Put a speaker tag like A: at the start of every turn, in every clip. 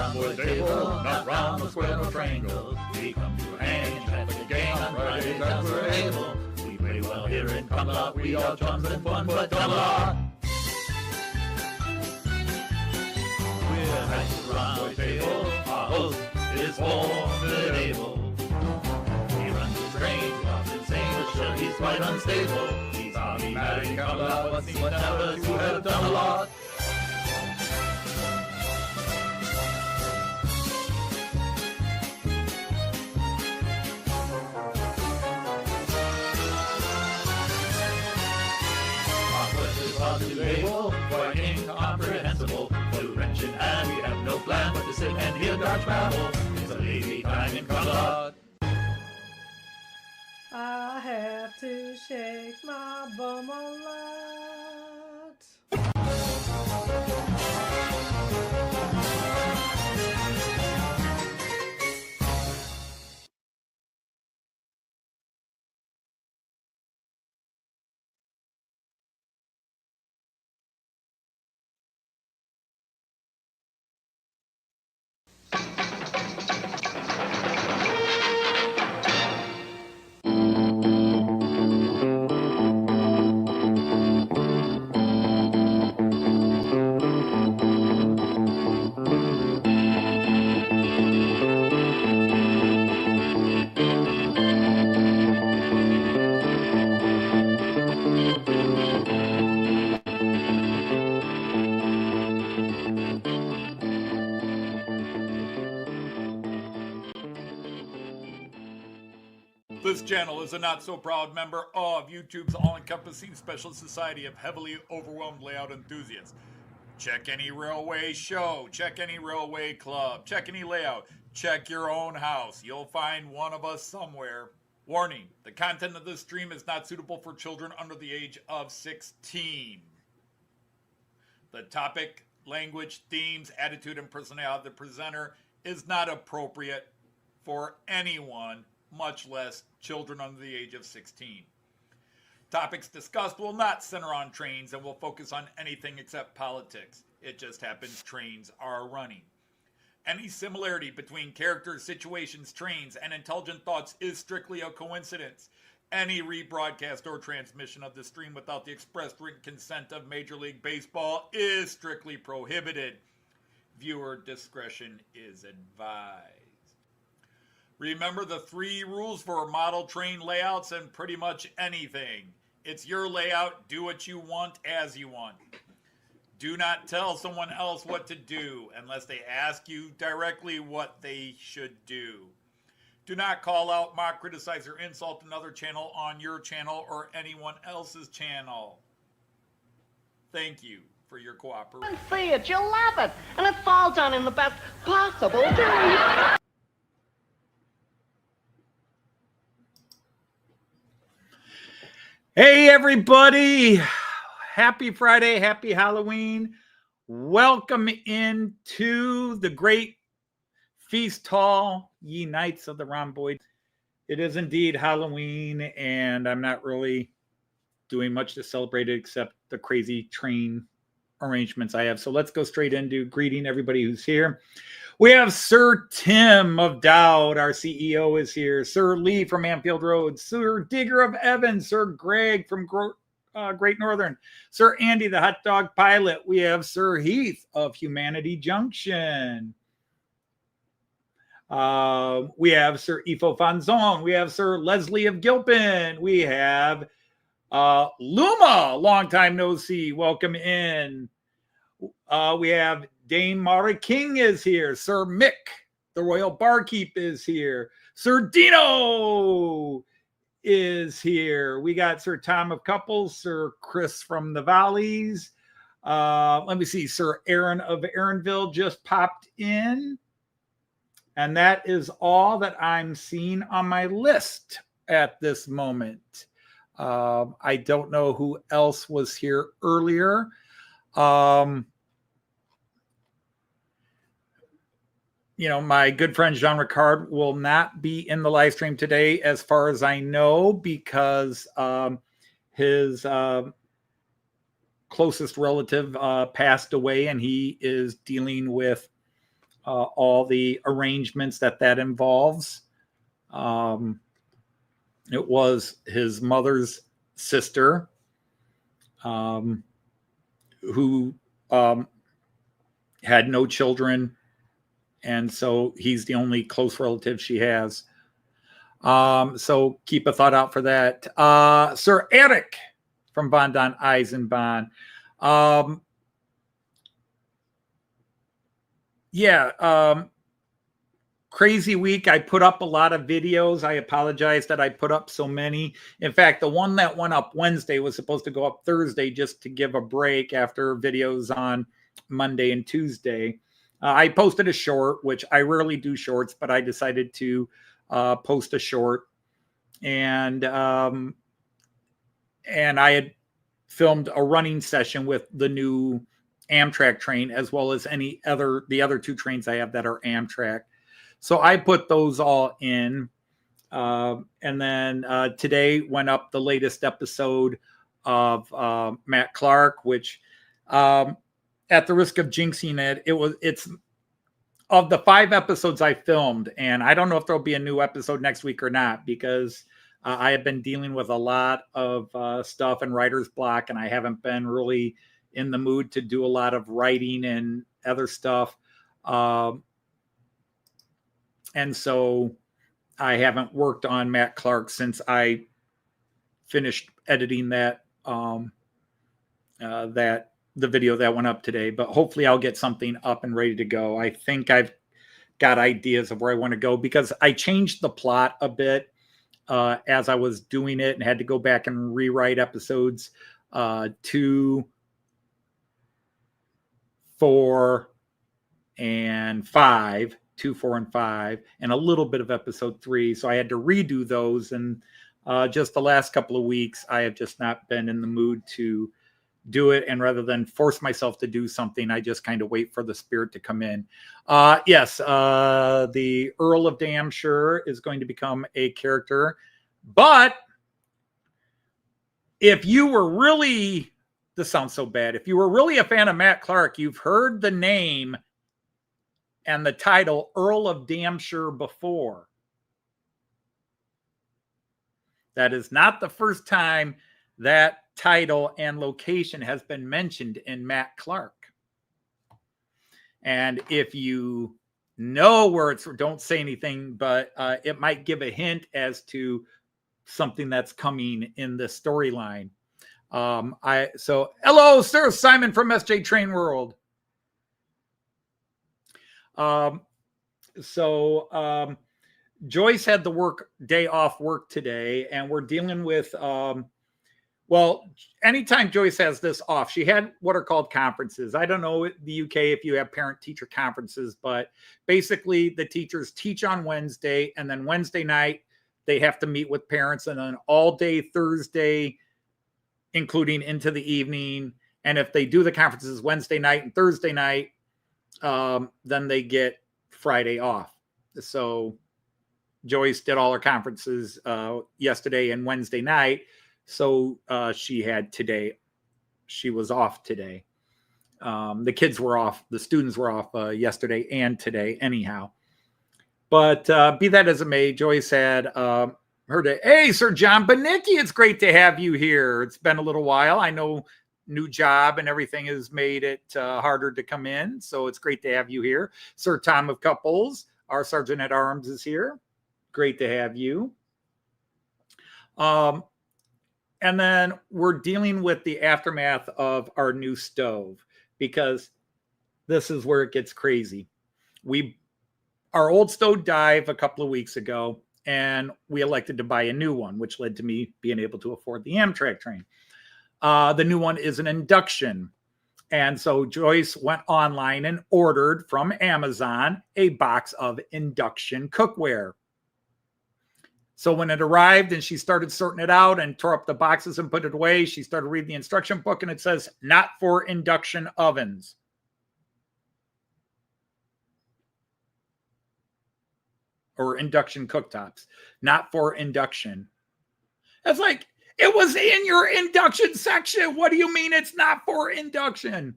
A: round boy table, not round the square or triangle. We come to hang, have a game on Fridays as we're able. We play well here in Camelot, we are chums and fun, but Camelot. We're nice round boy table, our host is formidable. He runs a strange, loves insane, but sure he's quite unstable. He's automatic in Camelot, but seems never to have done a lot. Label, quite incomprehensible. No wrench in hand, we have no plan but to sit and hear Dodge babble. It's a lazy time in Camelot.
B: I have to shake my bum a lot.
A: This channel is a not-so-proud member of YouTube's all-encompassing special society of heavily overwhelmed layout enthusiasts. Check any railway show, check any railway club, check any layout, check your own house. You'll find one of us somewhere. Warning, the content of this stream is not suitable for children under the age of 16. The topic, language, themes, attitude, and personality of the presenter is not appropriate for anyone, much less children under the age of 16. Topics discussed will not center on trains and will focus on anything except politics. It just happens trains are running. Any similarity between characters, situations, trains, and intelligent thoughts is strictly a coincidence. Any rebroadcast or transmission of the stream without the expressed written consent of Major League Baseball is strictly prohibited. Viewer discretion is advised. Remember the 3 rules for model train layouts and pretty much anything. It's your layout, do what you want as you want. Do not tell someone else what to do unless they ask you directly what they should do. Do not call out, mock, criticize, or insult another channel on your channel or anyone else's channel. Thank you for your cooperation.
C: See it, you'll love it, and it falls on in the best possible way.
A: Hey everybody, happy Friday, happy Halloween. Welcome into the great feast hall, ye knights of the rhomboid. It is indeed Halloween, and I'm not really doing much to celebrate it except the crazy train arrangements I have. So let's go straight into greeting everybody who's here. We have Sir Tim of Dowd, our CEO, is here. Sir Lee from Anfield Road. Sir Digger of Evans. Sir Greg from Great Northern. Sir Andy, the hot dog pilot. We have Sir Heath of Humanity Junction. We have Sir Ifo Fanzon. We have Sir Leslie of Gilpin. We have Luma, long time no see. Welcome in. We have Dame Mara King is here. Sir Mick, the Royal Barkeep, is here. Sir Dino is here. We got Sir Tom of Couples, Sir Chris from the Valleys. Let me see. Sir Aaron of Aaronville just popped in. And that is all that I'm seeing on my list at this moment. I don't know who else was here earlier. You know, my good friend Jean Ricard will not be in the live stream today, as far as I know, because his closest relative passed away, and he is dealing with
D: all the arrangements that involves. It was his mother's sister, who had no children, and so he's the only close relative she has. So keep a thought out for that. Sir Eric from Von Don Eisenbahn. Crazy week. I put up a lot of videos. I apologize that I put up so many. In fact, the one that went up Wednesday was supposed to go up Thursday just to give a break after videos on Monday and Tuesday. I posted a short, which I rarely do shorts, but I decided to post a short. And I had filmed a running session with the new Amtrak train, as well as the other two trains I have that are Amtrak. So I put those all in. And then today went up the latest episode of Matt Clark, which at the risk of jinxing it, it's of the 5 episodes I filmed, and I don't know if there'll be a new episode next week or not, because I have been dealing with a lot of stuff and writer's block, and I haven't been really in the mood to do a lot of writing and other stuff. And so I haven't worked on Matt Clark since I finished editing the video that went up today, but hopefully I'll get something up and ready to go. I think I've got ideas of where I want to go, because I changed the plot a bit as I was doing it, and had to go back and rewrite episodes 2, 4, and 5, and a little bit of episode 3. So I had to redo those. And just the last couple of weeks, I have just not been in the mood to do it. And rather than force myself to do something, I just kind of wait for the spirit to come in. Yes, the Earl of Damshire is going to become a character. But if you were really, this sounds so bad, if you were really a fan of Matt Clark, you've heard the name and the title Earl of Damshire before. That is not the first time that title and location has been mentioned in Matt Clark. And if you know where it's, don't say anything, but it might give a hint as to something that's coming in the storyline. So hello, Sir Simon from SJ Train World. Joyce had the day off work today, and we're dealing with, well, anytime Joyce has this off, she had what are called conferences. I don't know the UK if you have parent-teacher conferences, but basically the teachers teach on Wednesday, and then Wednesday night they have to meet with parents, and then all day Thursday, including into the evening. And if they do the conferences Wednesday night and Thursday night, then they get Friday off. So Joyce did all her conferences yesterday and Wednesday night. So she was off today. The kids were off, the students were off yesterday and today anyhow. But be that as it may, Joyce had her day. Hey, Sir John Benicki, it's great to have you here. It's been a little while. I know new job and everything has made it harder to come in. So it's great to have you here. Sir Tom of Couples, our Sergeant at Arms, is here. Great to have you. And then we're dealing with the aftermath of our new stove, because this is where it gets crazy. Our old stove died a couple of weeks ago, and we elected to buy a new one, which led to me being able to afford the Amtrak train. The new one is an induction. And so Joyce went online and ordered from Amazon a box of induction cookware. So when it arrived and she started sorting it out and tore up the boxes and put it away, she started reading the instruction book, and it says, not for induction ovens. Or induction cooktops, not for induction. It's like, it was in your induction section. What do you mean it's not for induction?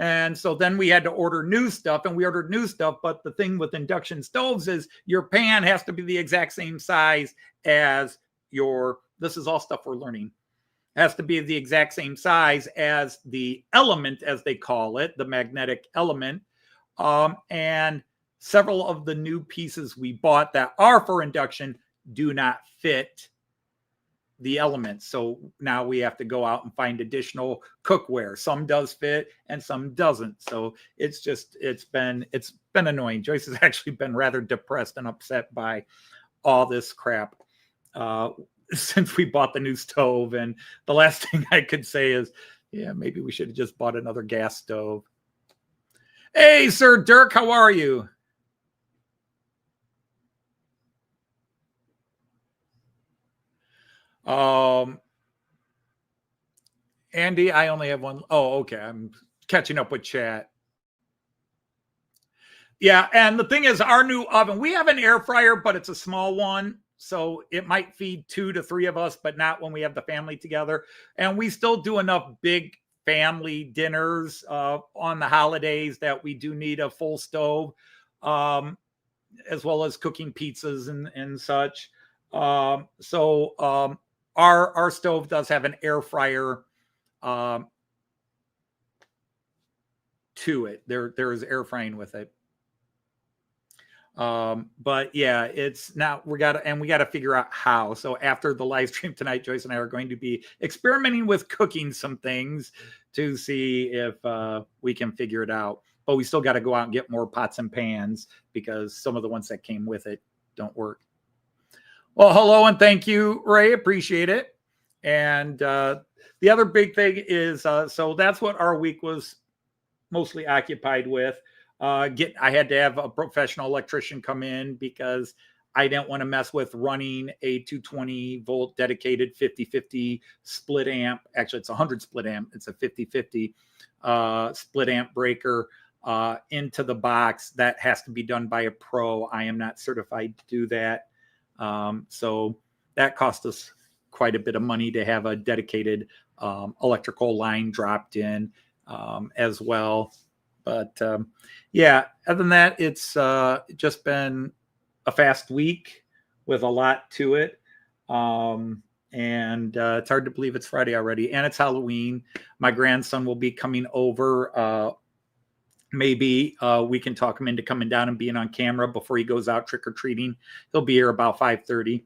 D: And so then we had to order new stuff, and we ordered new stuff. But the thing with induction stoves is your pan has to be the exact same size as this is all stuff we're learning. It has to be the exact same size as the element, as they call it, the magnetic element. And several of the new pieces we bought that are for induction do not fit the elements. So now we have to go out and find additional cookware. Some does fit and some doesn't. So it's been annoying. Joyce has actually been rather depressed and upset by all this crap since we bought the new stove. And the last thing I could say is, yeah, maybe we should have just bought another gas stove. Hey, Sir Dirk, how are you? Andy, I only have one. Oh, okay. I'm catching up with chat. Yeah, and the thing is, our new oven, we have an air fryer, but it's a small one. So it might feed 2 to 3 of us, but not when we have the family together. And we still do enough big family dinners on the holidays that we do need a full stove, as well as cooking pizzas and such. Our stove does have an air fryer to it. There is air frying with it. But yeah, it's now we got to figure out how. So after the live stream tonight, Joyce and I are going to be experimenting with cooking some things to see if we can figure it out. But we still got to go out and get more pots and pans because some of the ones that came with it don't work. Well, hello and thank you, Ray. Appreciate it. And the other big thing is, so that's what our week was mostly occupied with. I had to have a professional electrician come in because I didn't want to mess with running a 220 volt dedicated 50-50 split amp. Actually, it's a 100 split amp. It's a 50-50 split amp breaker into the box. That has to be done by a pro. I am not certified to do that. So that cost us quite a bit of money to have a dedicated electrical line dropped in as well. But yeah, other than that, it's just been a fast week with a lot to it. And it's hard to believe it's Friday already. And it's Halloween. My grandson will be coming over. Maybe we can talk him into coming down and being on camera before he goes out trick-or-treating. He'll be here about 5:30.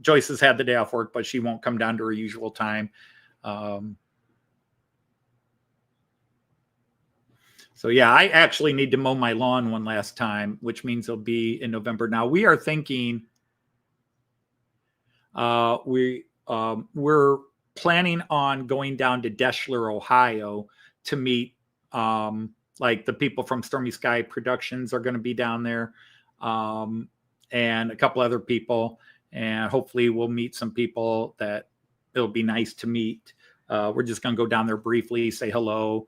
D: Joyce has had the day off work, but she won't come down to her usual time. So yeah, I actually need to mow my lawn one last time, which means it'll be in November. Now we are thinking we're planning on going down to Deschler, Ohio to meet like the people from Stormy Sky Productions are going to be down there, and a couple other people, and hopefully we'll meet some people that it'll be nice to meet. We're just going to go down there briefly, say hello,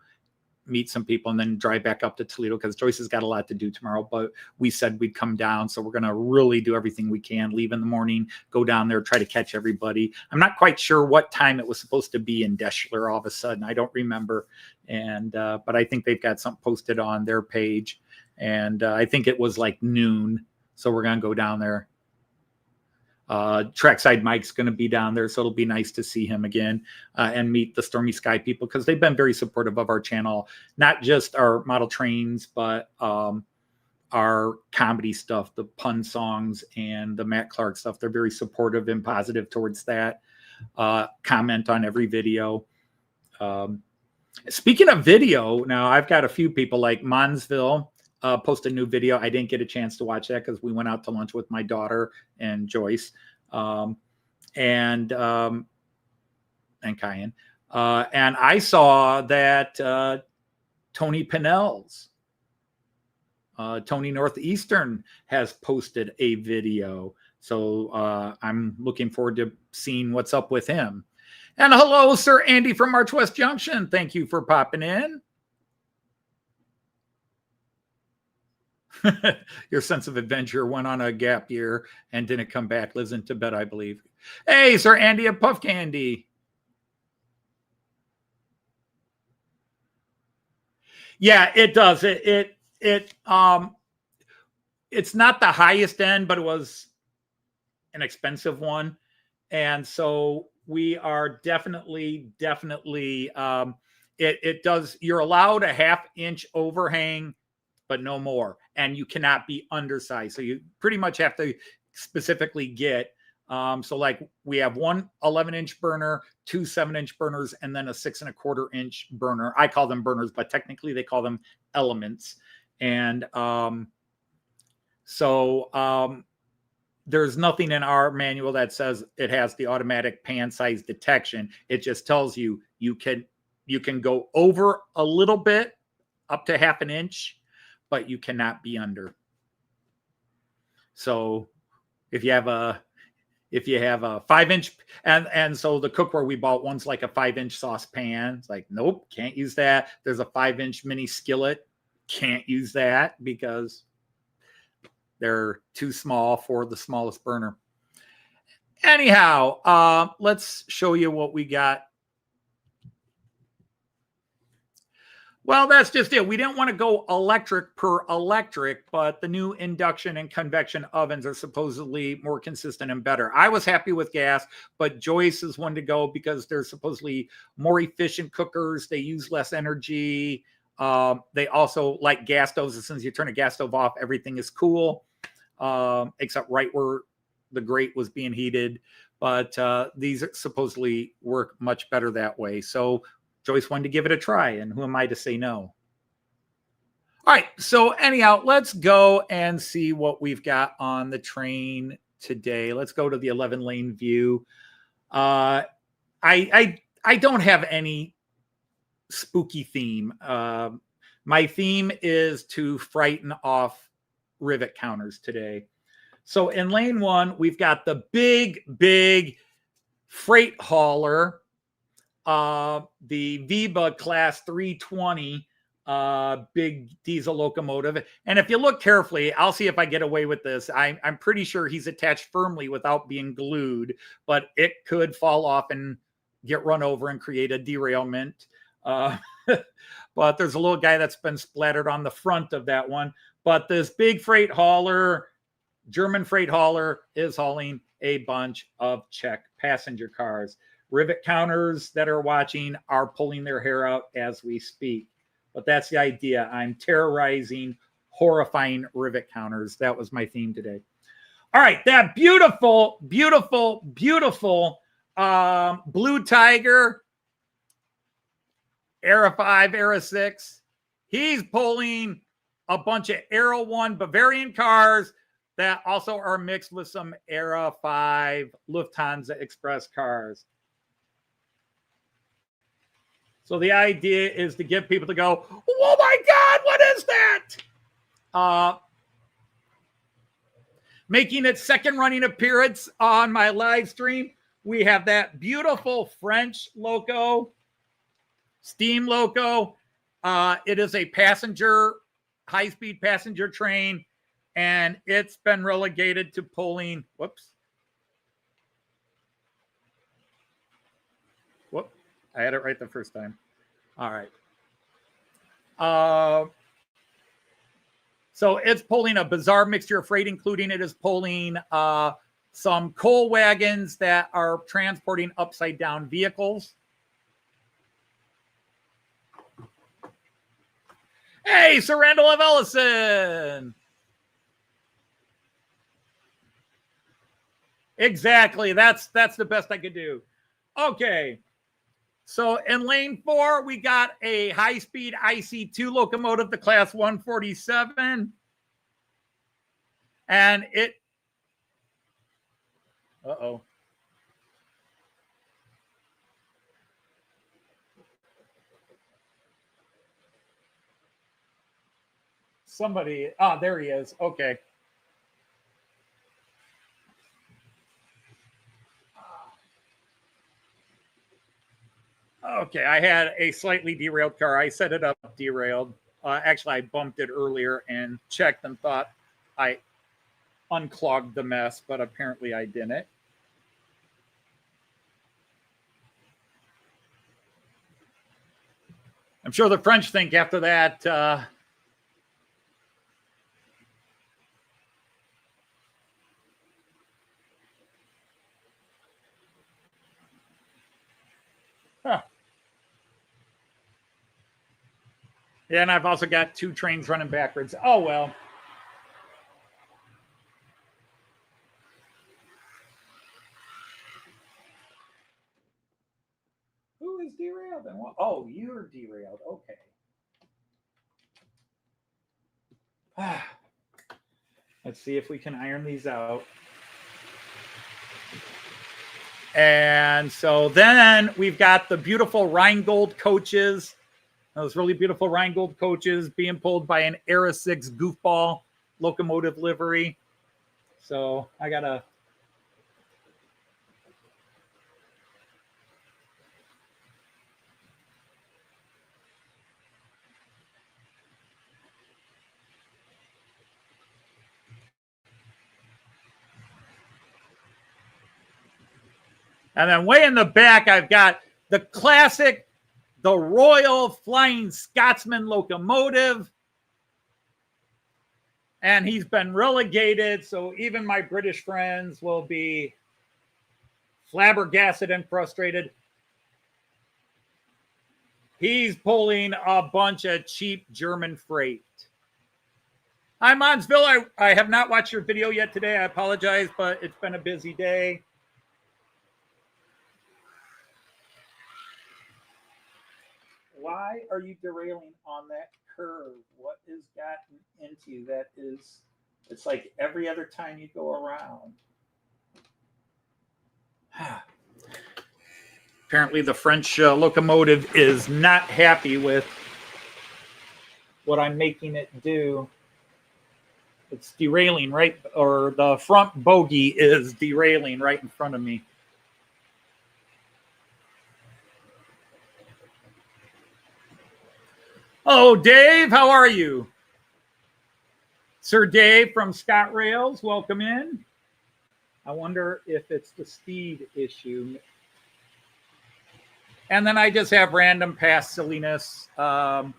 D: meet some people, and then drive back up to Toledo because Joyce has got a lot to do tomorrow, but we said we'd come down. So we're going to really do everything we can, leave in the morning, go down there, try to catch everybody. I'm not quite sure what time it was supposed to be in Deschler all of a sudden. I don't remember. And, but I think they've got something posted on their page, and I think it was like noon. So we're going to go down there. Trackside Mike's going to be down there, so it'll be nice to see him again and meet the Stormy Sky people because they've been very supportive of our channel, not just our model trains, but our comedy stuff, the pun songs and the Matt Clark stuff. They're very supportive and positive towards that. Comment on every video. Speaking of video, now I've got a few people like Monsville post a new video. I didn't get a chance to watch that because we went out to lunch with my daughter and Joyce, and Kyan. And I saw that Tony Pinnell's Tony Northeastern has posted a video. So I'm looking forward to seeing what's up with him. And hello, Sir Andy from March West Junction. Thank you for popping in. Your sense of adventure went on a gap year and didn't come back. Lives in Tibet, I believe. Hey, Sir Andy of Puff Candy. Yeah, it does. It's not the highest end, but it was an expensive one. And so we are definitely, it does, you're allowed a 1/2 inch overhang, but no more. And you cannot be undersized. So you pretty much have to specifically get, so like we have one 11-inch burner, two 7-inch burners, and then a 6 1/4 inch burner. I call them burners, but technically they call them elements. And there's nothing in our manual that says it has the automatic pan size detection. It just tells you you can go over a little bit, up to 1/2 inch, but you cannot be under. So if you have a 5-inch, and so the cookware we bought, one's like a 5-inch saucepan. It's like, nope, can't use that. There's a 5-inch mini skillet. Can't use that because they're too small for the smallest burner. Anyhow, let's show you what we got. Well, that's just it. We didn't want to go electric per electric, but the new induction and convection ovens are supposedly more consistent and better. I was happy with gas, but Joyce is one to go because they're supposedly more efficient cookers. They use less energy. They also, like gas stoves, as soon as you turn a gas stove off, everything is cool, except right where the grate was being heated. But these supposedly work much better that way. So Joyce wanted to give it a try, and who am I to say no? All right, so anyhow, let's go and see what we've got on the train today. Let's go to the 11-lane view. I don't have any spooky theme. My theme is to frighten off rivet counters today. So in lane 1, we've got the big freight hauler, the Viva Class 320 big diesel locomotive. And if you look carefully, I'll see if I get away with this. I'm pretty sure he's attached firmly without being glued, but it could fall off and get run over and create a derailment. But there's a little guy that's been splattered on the front of that one. But this big freight hauler, German freight hauler, is hauling a bunch of Czech passenger cars. Rivet counters that are watching are pulling their hair out as we speak. But that's the idea. I'm terrorizing, horrifying rivet counters. That was my theme today. All right, that beautiful Blue Tiger, Era 5, Era 6. He's pulling a bunch of Era 1 Bavarian cars that also are mixed with some Era 5 Lufthansa Express cars. So the idea is to get people to go, oh my God, what is that? Making its second running appearance on my live stream, we have that beautiful French loco, steam loco. It is a high-speed passenger train, and it's been relegated to pulling, I had it right the first time. All right. So it's pulling a bizarre mixture of freight, including it is pulling some coal wagons that are transporting upside down vehicles. Hey, Sir Randall of Ellison. Exactly. That's the best I could do. Okay. So in lane 4, we got a high-speed IC2 locomotive, the Class 147. And it... Uh-oh. Somebody... Ah, there he is. Okay. Okay, I had a slightly derailed car. I set it up derailed. Actually, I bumped it earlier and checked and thought I unclogged the mess, but apparently I didn't. I'm sure the French think after that, huh. Yeah, and I've also got 2 trains running backwards. Oh, well. Who is derailed? Oh, you're derailed. Okay. Let's see if we can iron these out. And so then we've got the beautiful Rheingold coaches. Those really beautiful Rheingold coaches being pulled by an Era 6 goofball locomotive livery. So I got to... And then way in the back, I've got the classic, the Royal Flying Scotsman locomotive. And he's been relegated, so even my British friends will be flabbergasted and frustrated. He's pulling a bunch of cheap German freight. Hi, Monsville. I have not watched your video yet today. I apologize, but it's been a busy day. Why are you derailing on that curve? What has gotten into you? That is, it's like every other time you go around. Apparently the French locomotive is not happy with what I'm making it do. It's derailing right, or the front bogie is derailing right in front of me. Oh, Dave, how are you? Sir Dave from Scott Rails, welcome in. I wonder if it's the speed issue. And then I just have random past silliness. Yeah,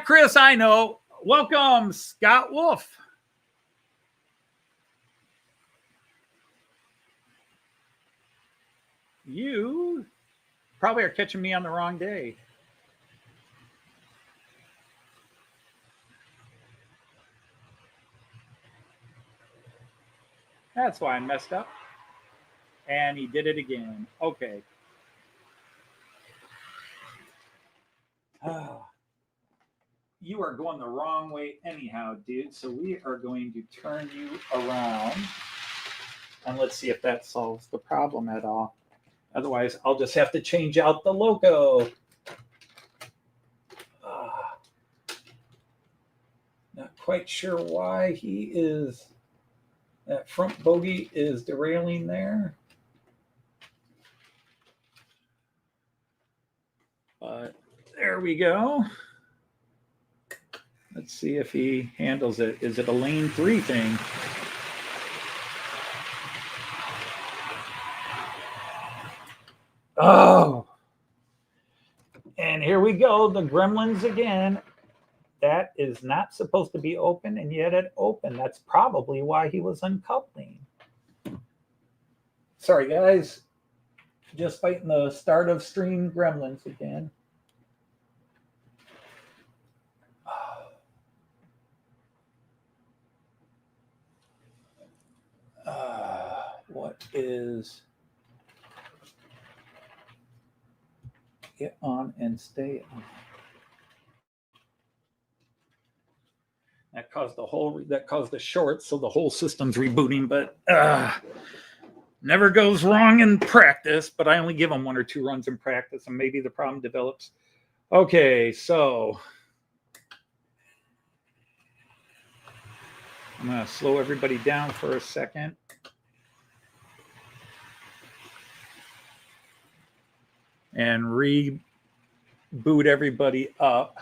D: Chris, I know. Welcome, Scott Wolf. You probably are catching me on the wrong day. That's why I messed up. And he did it again. Okay. You are going the wrong way anyhow, dude. So we are going to turn you around. And let's see if that solves the problem at all. Otherwise, I'll just have to change out the logo. Not quite sure why he is... That front bogie is derailing there. But there we go. Let's see if he handles it. Is it a lane 3 thing? Oh. And here we go. The gremlins again. That is not supposed to be open, and yet it opened. That's probably why he was uncoupling. Sorry, guys. Just fighting the start of stream gremlins again. What is... Get on and stay on. That caused the short, so the whole system's rebooting, but never goes wrong in practice, but I only give them 1 or 2 runs in practice, and maybe the problem develops. Okay, so I'm going to slow everybody down for a second. And reboot everybody up.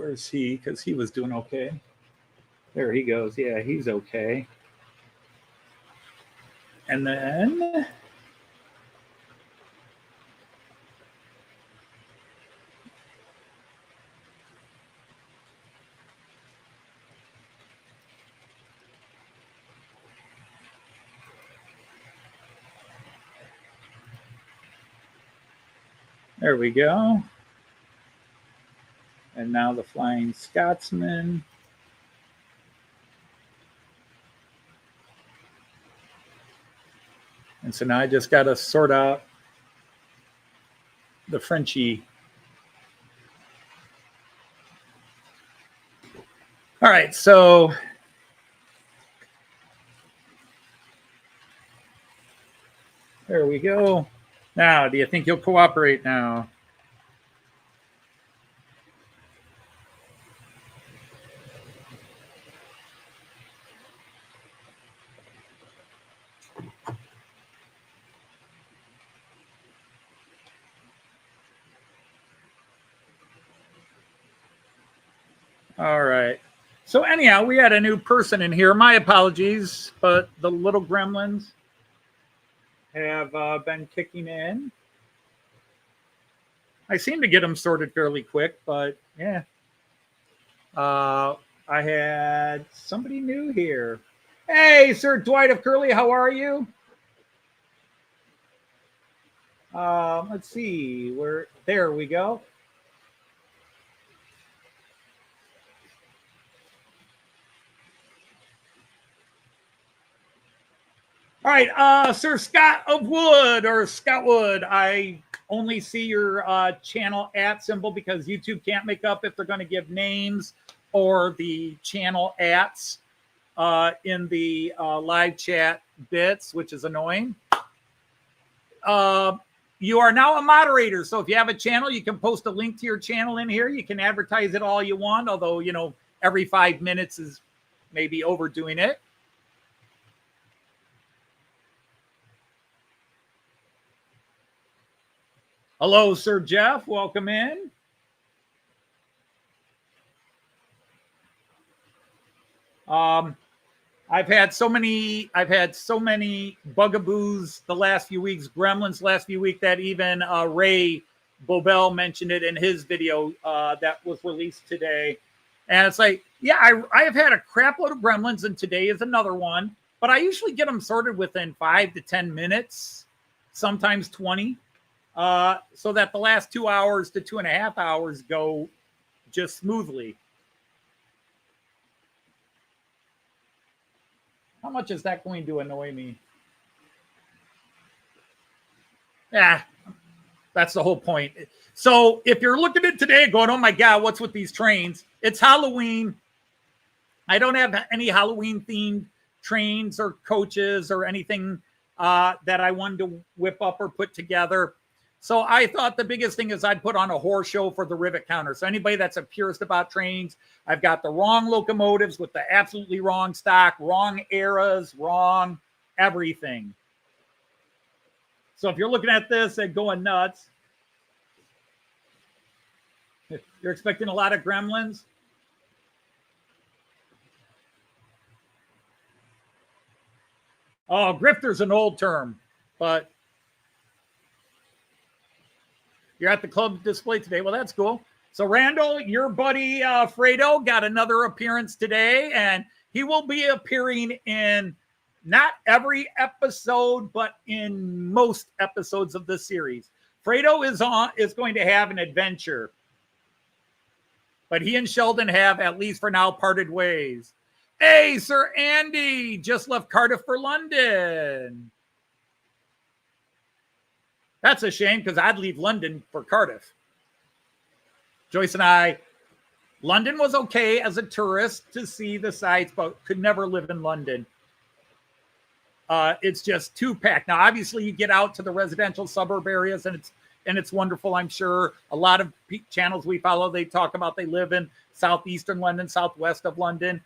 D: Where's he? Because he was doing okay. There he goes. Yeah, he's okay. And then there we go. And now the Flying Scotsman. And so now I just got to sort out the Frenchie. All right, so there we go. Now, do you think you'll cooperate now? All right. So anyhow, we had a new person in here. My apologies, but the little gremlins have been kicking in. I seem to get them sorted fairly quick, but yeah. I had somebody new here. Hey, Sir Dwight of Curly, how are you? Let's see. There we go. All right, Sir Scott of Wood or Scott Wood, I only see your channel @ symbol because YouTube can't make up if they're going to give names or the channel ats in the live chat bits, which is annoying. You are now a moderator, so if you have a channel, you can post a link to your channel in here. You can advertise it all you want, although, you know, every 5 minutes is maybe overdoing it. Hello, Sir Jeff. Welcome in. I've had so many bugaboos the last few weeks, gremlins last few weeks, that even Ray Bobel mentioned it in his video that was released today. And it's like, yeah, I have had a crap load of gremlins, and today is another one. But I usually get them sorted within 5 to 10 minutes, sometimes 20. So that the last 2 hours to 2.5 hours go just smoothly. How much is that going to annoy me? Yeah, that's the whole point. So if you're looking at it today going, oh my God, what's with these trains? It's Halloween. I don't have any Halloween themed trains or coaches or anything that I wanted to whip up or put together. So I thought the biggest thing is I'd put on a horror show for the Rivet Counters. So anybody that's a purist about trains, I've got the wrong locomotives with the absolutely wrong stock, wrong eras, wrong everything. So if you're looking at this and going nuts, you're expecting a lot of gremlins. Oh, grifter's an old term, but you're at the club display today. Well, that's cool. So, Randall, your buddy Fredo got another appearance today, and he will be appearing in not every episode, but in most episodes of this series. Fredo is going to have an adventure, but he and Sheldon have, at least for now, parted ways. Hey, Sir Andy just left Cardiff for London. That's a shame because I'd leave London for Cardiff. Joyce and I, London was okay as a tourist to see the sights, but could never live in London. It's just too packed. Now, obviously, you get out to the residential suburb areas, and it's wonderful. I'm sure a lot of channels we follow, they talk about they live in southeastern London, southwest of London.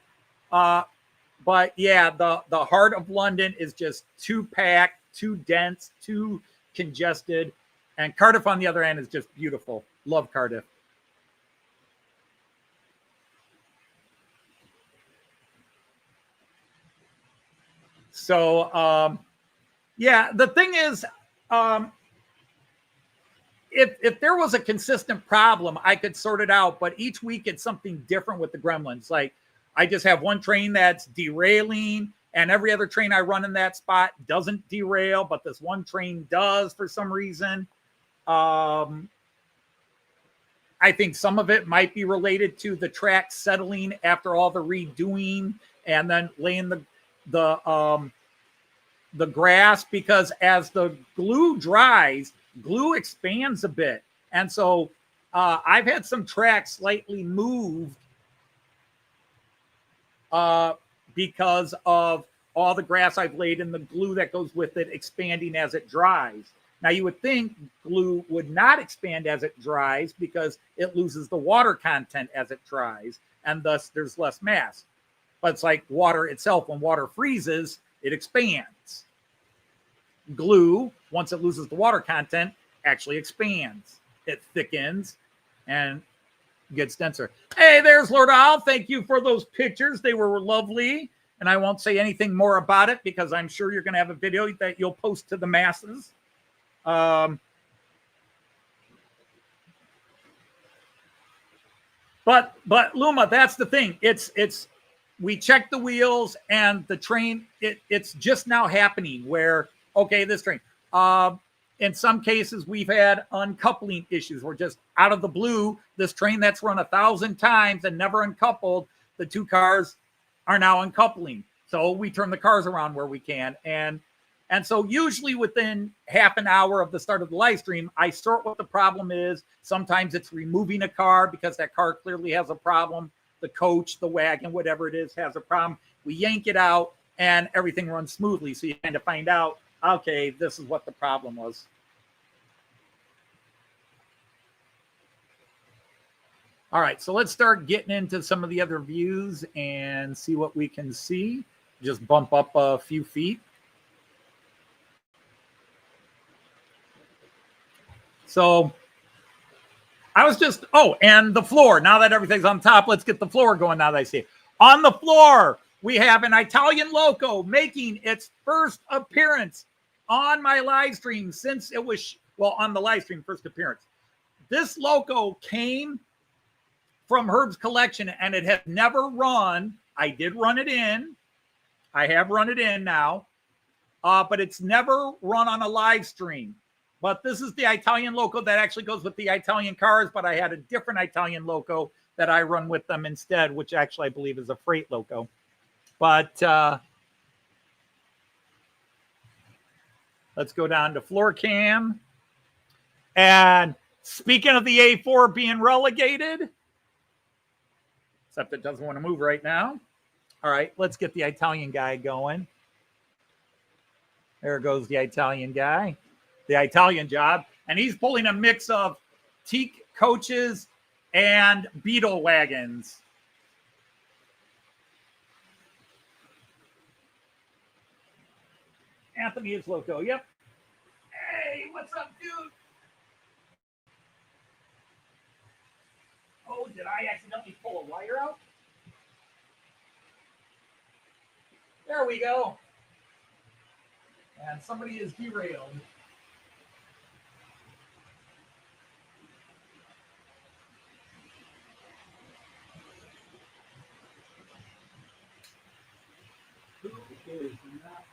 D: But yeah, the heart of London is just too packed, too dense, too congested, and Cardiff on the other end is just beautiful. Love Cardiff. So, yeah, the thing is, if there was a consistent problem, I could sort it out. But each week it's something different with the gremlins. Like I just have one train that's derailing, and every other train I run in that spot doesn't derail, but this one train does for some reason. I think some of it might be related to the track settling after all the redoing and then laying the grass, because as the glue dries, glue expands a bit. And so I've had some tracks slightly moved because of all the grass I've laid and the glue that goes with it expanding as it dries. Now, you would think glue would not expand as it dries because it loses the water content as it dries, and thus there's less mass. But it's like water itself. When water freezes, it expands. Glue, once it loses the water content, actually expands. It thickens and gets denser. Hey, there's Lord Al. Thank you for those pictures. They were lovely. And I won't say anything more about it because I'm sure you're going to have a video that you'll post to the masses. But Luma, that's the thing. We check the wheels and the train. It's just now happening where, okay, this train, in some cases we've had uncoupling issues. We're just out of the blue. This train that's run 1,000 times and never uncoupled, the two cars are now uncoupling. So we turn the cars around where we can. And so usually within half an hour of the start of the live stream, I sort what the problem is. Sometimes it's removing a car because that car clearly has a problem. The coach, the wagon, whatever it is, has a problem. We yank it out and everything runs smoothly. So you kind of find out, okay, this is what the problem was. All right, so let's start getting into some of the other views and see what we can see. Just bump up a few feet. So I was just, and the floor. Now that everything's on top, let's get the floor going now that I see it. On the floor, we have an Italian Loco making its first appearance on my live stream since it was, on the live stream, first appearance. This Loco came from Herb's collection and it has never run. I did run it in. I have run it in now, but it's never run on a live stream. But this is the Italian Loco that actually goes with the Italian cars, but I had a different Italian Loco that I run with them instead, which actually I believe is a freight Loco. But let's go down to floor cam. And speaking of the A4 being relegated, except it doesn't want to move right now. All right, let's get the Italian guy going. There goes the Italian guy. The Italian job, and he's pulling a mix of teak coaches and beetle wagons. Anthony is Loco. Yep. Hey, what's up, dude? Oh, did I accidentally pull a wire out? There we go. And somebody is derailed. Is not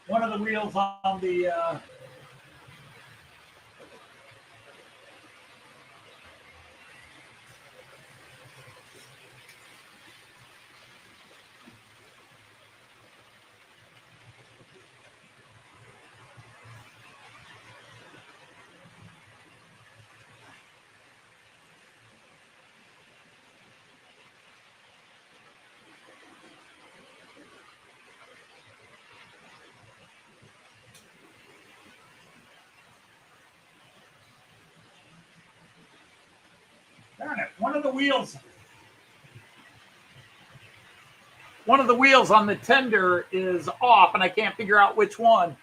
D: one of the wheels on the darn it, one of the wheels on the tender is off, and I can't figure out which one.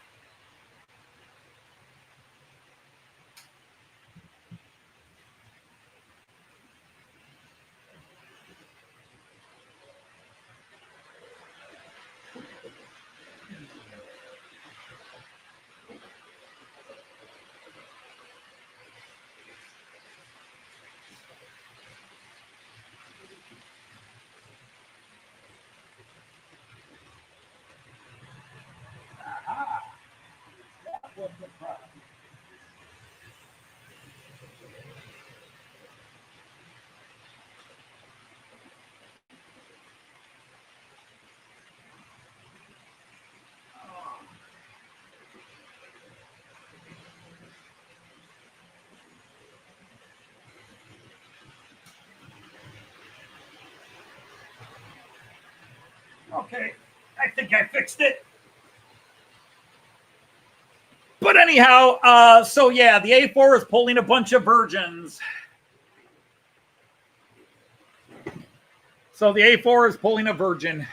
D: Okay, I think I fixed it. But anyhow, so yeah, the A4 is pulling a bunch of virgins. So the A4 is pulling a virgin.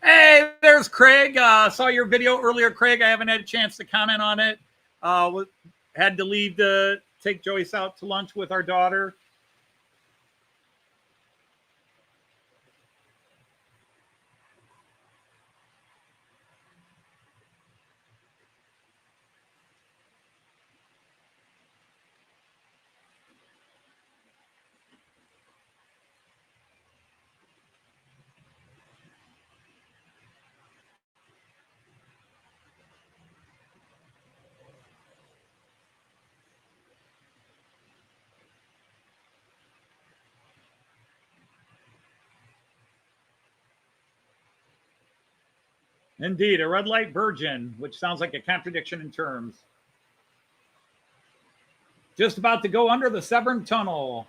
D: Hey, there's Craig. Saw your video earlier, Craig. I haven't had a chance to comment on it. Had to leave to take Joyce out to lunch with our daughter. Indeed, a red light virgin, which sounds like a contradiction in terms. Just about to go under the Severn Tunnel.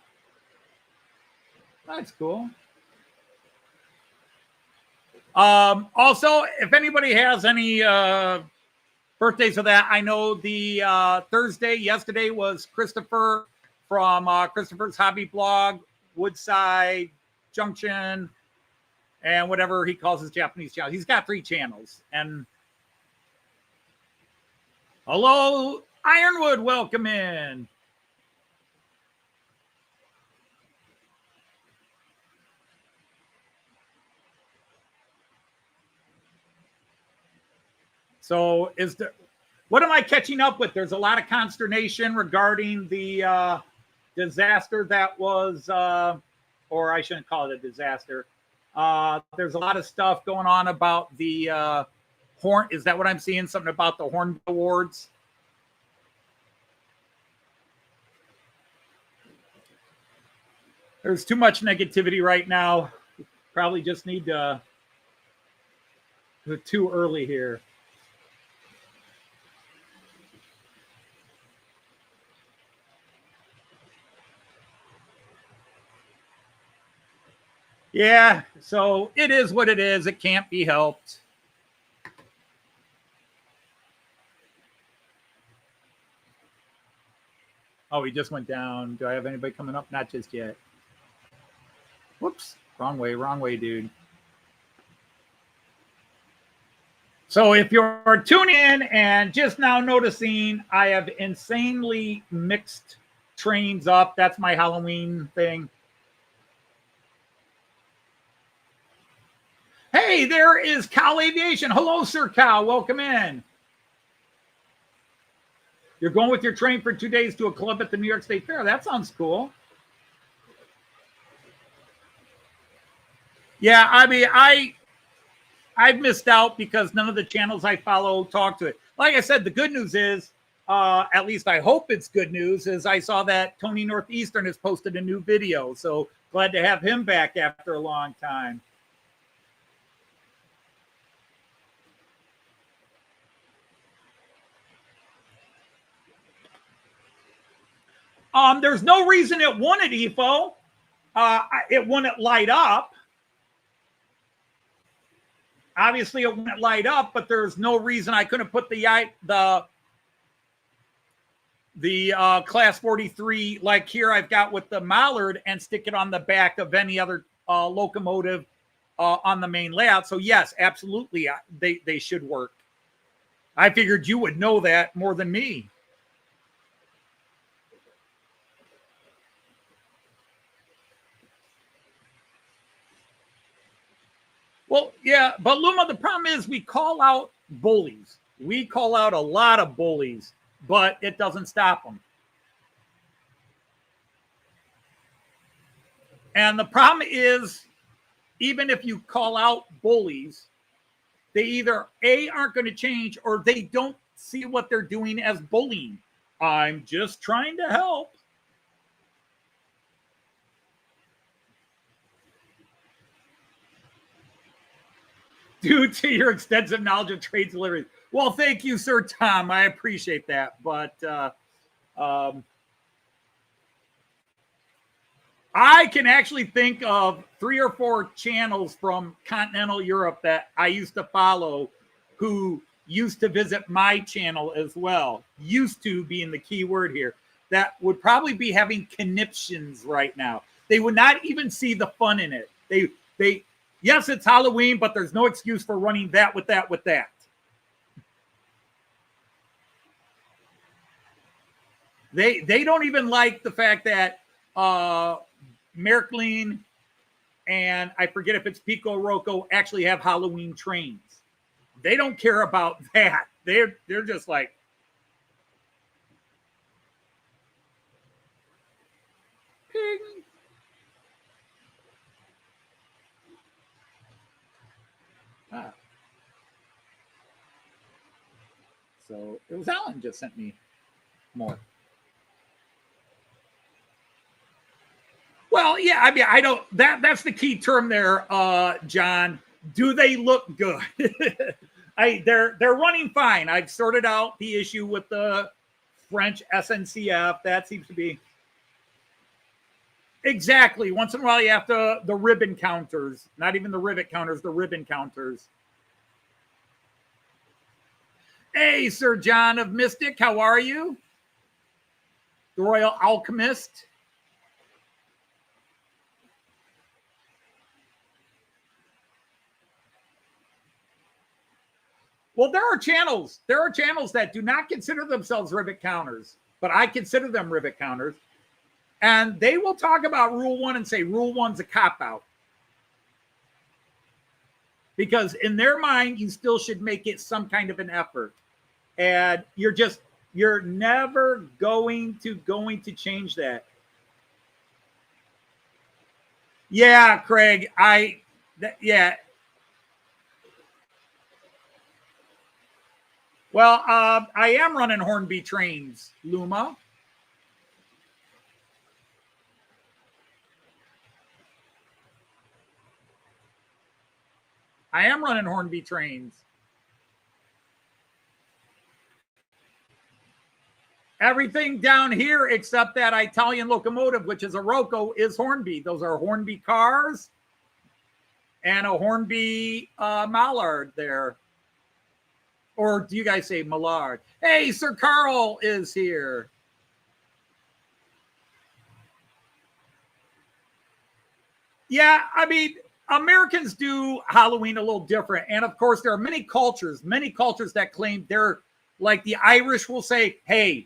D: That's cool. Also, if anybody has any birthdays of that, I know the yesterday was Christopher from Christopher's Hobby Blog, Woodside Junction, and whatever he calls his Japanese channel. He's got 3 channels. And hello, Ironwood, welcome in. So what am I catching up with? There's a lot of consternation regarding the disaster that was, or I shouldn't call it a disaster. There's a lot of stuff going on about the Horn. Is that what I'm seeing? Something about the Hornby Awards? There's too much negativity right now. Probably just need to. We're too early here. Yeah, so it is what it is. It can't be helped. Oh, he just went down. Do I have anybody coming up? Not just yet. Whoops. Wrong way, dude. So if you're tuning in and just now noticing, I have insanely mixed trains up. That's my Halloween thing. Hey, there is Cal Aviation. Hello, Sir Cal. Welcome in. You're going with your train for 2 days to a club at the New York State Fair. That sounds cool. Yeah, I mean, I've missed out because none of the channels I follow talk to it. Like I said, the good news is, at least I hope it's good news, is I saw that Tony Northeastern has posted a new video. So glad to have him back after a long time. There's no reason it wouldn't, EFO. It wouldn't light up. Obviously, it wouldn't light up, but there's no reason I couldn't put the Class 43 like here I've got with the Mallard and stick it on the back of any other locomotive on the main layout. So yes, absolutely, they should work. I figured you would know that more than me. Well, yeah, but Luma, the problem is we call out bullies. We call out a lot of bullies, but it doesn't stop them. And the problem is, even if you call out bullies, they either A, aren't going to change, or they don't see what they're doing as bullying. I'm just trying to help. Due to your extensive knowledge of trade deliveries. Well, thank you, Sir Tom. I appreciate that. But I can actually think of 3 or 4 channels from continental Europe that I used to follow who used to visit my channel as well. Used to being the key word here. That would probably be having conniptions right now. They would not even see the fun in it. They yes, it's Halloween, but there's no excuse for running that with that with that. They don't even like the fact that Märklin and I forget if it's Piko Roco actually have Halloween trains. They don't care about that. They're just like, ping. Ah. So it was Alan just sent me more. Well, yeah, I mean, I don't. That's the key term there, John. Do they look good? They're running fine. I've sorted out the issue with the French SNCF. That seems to be exactly. Once in a while, you have to the ribbon counters. Not even the rivet counters. The ribbon counters. Hey, Sir John of Mystic, how are you? The Royal Alchemist. Well, there are channels that do not consider themselves rivet counters, but I consider them rivet counters. And they will talk about Rule 1 and say Rule 1's a cop-out. Because in their mind, you still should make it some kind of an effort. And you're never going to change that. Yeah, Craig, yeah. Well, I am running Hornby trains, Luma. I am running Hornby trains. Everything down here except that Italian locomotive, which is a Roco, is Hornby. Those are Hornby cars and a Hornby Mallard there. Or do you guys say Mallard? Hey, Sir Carl is here. Yeah, I mean, Americans do Halloween a little different. And of course, there are many cultures that claim they're like the Irish will say, hey,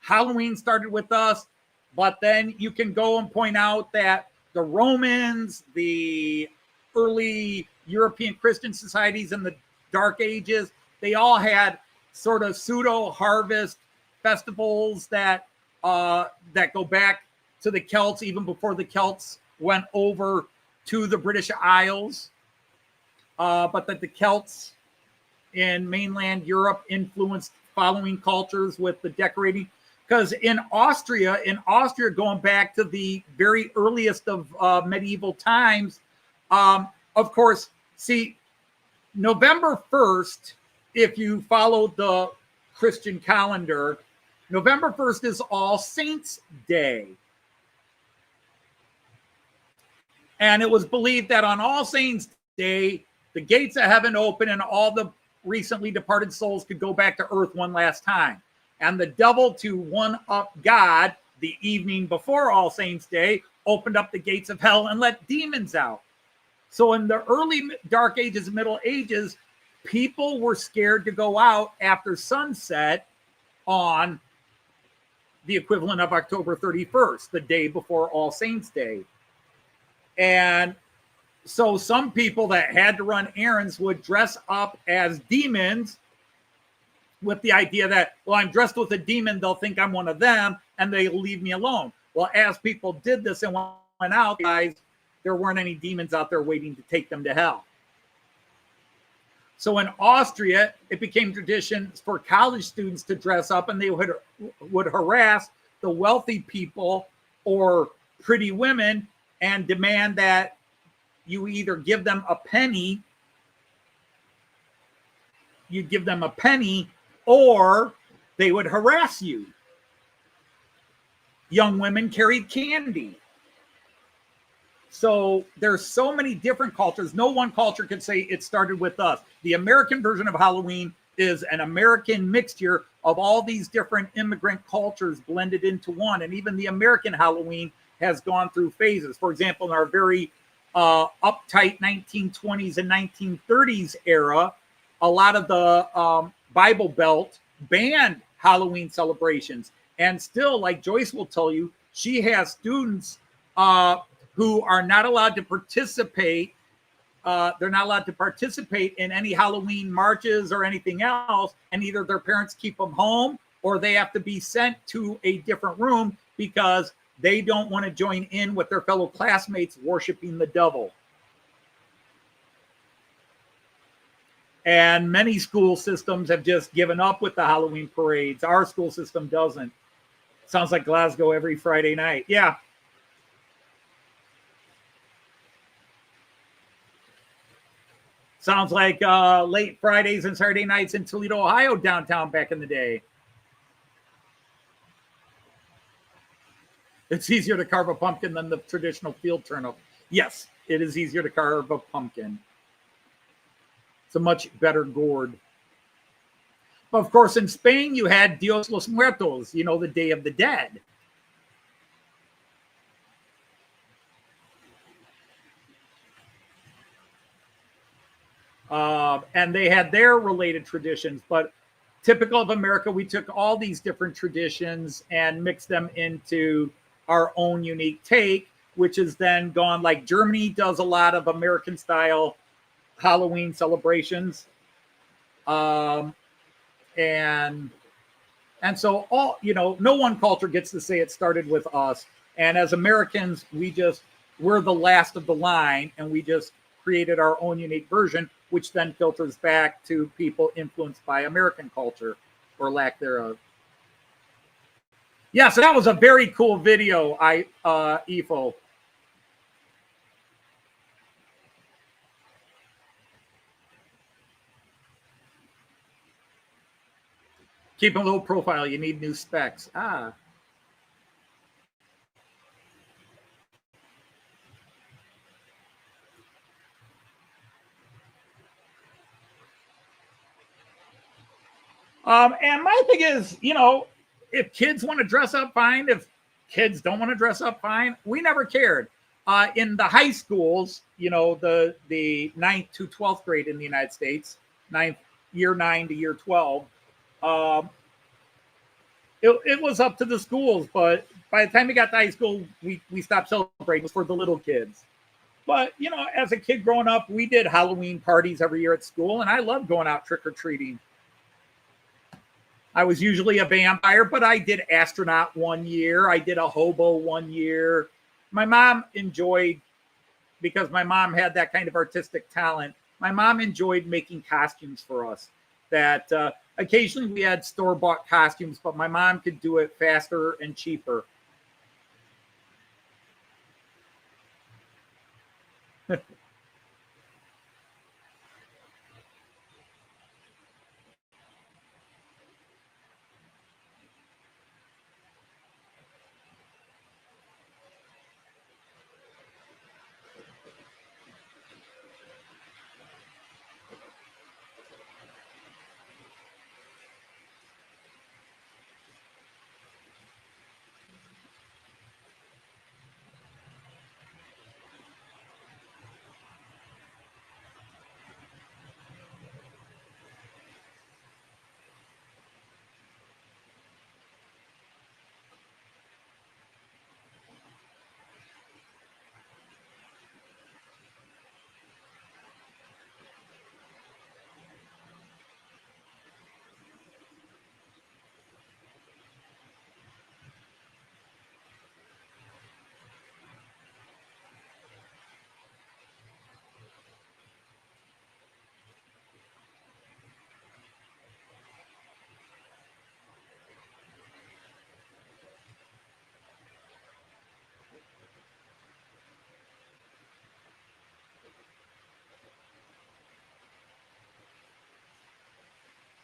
D: Halloween started with us. But then you can go and point out that the Romans, the early European Christian societies in the Dark Ages, they all had sort of pseudo harvest festivals that go back to the Celts, even before the Celts went over to the British Isles. But that the Celts in mainland Europe influenced following cultures with the decorating. Because in Austria, going back to the very earliest of medieval times, of course, see, November 1st, if you follow the Christian calendar, November 1st is All Saints' Day. And it was believed that on All Saints' Day, the gates of heaven open and all the recently departed souls could go back to earth one last time. And the devil, to one-up God, the evening before All Saints' Day, opened up the gates of hell and let demons out. So in the early Dark Ages and Middle Ages, people were scared to go out after sunset on the equivalent of October 31st, the day before All Saints' Day. And so some people that had to run errands would dress up as demons with the idea that, well, I'm dressed with a demon, they'll think I'm one of them, and they'll leave me alone. Well, as people did this and went out, guys, there weren't any demons out there waiting to take them to hell. So in Austria, it became tradition for college students to dress up, and they would harass the wealthy people or pretty women and demand that you either give them a penny, or they would harass you. Young women carried candy. So there's so many different cultures. No one culture could say it started with us. The American version of Halloween is an American mixture of all these different immigrant cultures blended into one. And even the American Halloween has gone through phases. For example, in our very uptight 1920s and 1930s era, a lot of the Bible Belt banned Halloween celebrations. And still, like Joyce will tell you, she has students who are not allowed to participate. They're not allowed to participate in any Halloween marches or anything else. And either their parents keep them home or they have to be sent to a different room because they don't want to join in with their fellow classmates worshiping the devil. And many school systems have just given up with the Halloween parades. Our school system doesn't. Sounds like Glasgow every Friday night. Yeah. Sounds like late Fridays and Saturday nights in Toledo, Ohio, downtown back in the day. It's easier to carve a pumpkin than the traditional field turnip. Yes, it is easier to carve a pumpkin. It's a much better gourd. But of course, in Spain, you had Dios los Muertos, you know, the Day of the Dead. And they had their related traditions, but typical of America, we took all these different traditions and mixed them into our own unique take, which has then gone, like Germany does a lot of American style Halloween celebrations. And so all, you know, no one culture gets to say it started with us. And as Americans, we're the last of the line, and we just created our own unique version, which then filters back to people influenced by American culture or lack thereof. Yeah, so that was a very cool video, Ifo. Keep a low profile. You need new specs. Ah. And my thing is, you know, if kids want to dress up, fine. If kids don't want to dress up, fine. We never cared. In the high schools, you know, the 9th to 12th grade in the United States, year 9 to year 12, it was up to the schools. But by the time we got to high school, we stopped celebrating. It was for the little kids. But, you know, as a kid growing up, we did Halloween parties every year at school, and I loved going out trick-or-treating. I was usually a vampire, but I did astronaut one year. I did a hobo one year. My mom enjoyed, because my mom had that kind of artistic talent, my mom enjoyed making costumes for us. That occasionally we had store-bought costumes, but my mom could do it faster and cheaper.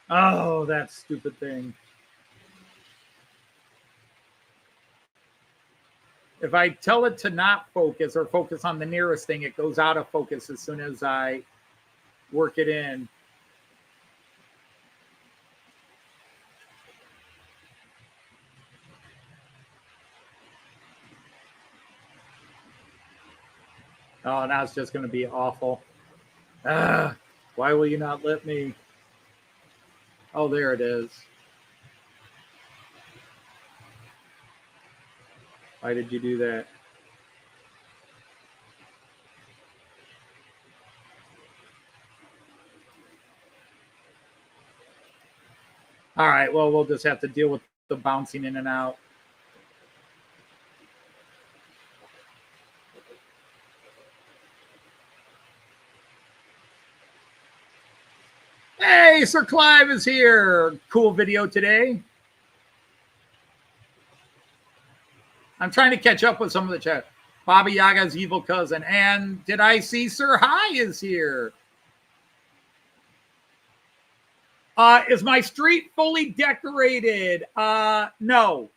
D: Oh, that stupid thing. If I tell it to not focus or focus on the nearest thing, it goes out of focus as soon as I work it in. Oh, now it's just going to be awful. Why will you not let me? Oh, there it is. Why did you do that? All right, well, we'll just have to deal with the bouncing in and out. Hey, Sir Clive is here. Cool video today. I'm trying to catch up with some of the chat. Baba Yaga's evil cousin. And did I see Sir High is here? Is my street fully decorated? No.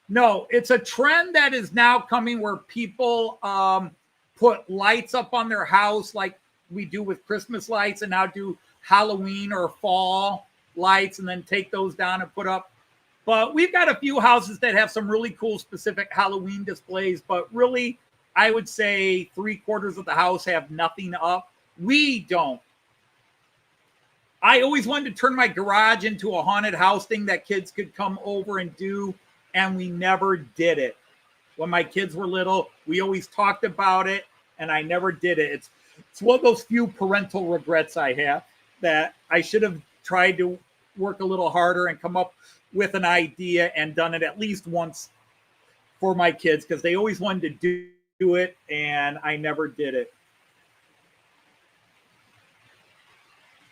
D: It's a trend that is now coming where people put lights up on their house like we do with Christmas lights, and now do Halloween or fall lights and then take those down and put up. But we've got a few houses that have some really cool specific Halloween displays, but really I would say 3/4 of the house have nothing up. We don't. I always wanted to turn my garage into a haunted house thing that kids could come over and do, and we never did it. When my kids were little, we always talked about it, and I never did it. It's one of those few parental regrets I have, that I should have tried to work a little harder and come up with an idea and done it at least once for my kids, because they always wanted to do it, and I never did it.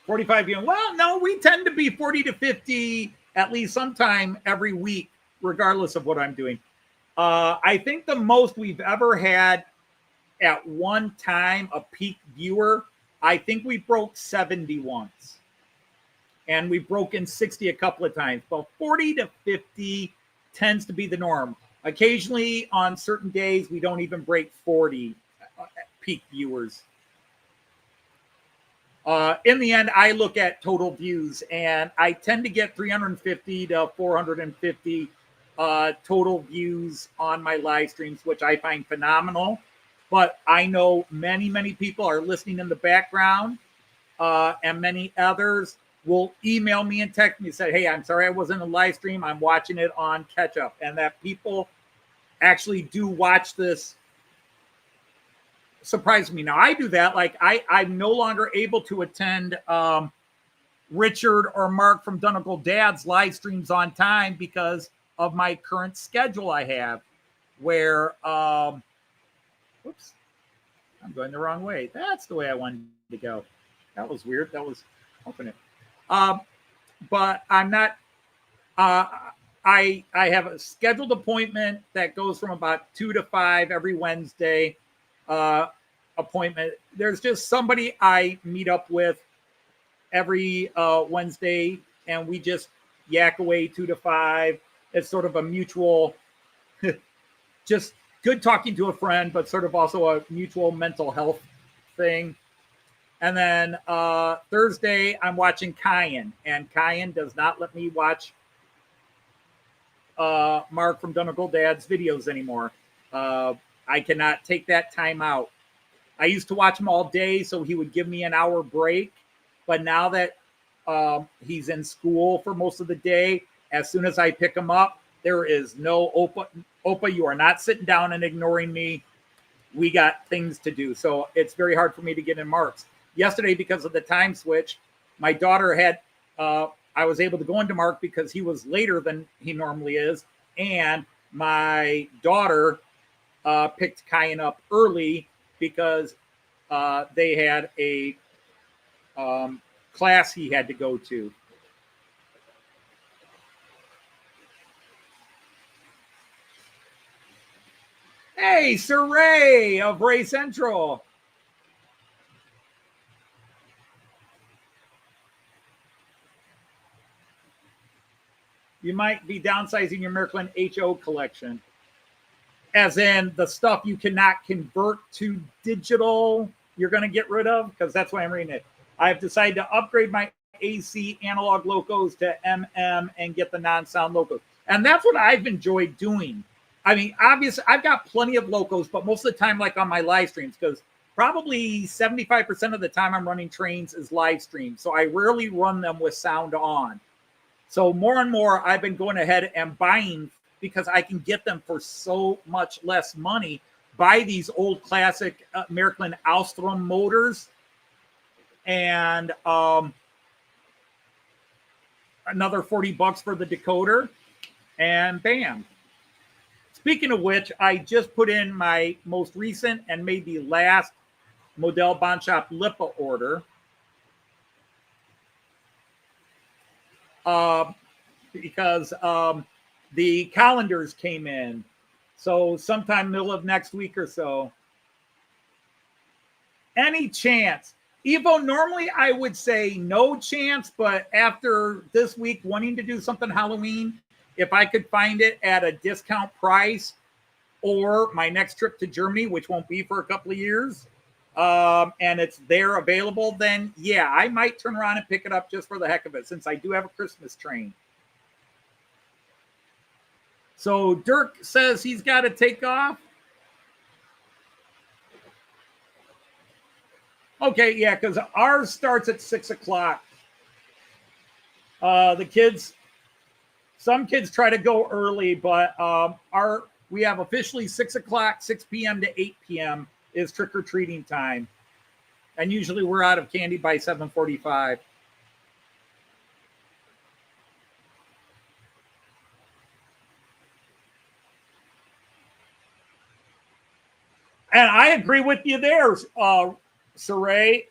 D: 45 viewing. Well, no, we tend to be 40 to 50 at least sometime every week, regardless of what I'm doing. I think the most we've ever had at one time, a peak viewer, I think we broke 70 once. And we've broken 60 a couple of times. But 40 to 50 tends to be the norm. Occasionally, on certain days, we don't even break 40 peak viewers. In the end, I look at total views, and I tend to get 350 to 450 total views on my live streams, which I find phenomenal. But I know many, many people are listening in the background, and many others will email me and text me and say, hey, I'm sorry I wasn't in a live stream. I'm watching it on catch up. And that people actually do watch this surprised me. Now, I do that. Like, I'm no longer able to attend Richard or Mark from Dunnacle Dad's live streams on time because of my current schedule I have, where, whoops, I'm going the wrong way. That's the way I wanted to go. That was weird. That was, open it. But I'm not, I have a scheduled appointment that goes from about 2 to 5 every Wednesday. Appointment. There's just somebody I meet up with every Wednesday, and we just yak away 2 to 5. It's sort of a mutual, just good talking to a friend, but sort of also a mutual mental health thing. And then Thursday, I'm watching Cayenne, and Cayenne does not let me watch Mark from Dunnacle Dad's videos anymore. I cannot take that time out. I used to watch him all day, so he would give me an hour break. But now that he's in school for most of the day, as soon as I pick him up, there is no Opa, you are not sitting down and ignoring me. We got things to do. So it's very hard for me to get in Mark's. Yesterday, because of the time switch, my daughter had, I was able to go into Mark because he was later than he normally is. And my daughter picked Cayenne up early because they had a class he had to go to. Hey, Sir Ray of Ray Central. You might be downsizing your Miracle HO collection. as in the stuff you cannot convert to digital, you're going to get rid of, because that's why I'm reading it. I've decided to upgrade my AC analog locos to MM and get the non-sound locos. And that's what I've enjoyed doing. I mean, obviously, I've got plenty of locos, but most of the time, like on my live streams, because probably 75% of the time I'm running trains is live stream. So I rarely run them with sound on. So more and more, I've been going ahead and buying, because I can get them for so much less money, buy these old classic American Alstrom motors, and another $40 for the decoder, and bam. Speaking of which, I just put in my most recent and maybe last Model Bond Shop Lipa order. Because the calendars came in. So sometime middle of next week or so. Any chance? Evo, normally I would say no chance, but after this week wanting to do something Halloween, if I could find it at a discount price, or my next trip to Germany, which won't be for a couple of years, and it's there available, then yeah, I might turn around and pick it up just for the heck of it, since I do have a Christmas train. So Dirk says he's got to take off. Okay, yeah, because ours starts at 6 o'clock. The kids, some kids try to go early, but we have officially 6 o'clock, 6 p.m. to 8 p.m. is trick-or-treating time. And usually we're out of candy by 7:45. And I agree with you there, Saray.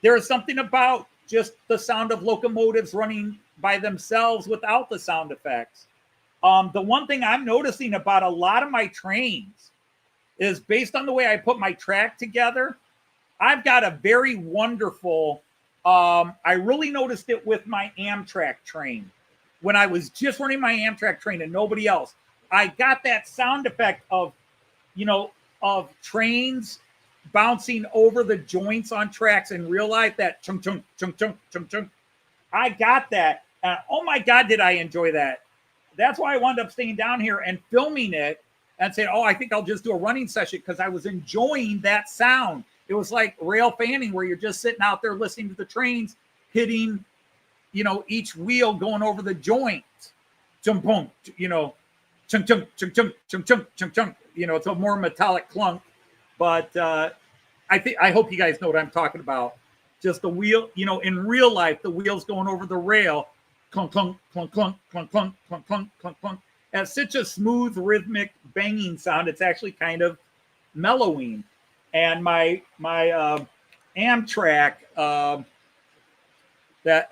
D: There is something about just the sound of locomotives running by themselves without the sound effects. The one thing I'm noticing about a lot of my trains is, based on the way I put my track together, I've got a very wonderful, I really noticed it with my Amtrak train. When I was just running my Amtrak train and nobody else, I got that sound effect of, of trains bouncing over the joints on tracks in real life, that chunk, chunk, chunk, chunk, chunk, chunk. I got that. Oh my God, did I enjoy that. That's why I wound up staying down here and filming it and saying, I think I'll just do a running session, because I was enjoying that sound. It was like rail fanning, where you're just sitting out there listening to the trains hitting, each wheel going over the joint. Chunk, chunk, chunk, chunk, chunk, chunk, chunk, chunk, chunk, chunk. It's a more metallic clunk. But I hope you guys know what I'm talking about. Just the wheel, in real life, the wheels going over the rail, clunk, clunk, clunk, clunk, clunk, clunk, clunk, clunk, clunk, clunk. And it's such a smooth, rhythmic banging sound. It's actually kind of mellowing. And my Amtrak, the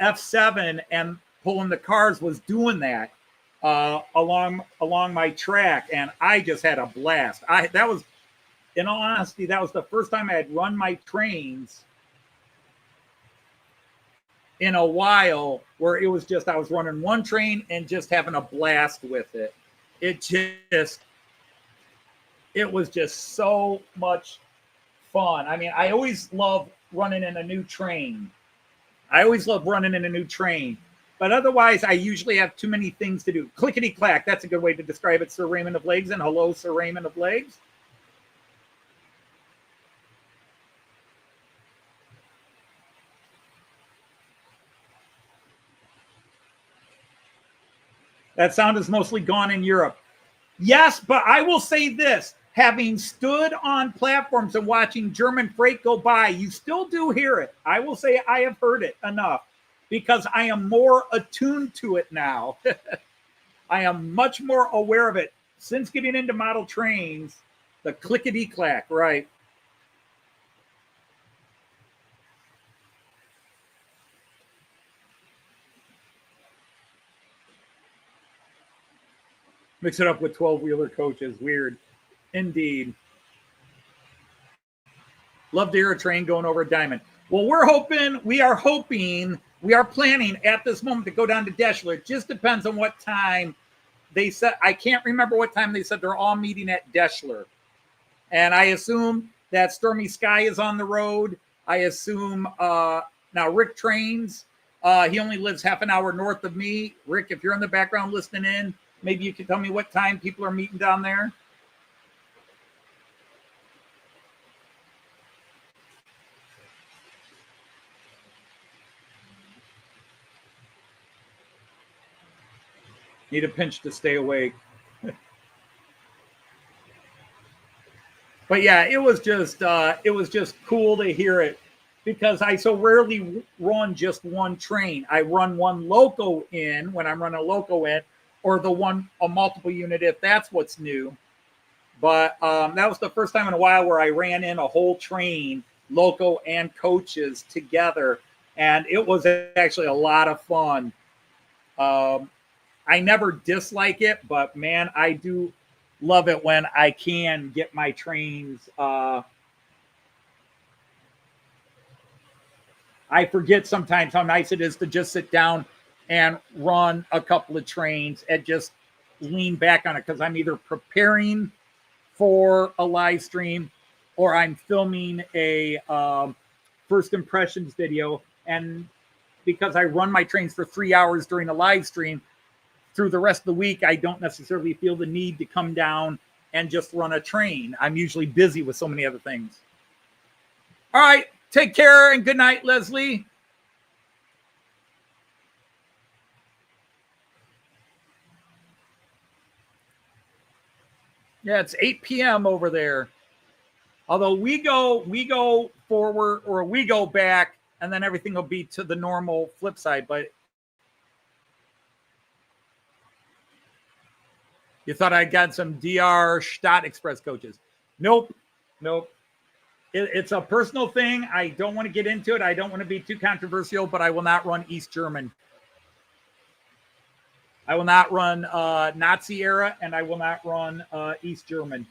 D: F7 and pulling the cars was doing that along my track, and I just had a blast. In all honesty, that was the first time I had run my trains in a while, where it was just, I was running one train and just having a blast with it. It was just so much fun. I mean, I always love running in a new train. But otherwise, I usually have too many things to do. Clickety clack, that's a good way to describe it, Sir Raymond of Legs. And hello, Sir Raymond of Legs. That sound is mostly gone in Europe. Yes, but I will say this. Having stood on platforms and watching German freight go by, you still do hear it. I will say I have heard it enough, because I am more attuned to it now. I am much more aware of it. Since getting into model trains, the clickety-clack, right? Mix it up with 12-wheeler coaches. Weird. Indeed. Love to hear a train going over a diamond. Well, we are planning at this moment to go down to Deschler. It just depends on what time they said, I can't remember what time they said they're all meeting at Deschler. And I assume that Stormy Sky is on the road. I assume now Rick trains. He only lives half an hour north of me. Rick, if you're in the background listening in, maybe you can tell me what time people are meeting down there. Need a pinch to stay awake. But yeah, it was just cool to hear it because I so rarely run just one train. I run one loco in when I'm running a loco in, or a multiple unit if that's what's new. But that was the first time in a while where I ran in a whole train, loco and coaches together, and it was actually a lot of fun. I never dislike it, but man, I do love it when I can get my trains. I forget sometimes how nice it is to just sit down and run a couple of trains and just lean back on it because I'm either preparing for a live stream or I'm filming a first impressions video. And because I run my trains for 3 hours during a live stream, through the rest of the week, I don't necessarily feel the need to come down and just run a train. I'm usually busy with so many other things. All right. Take care and good night, Leslie. Yeah, it's 8 p.m. over there. Although we go forward or we go back and then everything will be to the normal flip side. But you thought I got some DR Stadt Express coaches. Nope. It's a personal thing. I don't want to get into it. I don't want to be too controversial, but I will not run East German. I will not run Nazi era, and I will not run East German.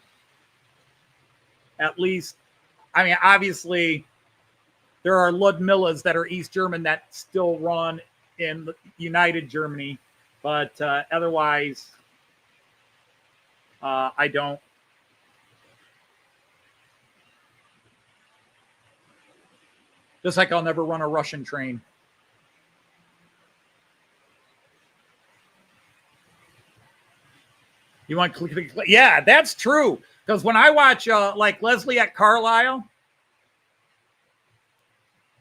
D: At least, I mean, obviously, there are Ludmillas that are East German that still run in United Germany, but otherwise, I don't. Just like I'll never run a Russian train. You want click? Yeah, that's true. Because when I watch like Leslie at Carlisle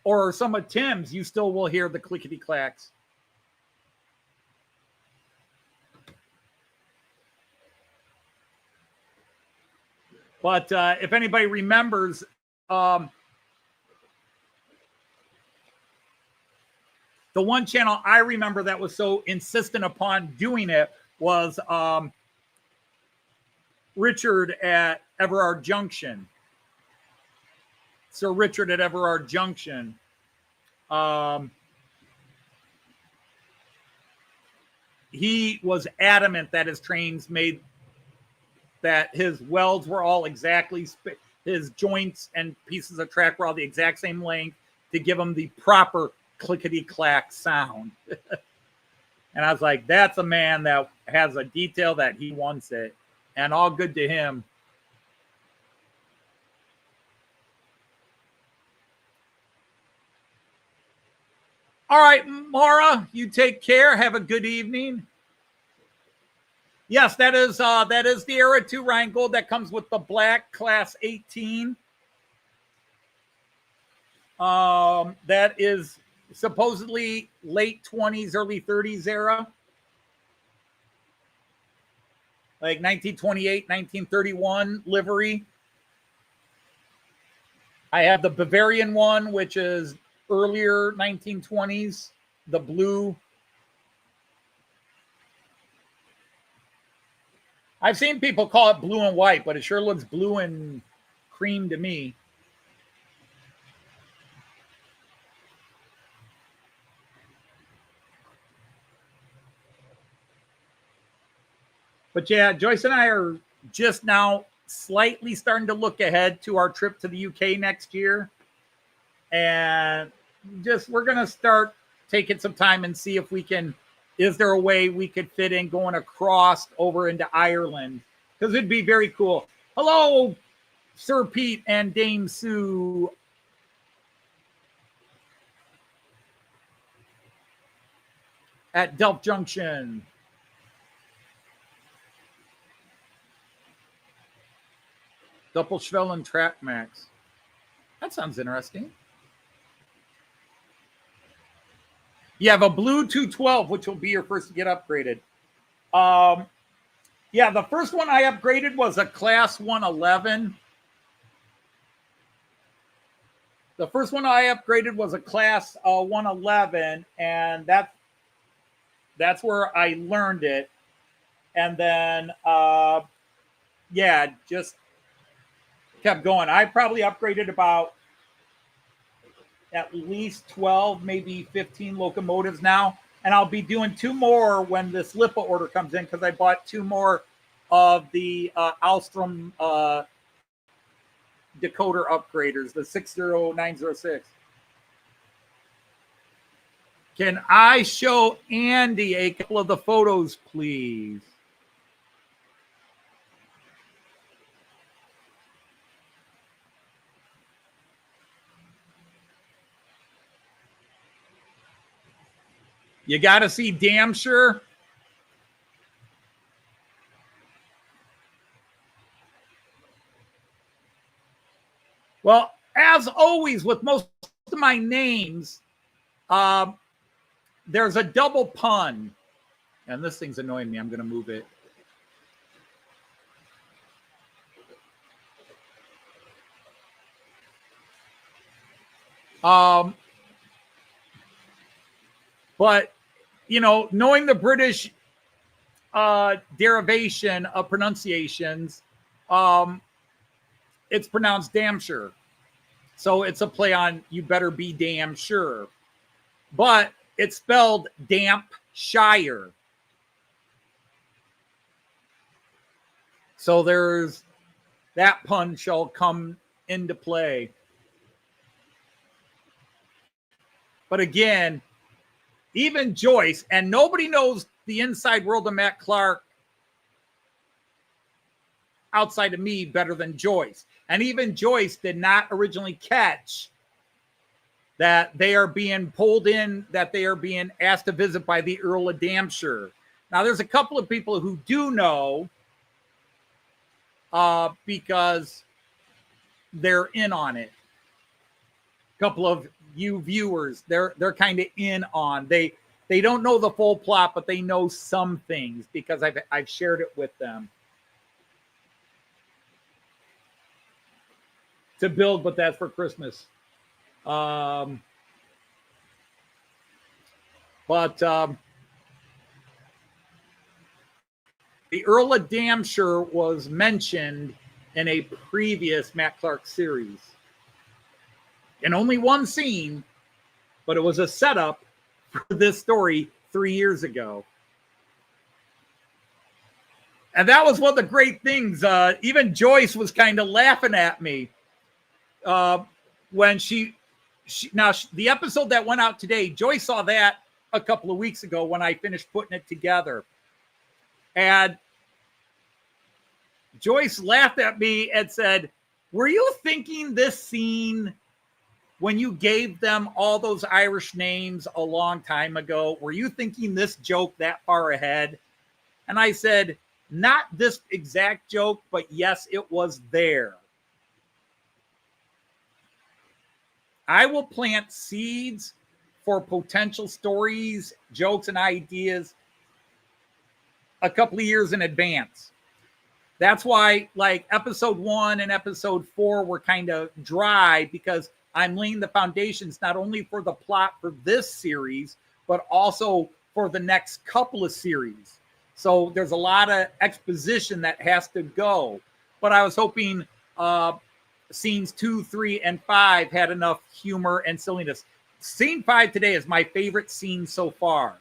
D: or some of Tim's, you still will hear the clickety clacks. But if anybody remembers, the one channel I remember that was so insistent upon doing it was Richard at Everard Junction. Sir Richard at Everard Junction. He was adamant that his trains made that his welds were all exactly, his joints and pieces of track were all the exact same length to give him the proper clickety-clack sound. And I was like, that's a man that has a detail that he wants it. And all good to him. All right, Mara, you take care. Have a good evening. Yes, that is the Era 2 Rheingold that comes with the black Class 18. That is supposedly late 20s, early 30s era. Like 1928, 1931 livery. I have the Bavarian one, which is earlier 1920s, the blue. I've seen people call it blue and white, but it sure looks blue and cream to me. But yeah, Joyce and I are just now slightly starting to look ahead to our trip to the UK next year. And just we're going to start taking some time and see if we can is there a way we could fit in going across over into Ireland? Because it'd be very cool. Hello, Sir Pete and Dame Sue. At Delft Junction. Doppelschwellen Track Max. That sounds interesting. You have a blue 212, which will be your first to get upgraded. Yeah, the first one I upgraded was a Class 111. The first one I upgraded was a Class 111, and that's where I learned it. And then, yeah, just kept going. I probably upgraded about at least 12, maybe 15 locomotives now. And I'll be doing 2 more when this LIPA order comes in, because I bought 2 more of the Alstrom decoder upgraders, the 60906. Can I show Andy a couple of the photos, please? You got to see damn sure. Well, as always with most of my names, there's a double pun. And this thing's annoying me. I'm going to move it. But, you know, knowing the British derivation of pronunciations, it's pronounced damn sure. So it's a play on you better be damn sure. But it's spelled Dampshire. So there's that pun shall come into play. But again, even Joyce, and nobody knows the inside world of Matt Clark outside of me better than Joyce. And even Joyce did not originally catch that they are being pulled in, that they are being asked to visit by the Earl of Dampshire. Now, there's a couple of people who do know because they're in on it. A couple of you viewers, they're kind of in on. They don't know the full plot, but they know some things because I've shared it with them. To build, but that's for Christmas. But the Earl of Dampshire was mentioned in a previous Matt Clark series. In only one scene, but it was a setup for this story 3 years ago. And that was one of the great things. Even Joyce was kind of laughing at me when the episode that went out today, Joyce saw that a couple of weeks ago when I finished putting it together. And Joyce laughed at me and said, "Were you thinking this scene when you gave them all those Irish names a long time ago? Were you thinking this joke that far ahead?" And I said, "Not this exact joke, but yes, it was there." I will plant seeds for potential stories, jokes, and ideas a couple of years in advance. That's why, like, episode 1 and episode 4 were kind of dry, because I'm laying the foundations not only for the plot for this series, but also for the next couple of series. So there's a lot of exposition that has to go. But I was hoping scenes 2, 3, and 5 had enough humor and silliness. Scene 5 today is my favorite scene so far.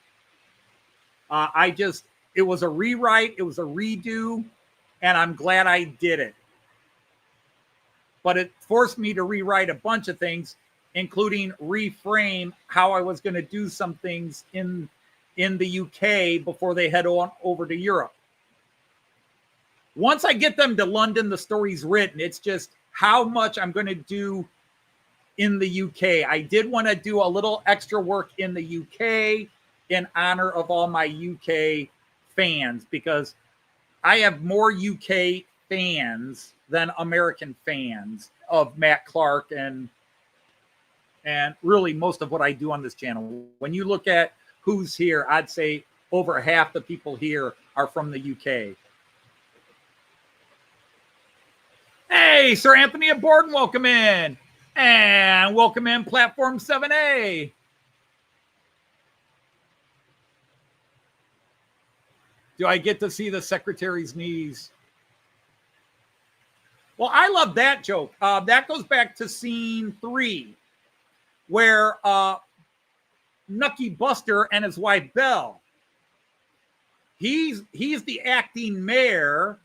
D: It was a rewrite, it was a redo, and I'm glad I did it. But it forced me to rewrite a bunch of things, including reframe how I was going to do some things in in the UK before they head on over to Europe. Once I get them to London, the story's written. It's just how much I'm going to do in the UK. I did want to do a little extra work in the UK in honor of all my UK fans, because I have more UK fans than American fans of Matt Clark and really most of what I do on this channel. When you look at who's here, I'd say over half the people here are from the UK. Hey, Sir Anthony of Borden, welcome in. And welcome in Platform 7A. Do I get to see the secretary's knees? Well, I love that joke. That goes back to scene 3, where Nucky Buster and his wife Belle. He's the acting mayor,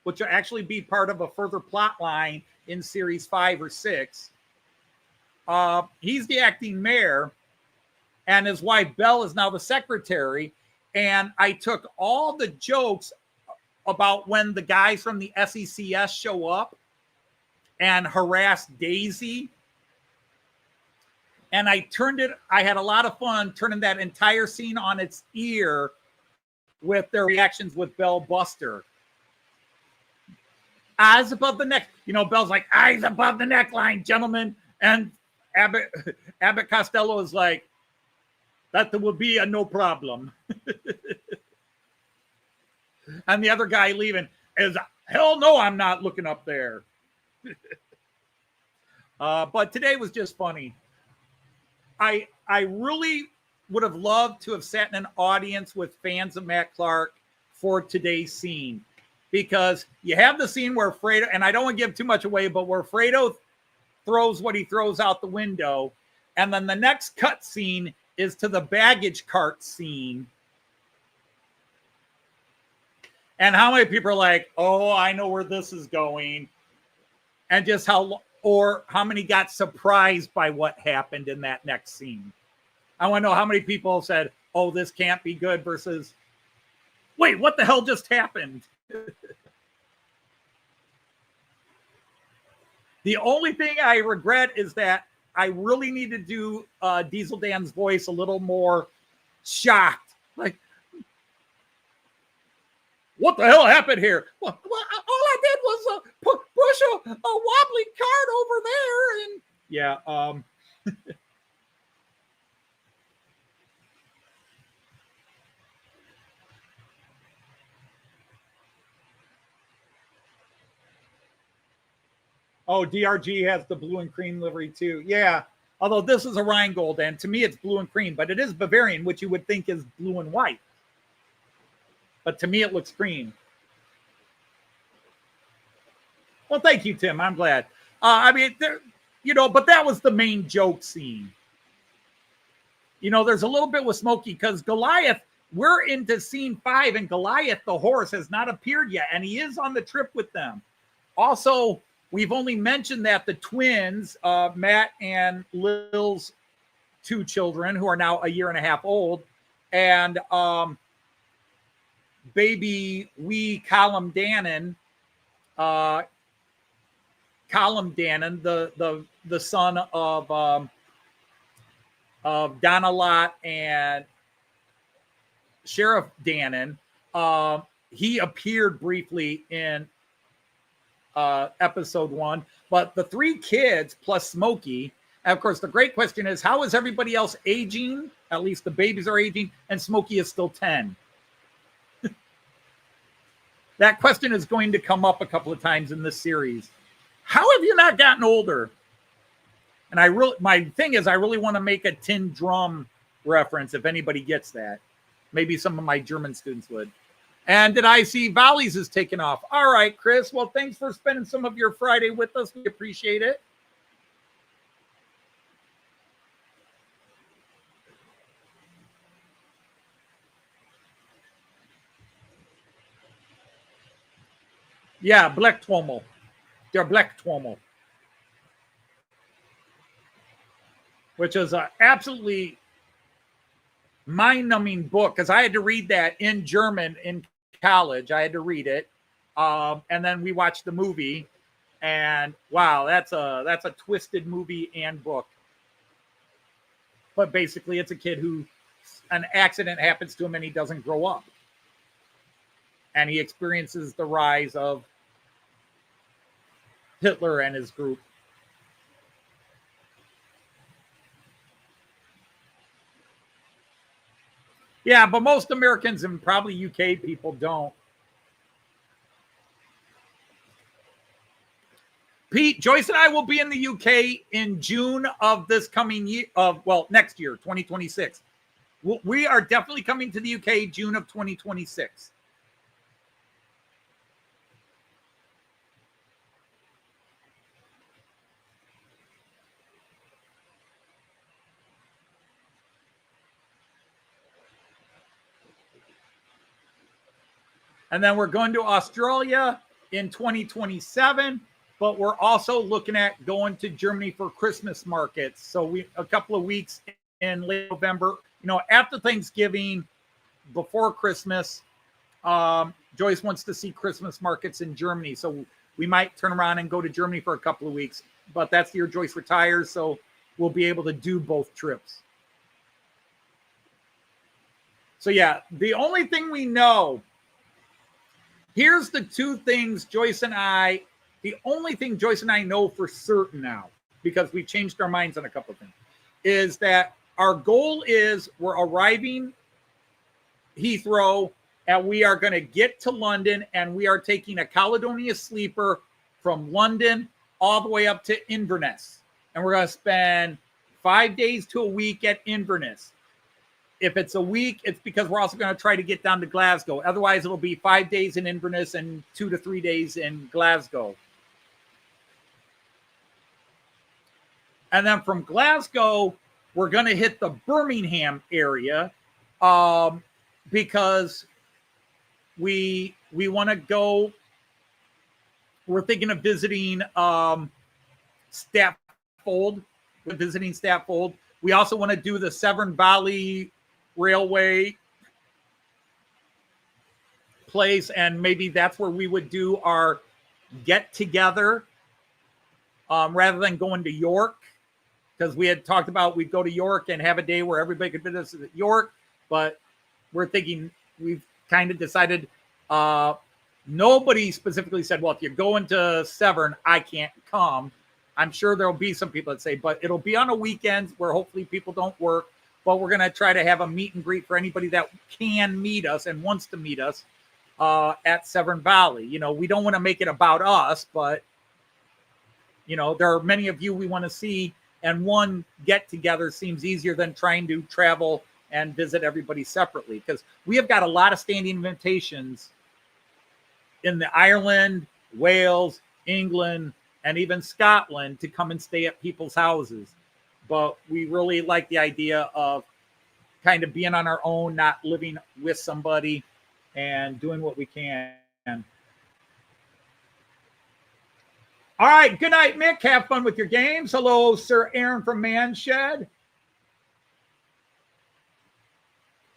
D: which will actually be part of a further plot line in series 5 or 6. He's the acting mayor, and his wife Belle is now the secretary. And I took all the jokes about when the guys from the SECS show up and harass Daisy. And I had a lot of fun turning that entire scene on its ear with their reactions with Belle Buster. Eyes above the neck. You know, Belle's like, eyes above the neckline, gentlemen. And Abbott Costello is like, that will be a no problem. And the other guy leaving is, hell no, I'm not looking up there. But today was just funny. I really would have loved to have sat in an audience with fans of Matt Clark for today's scene, because you have the scene where Fredo, and I don't want to give too much away, but where Fredo throws what he throws out the window, and then the next cut scene is to the baggage cart scene. And how many people are like, oh, I know where this is going. And just how many got surprised by what happened in that next scene. I want to know how many people said, oh, this can't be good versus, wait, what the hell just happened? The only thing I regret is that I really need to do Diesel Dan's voice a little more shocked. Like, what the hell happened here? Well, all I did was push a wobbly cart over there. And yeah. Oh, DRG has the blue and cream livery too. Yeah. Although this is a Rheingold, and to me it's blue and cream, but it is Bavarian, which you would think is blue and white. But to me it looks cream. Well, thank you, Tim. I'm glad. I mean, but that was the main joke scene. You know, there's a little bit with Smokey because Goliath, we're into scene 5, and Goliath, the horse, has not appeared yet, and he is on the trip with them. Also, we've only mentioned that the twins, Matt and Lil's 2 children, who are now a year and a half old, and baby wee Colum Dannon, the son of Donna Lott and Sheriff Dannon. He appeared briefly in episode 1, but the 3 kids plus Smokey, and of course the great question is, how is everybody else aging? At least the babies are aging, and Smokey is still 10. That question is going to come up a couple of times in this series. How have you not gotten older? And my thing is, I really want to make a tin drum reference if anybody gets that. Maybe some of my German students would. And did I see Volleys is taken off? All right, Chris. Well, thanks for spending some of your Friday with us. We appreciate it. Yeah, Black Tuomo. They're Black Tuomo. Which is absolutely mind-numbing book because I had to read that in German in college. I had to read it. And then we watched the movie. And wow, that's a twisted movie and book. But basically, it's a kid who an accident happens to him and he doesn't grow up. And he experiences the rise of Hitler and his group. Yeah, but most Americans and probably UK people don't. Pete, Joyce and I will be in the UK in June of this coming year, next year, 2026. We are definitely coming to the UK June of 2026. And then we're going to Australia in 2027, but we're also looking at going to Germany for Christmas markets. So a couple of weeks in late November, after Thanksgiving, before Christmas, Joyce wants to see Christmas markets in Germany. So we might turn around and go to Germany for a couple of weeks, but that's the year Joyce retires. So we'll be able to do both trips. So yeah, the only thing we know, here's the two things the only thing Joyce and I know for certain now, because we've changed our minds on a couple of things, is that our goal is we're arriving Heathrow and we are going to get to London and we are taking a Caledonia sleeper from London all the way up to Inverness. And we're going to spend 5 days to a week at Inverness. If it's a week, it's because we're also going to try to get down to Glasgow. Otherwise, it'll be 5 days in Inverness and 2 to 3 days in Glasgow. And then from Glasgow, we're going to hit the Birmingham area because we want to go. We're thinking of visiting Stapfold. We're visiting Stapfold. We also want to do the Severn Valley Railway place, and maybe that's where we would do our get together rather than going to York, because we had talked about we'd go to York and have a day where everybody could visit at York, but we're thinking, we've kind of decided, nobody specifically said, well, if you're going to Severn, I can't come. I'm sure there'll be some people that say, but it'll be on a weekend where hopefully people don't work. But we're going to try to have a meet and greet for anybody that can meet us and wants to meet us at Severn Valley. We don't want to make it about us, but, there are many of you we want to see. And one get together seems easier than trying to travel and visit everybody separately, because we have got a lot of standing invitations in the Ireland, Wales, England, and even Scotland to come and stay at people's houses. But we really like the idea of kind of being on our own, not living with somebody, and doing what we can. All right. Good night, Mick. Have fun with your games. Hello, Sir Aaron from Manshed.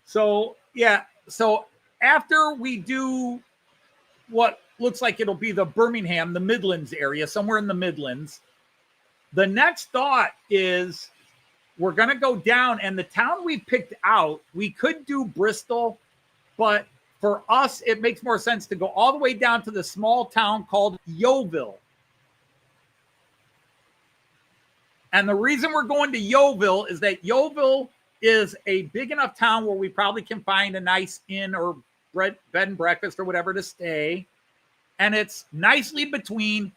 D: So, yeah. So after we do what looks like it'll be the Birmingham, the Midlands area, somewhere in the Midlands, the next thought is we're going to go down, and the town we picked out, we could do Bristol, but for us, it makes more sense to go all the way down to the small town called Yeovil. And the reason we're going to Yeovil is that Yeovil is a big enough town where we probably can find a nice inn or bed and breakfast or whatever to stay. And it's nicely between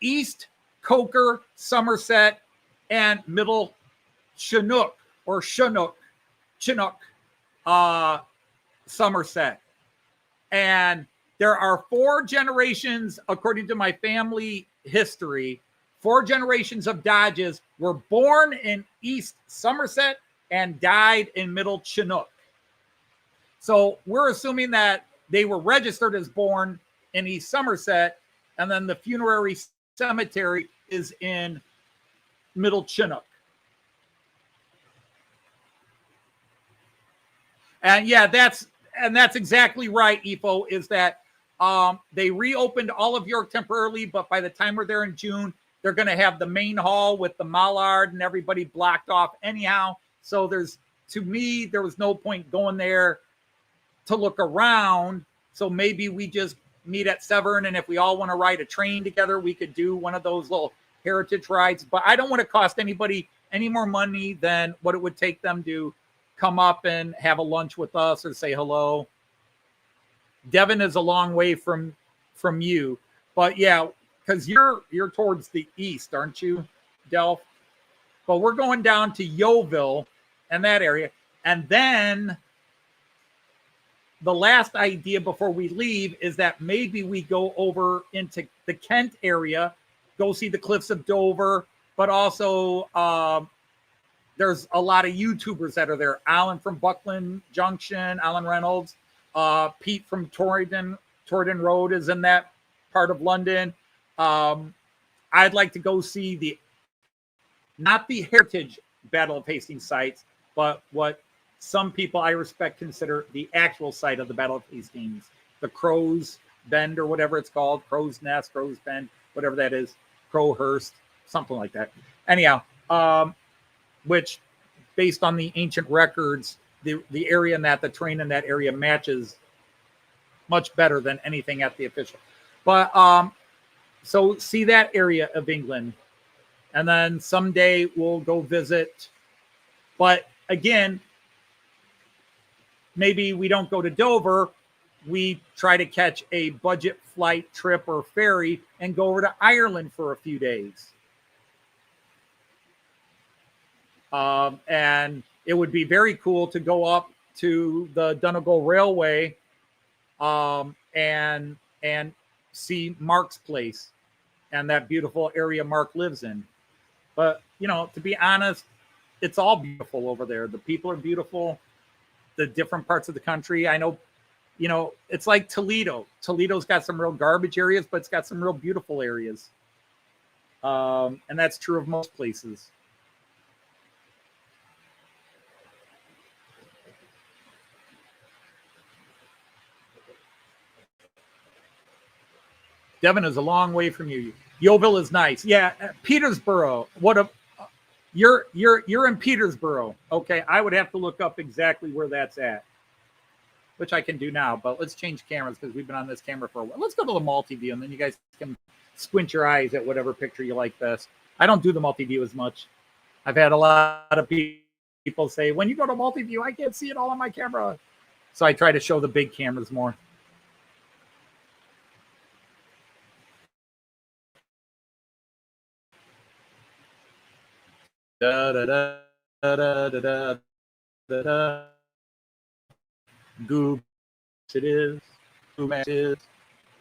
D: East Coker, Somerset, and Middle Chinook, Somerset. And there are 4 generations, according to my family history, 4 generations of Dodges were born in East Somerset and died in Middle Chinook. So we're assuming that they were registered as born in East Somerset, and then the funerary cemetery is in Middle Chinook. And yeah, that's exactly right, Ifo, is that they reopened all of York temporarily, but by the time we're there in June, they're going to have the main hall with the mallard and everybody blocked off anyhow. So to me, there was no point going there to look around. So maybe we just meet at Severn, and if we all want to ride a train together, we could do one of those little heritage rides. But I don't want to cost anybody any more money than what it would take them to come up and have a lunch with us or say hello. Devon is a long way from you, but yeah, because you're towards the east, aren't you, Delph? But we're going down to Yeovil and that area, and then the last idea before we leave is that maybe we go over into the Kent area, go see the Cliffs of Dover, but also there's a lot of YouTubers that are there. Alan from Buckland Junction, Alan Reynolds, Pete from Torrington Road is in that part of London. I'd like to go see not the heritage Battle of Hastings sites, but what some people I respect consider the actual site of the Battle of Hastings, the Crow's Bend or whatever it's called, Crow's Nest, Crow's Bend, whatever that is, Crowhurst, something like that. Anyhow, which based on the ancient records, the area in the terrain in that area matches much better than anything at the official. But so see that area of England, and then someday we'll go visit. But again, maybe we don't go to Dover. We try to catch a budget flight trip or ferry and go over to Ireland for a few days. And it would be very cool to go up to the Donegal Railway and see Mark's place and that beautiful area Mark lives in. But, to be honest, it's all beautiful over there. The people are beautiful. The different parts of the country. I know, it's like Toledo. Toledo's got some real garbage areas, but it's got some real beautiful areas. And that's true of most places. Devon is a long way from you. Yeovil is nice. Yeah, Petersboro. You're in Petersboro. Okay, I would have to look up exactly where that's at, which I can do now. But let's change cameras because we've been on this camera for a while. Let's go to the multi-view, and then you guys can squint your eyes at whatever picture you like best. I don't do the multi-view as much. I've had a lot of people say, when you go to multi-view, I can't see it all on my camera. So I try to show the big cameras more. Da da da da da da da da. Goob it is. Goob it is.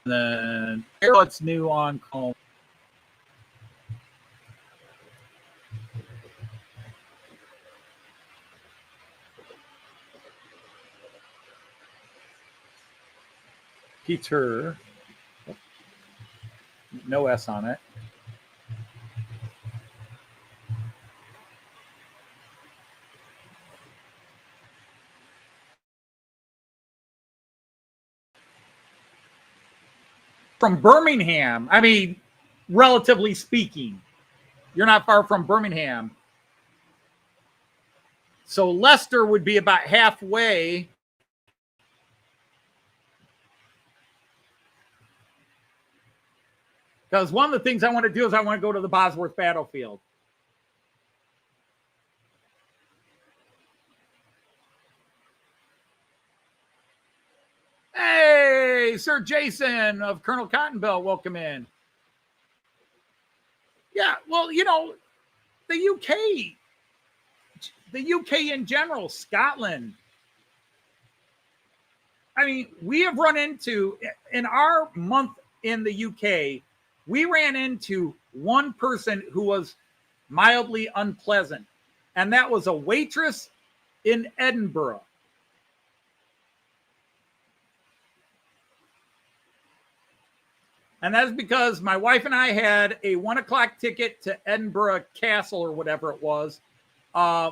D: And then here what's new on Chrome. Peter. No S on it. From Birmingham. I mean, relatively speaking, you're not far from Birmingham. So Leicester would be about halfway. Because one of the things I want to do is I want to go to the Bosworth battlefield. Hey, Sir Jason of Colonel Cottonbell, welcome in. Yeah, well, the UK in general, Scotland. I mean, we have run into, in our month in the UK, we ran into one person who was mildly unpleasant, and that was a waitress in Edinburgh. And that's because my wife and I had a 1:00 ticket to Edinburgh Castle or whatever it was.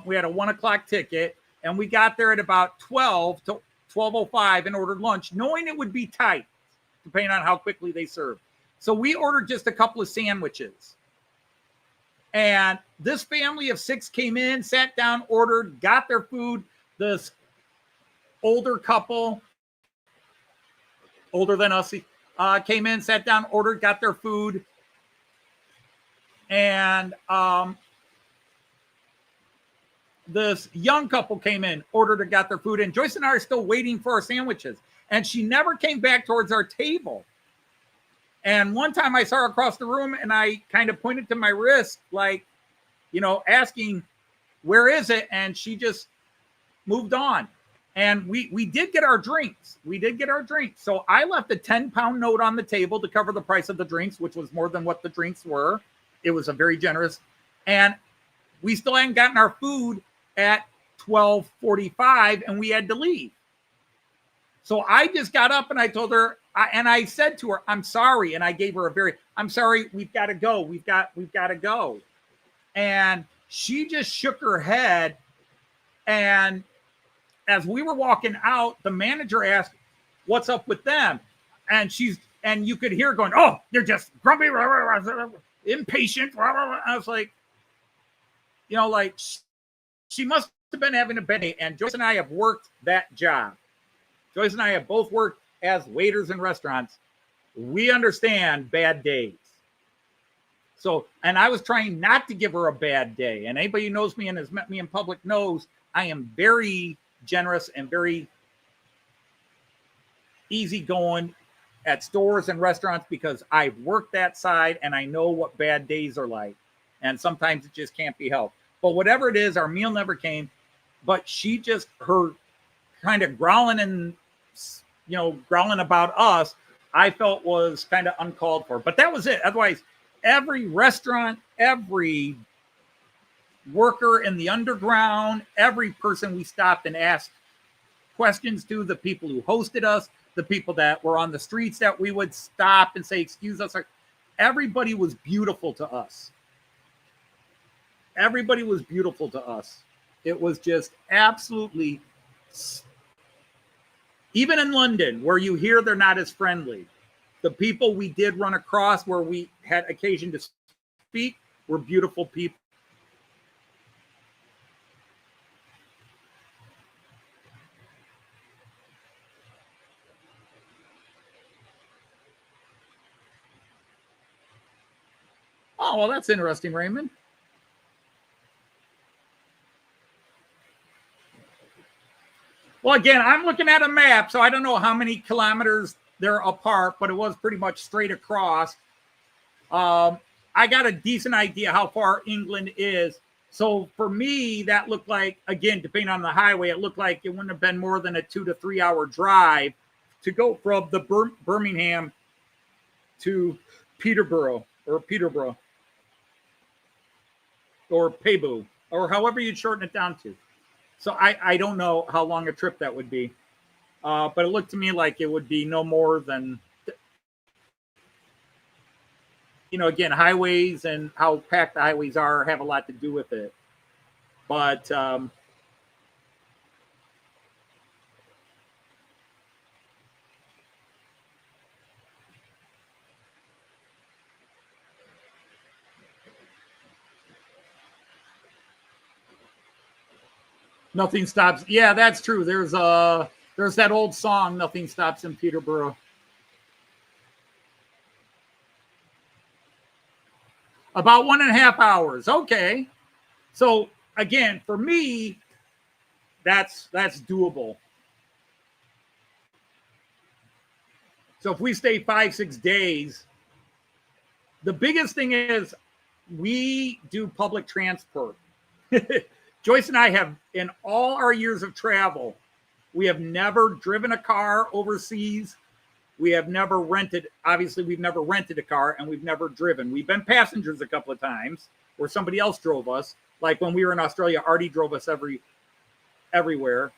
D: We had a 1:00 ticket. And we got there at about 12 to 12:05 and ordered lunch, knowing it would be tight, depending on how quickly they served. So we ordered just a couple of sandwiches. And this family of 6 came in, sat down, ordered, got their food. This older couple, older than us, came in, sat down, ordered, got their food. And this young couple came in, ordered and got their food. And Joyce and I are still waiting for our sandwiches. And she never came back towards our table. And one time I saw her across the room and I kind of pointed to my wrist, like, asking, where is it? And she just moved on. And we did get our drinks. So I left a 10-pound note on the table to cover the price of the drinks, which was more than what the drinks were. It was a very generous. And we still hadn't gotten our food at 12:45 and we had to leave. So I just got up and I told her, and I said to her, I'm sorry. And I gave her I'm sorry, we've got to go. We've got to go. And she just shook her head. And as we were walking out, the manager asked, what's up with them? And you could hear going, oh, they're just grumpy, impatient. I was like, she must have been having a bad day. And Joyce and I have worked that job. Joyce and I have both worked as waiters in restaurants. We understand bad days. So, and I was trying not to give her a bad day. And anybody who knows me and has met me in public knows I am very generous and very easygoing at stores and restaurants because I've worked that side and I know what bad days are like. And sometimes it just can't be helped. But whatever it is, our meal never came. But her kind of growling and growling about us, I felt was kind of uncalled for. But that was it. Otherwise, every restaurant, every worker in the underground, every person we stopped and asked questions to, the people who hosted us, the people that were on the streets that we would stop and say, excuse us, everybody was beautiful to us. Everybody was beautiful to us. It was just absolutely, even in London, where you hear they're not as friendly, the people we did run across where we had occasion to speak were beautiful people. Oh, well, that's interesting, Raymond. Well, again, I'm looking at a map, so I don't know how many kilometers they're apart, but it was pretty much straight across. I got a decent idea how far England is. So for me, that looked like, again, depending on the highway, it looked like it wouldn't have been more than a 2 to 3 hour drive to go from the Birmingham to Peterborough or Peibu, or however you'd shorten it down to. So I don't know how long a trip that would be. But it looked to me like it would be no more than, again, highways and how packed the highways are have a lot to do with it. But nothing stops. Yeah, that's true. There's that old song, Nothing Stops in Peterborough. About 1.5 hours. Okay. So again, for me, that's doable. So if we stay 5-6 days, the biggest thing is we do public transport. Joyce and I have, in all our years of travel, we have never driven a car overseas. We have never rented. Obviously, we've never rented a car, and we've never driven. We've been passengers a couple of times where somebody else drove us. Like when we were in Australia, Artie drove us everywhere.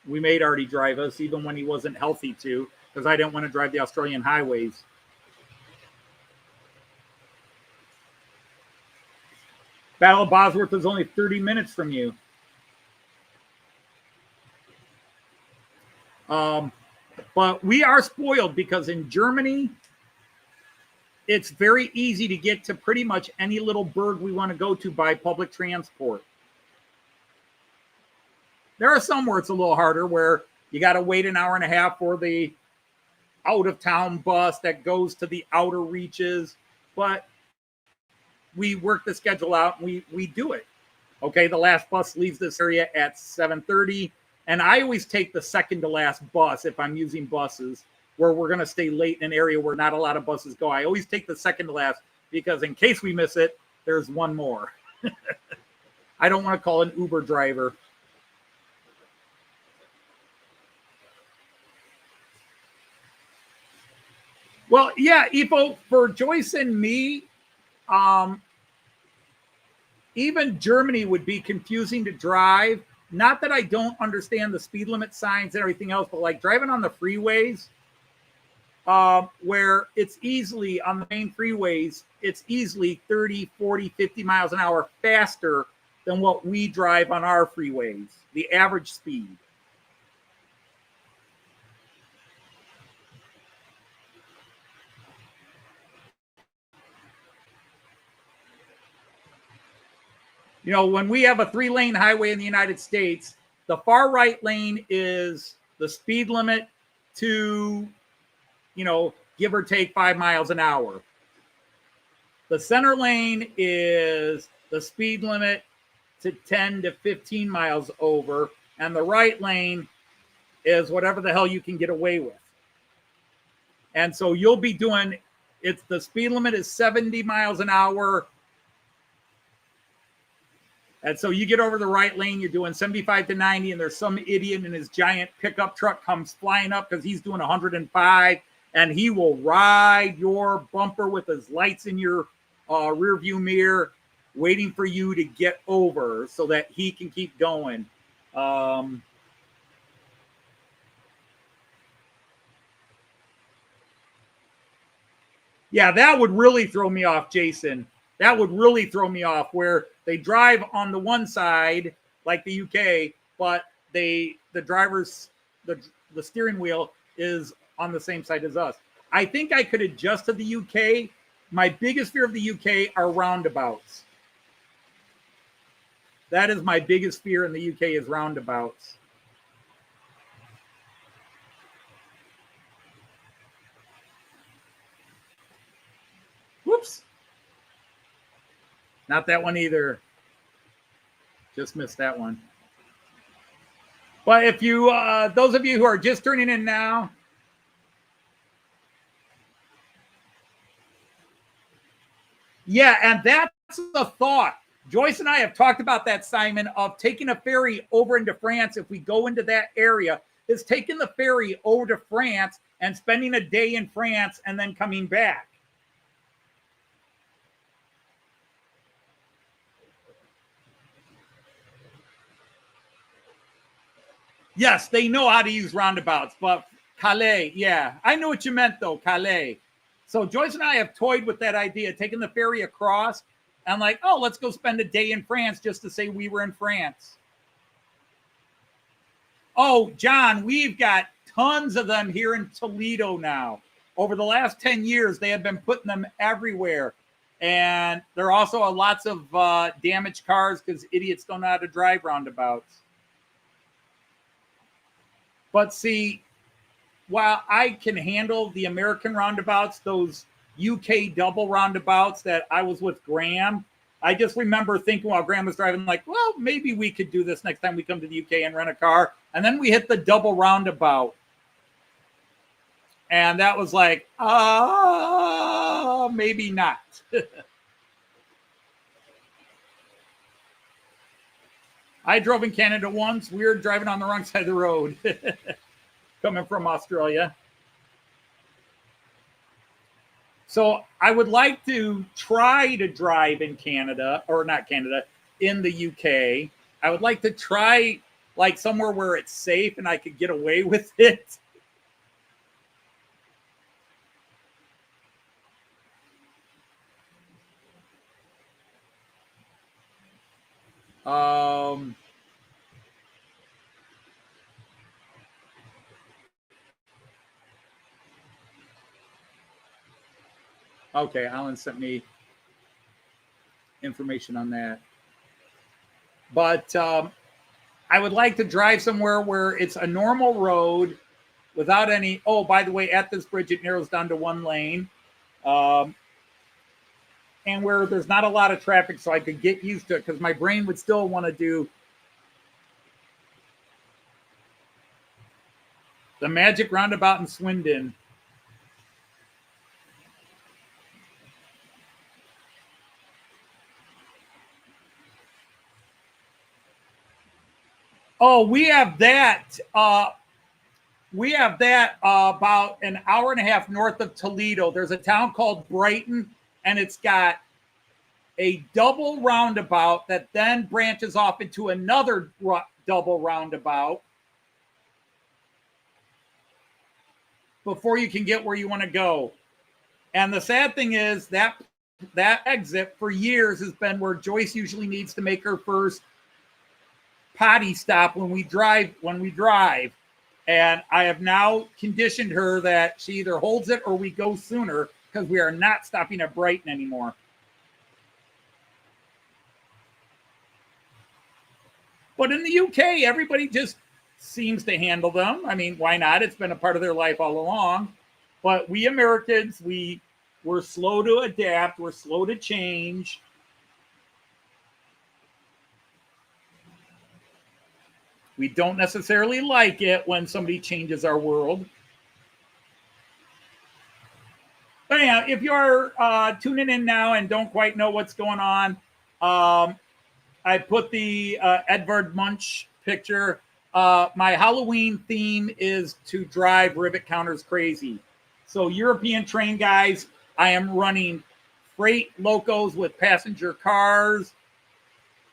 D: We made Artie drive us, even when he wasn't healthy to, because I didn't want to drive the Australian highways. Battle of Bosworth is only 30 minutes from you. But we are spoiled because in Germany, it's very easy to get to pretty much any little burg we want to go to by public transport. There are some where it's a little harder, where you got to wait an hour and a half for the out-of-town bus that goes to the outer reaches. But we work the schedule out and we do it. Okay, the last bus leaves this area at 7:30. And I always take the second to last bus if I'm using buses where we're going to stay late in an area where not a lot of buses go. I always take the second to last because in case we miss it, there's one more. I don't want to call an Uber driver. Well, yeah, Ipo, for Joyce and me, even Germany would be confusing to drive. Not that I don't understand the speed limit signs and everything else, but like driving on the freeways, where it's easily on the main freeways, it's easily 30, 40, 50 miles an hour faster than what we drive on our freeways, the average speed. You know, when we have a 3-lane highway in the United States, the far right lane is the speed limit to, you know, give or take 5 miles an hour. The center lane is the speed limit to 10 to 15 miles over. And the right lane is whatever the hell you can get away with. And so you'll be doing, it's the speed limit is 70 miles an hour. And so you get over the right lane, you're doing 75 to 90, and there's some idiot in his giant pickup truck comes flying up because he's doing 105, and he will ride your bumper with his lights in your rear view mirror, waiting for you to get over so that he can keep going. Yeah, that would really throw me off, Jason. That would really throw me off, where they drive on the one side like the UK, but the steering wheel is on the same side as us. I think I could adjust to the UK. My biggest fear of the UK are roundabouts. That is my biggest fear in the UK is roundabouts. Whoops. Not that one either. Just missed that one. But if you, those of you who are just turning in now, yeah, and that's the thought. Joyce and I have talked about that, Simon, of taking a ferry over into France. If we go into that area, is taking the ferry over to France and spending a day in France and then coming back. Yes, they know how to use roundabouts, but Calais, yeah. I know what you meant, though, Calais. So Joyce and I have toyed with that idea, taking the ferry across and like, oh, let's go spend a day in France just to say we were in France. Oh, John, we've got tons of them here in Toledo now. Over the last 10 years, they have been putting them everywhere. And there are also lots of damaged cars because idiots don't know how to drive roundabouts. But see, while I can handle the American roundabouts, those UK double roundabouts that I was with Graham, I just remember thinking while Graham was driving, like, well, maybe we could do this next time we come to the UK and rent a car. And then we hit the double roundabout. And that was like, maybe not. I drove in Canada once. We were driving on the wrong side of the road coming from Australia. So I would like to try to drive in Canada, or not Canada, in the UK. I would like to try like somewhere where it's safe and I could get away with it. Um, okay, Alan sent me information on that. But I would like to drive somewhere where it's a normal road without any. Oh, by the way, at this bridge, it narrows down to one lane. And where there's not a lot of traffic, so I could get used to it, because my brain would still want to do the magic roundabout in Swindon. Oh, we have that. About an hour and a half north of Toledo. There's a town called Brighton, and it's got a double roundabout that then branches off into another double roundabout before you can get where you want to go. And the sad thing is that exit for years has been where Joyce usually needs to make her first potty stop when we drive. And I have now conditioned her that she either holds it or we go sooner, because we are not stopping at Brighton anymore. But in the UK, everybody just seems to handle them. I mean, why not? It's been a part of their life all along. But we Americans, we're slow to adapt. We're slow to change. We don't necessarily like it when somebody changes our world. But anyhow, if you're tuning in now and don't quite know what's going on, I put the Edvard Munch picture. My Halloween theme is to drive Rivet Counters crazy. So European train guys, I am running freight locos with passenger cars,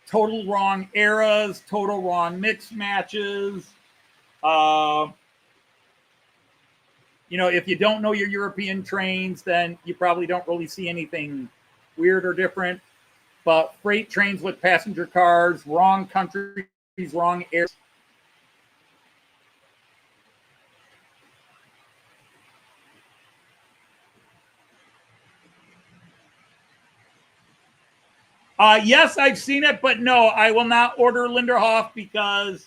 D: total wrong eras, total wrong mix matches. If you don't know your European trains, then you probably don't really see anything weird or different. But freight trains with passenger cars, wrong countries, wrong eras. Yes, I've seen it, but no, I will not order Linderhof because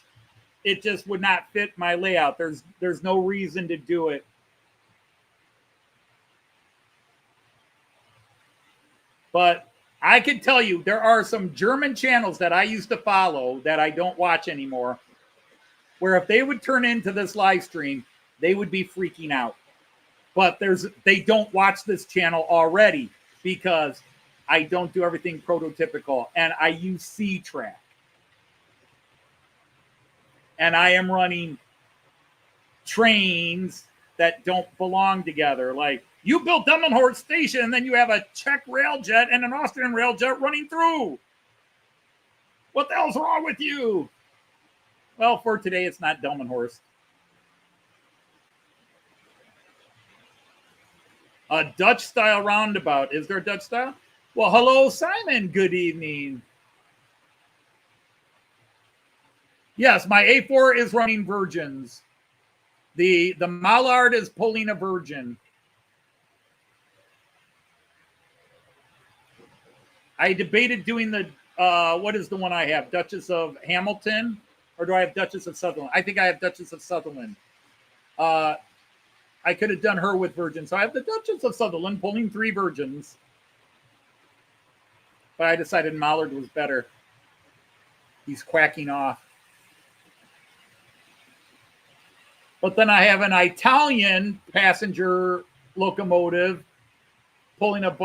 D: it just would not fit my layout. There's no reason to do it. But I can tell you, there are some German channels that I used to follow that I don't watch anymore, where if they would turn into this live stream, they would be freaking out. But they don't watch this channel already because I don't do everything prototypical, and I use C-Track. And I am running trains that don't belong together. Like, you built Delmenhorst station, and then you have a Czech railjet and an Austrian railjet running through. What the hell's wrong with you? Well, for today, it's not Delmenhorst. A Dutch-style roundabout. Is there a Dutch style? Well, hello, Simon. Good evening. Yes, my A4 is running virgins. The Mallard is pulling a virgin. I debated doing the, what is the one I have? Duchess of Hamilton? Or do I have Duchess of Sutherland? I think I have Duchess of Sutherland. I could have done her with virgin. So I have the Duchess of Sutherland pulling 3 virgins. But I decided Mallard was better. He's quacking off. But then I have an Italian passenger locomotive pulling a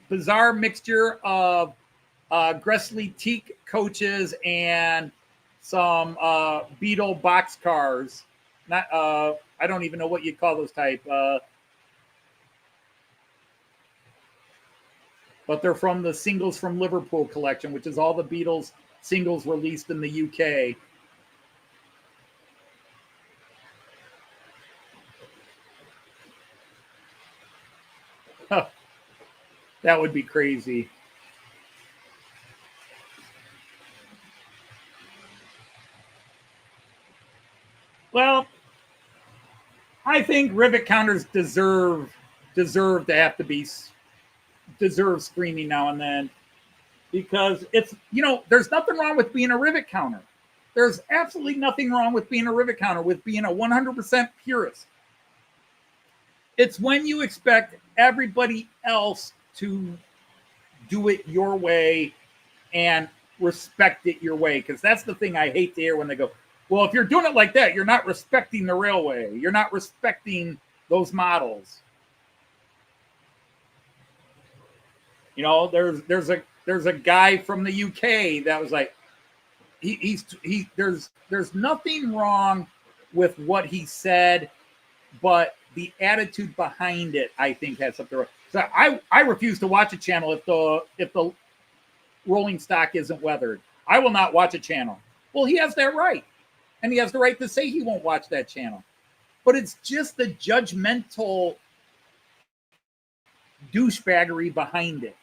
D: bizarre mixture of Gressley teak coaches and some Beetle box cars. Not I don't even know what you'd call those type. But they're from the Singles from Liverpool collection, which is all the Beatles singles released in the UK. That would be crazy. I think Rivet Counters deserve to have to be deserve screaming now and then, because it's, there's nothing wrong with being a Rivet Counter. There's absolutely nothing wrong with being a Rivet Counter, with being a 100% purist. It's when you expect everybody else to do it your way and respect it your way, because that's the thing I hate to hear when they go, well, if you're doing it like that, you're not respecting the railway. You're not respecting those models. There's a guy from the UK that was like, there's nothing wrong with what he said, but the attitude behind it, I think, has something wrong. So I refuse to watch a channel if the rolling stock isn't weathered. I will not watch a channel. Well, he has that right. And he has the right to say he won't watch that channel. But it's just the judgmental douchebaggery behind it.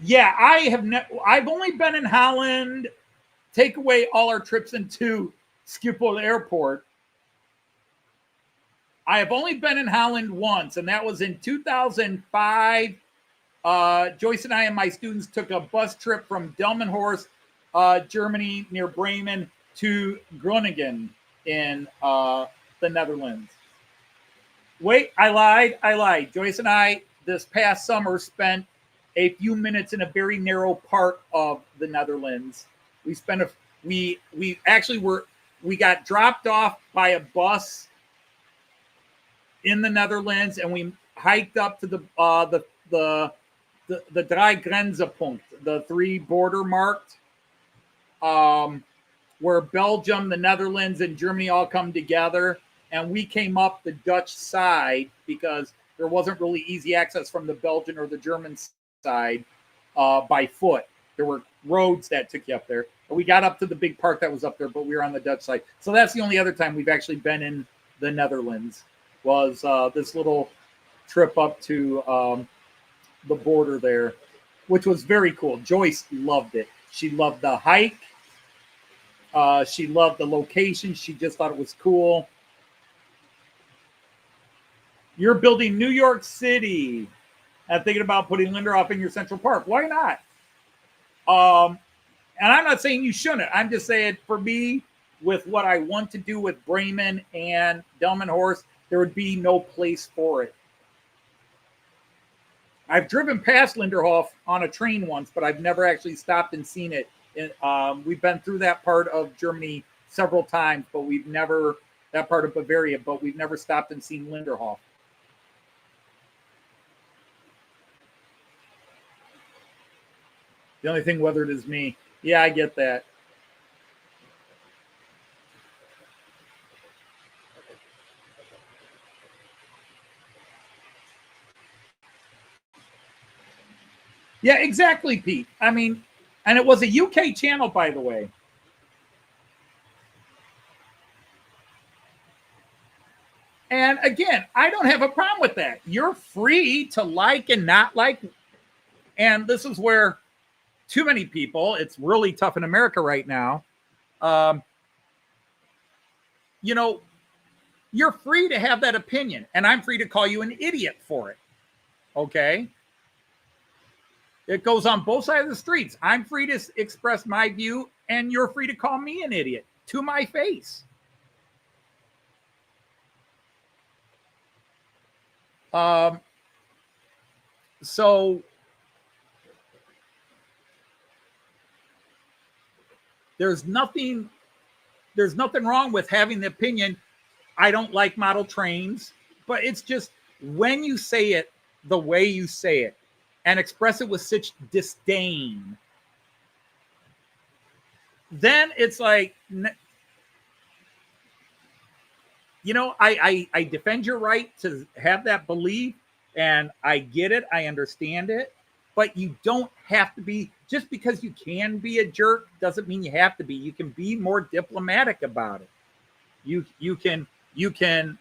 D: Yeah, I've only been in Holland. Take away all our trips into Schiphol Airport. I have only been in Holland once, and that was in 2005. Joyce and I and my students took a bus trip from Delmenhorst, Germany, near Bremen, to Groningen in the Netherlands. Wait, I lied. Joyce and I, this past summer, spent a few minutes in a very narrow part of the Netherlands. We got dropped off by a bus in the Netherlands, and we hiked up to the Drie Grenzenpunkt, the 3 border marked, where Belgium, the Netherlands, and Germany all come together. And we came up the Dutch side because there wasn't really easy access from the Belgian or the German side by foot. There were roads that took you up there. But we got up to the big park that was up there, but we were on the Dutch side. So that's the only other time we've actually been in the Netherlands, was this little trip up to the border there, which was very cool. Joyce loved it. She loved the hike. She loved the location. She just thought it was cool. You're building New York City and thinking about putting Linderhof in your Central Park. Why not? And I'm not saying you shouldn't. I'm just saying, for me, with what I want to do with Bremen and Delmenhorst, there would be no place for it. I've driven past Linderhof on a train once, but I've never actually stopped and seen it. We've been through that part of Germany several times, but that part of Bavaria, but we've never stopped and seen Linderhof. The only thing weathered is me. Yeah, I get that. Yeah, exactly, Pete. I mean, and it was a UK channel, by the way. And again, I don't have a problem with that. You're free to like and not like. And this is where too many people, it's really tough in America right now. You're free to have that opinion, and I'm free to call you an idiot for it. Okay? It goes on both sides of the streets. I'm free to express my view, and you're free to call me an idiot to my face. So there's nothing wrong with having the opinion, I don't like model trains, but it's just when you say it the way you say it and express it with such disdain, then it's like, I defend your right to have that belief, and I get it, I understand it, but you don't have to be, just because you can be a jerk doesn't mean you have to be. You can be more diplomatic about it. You can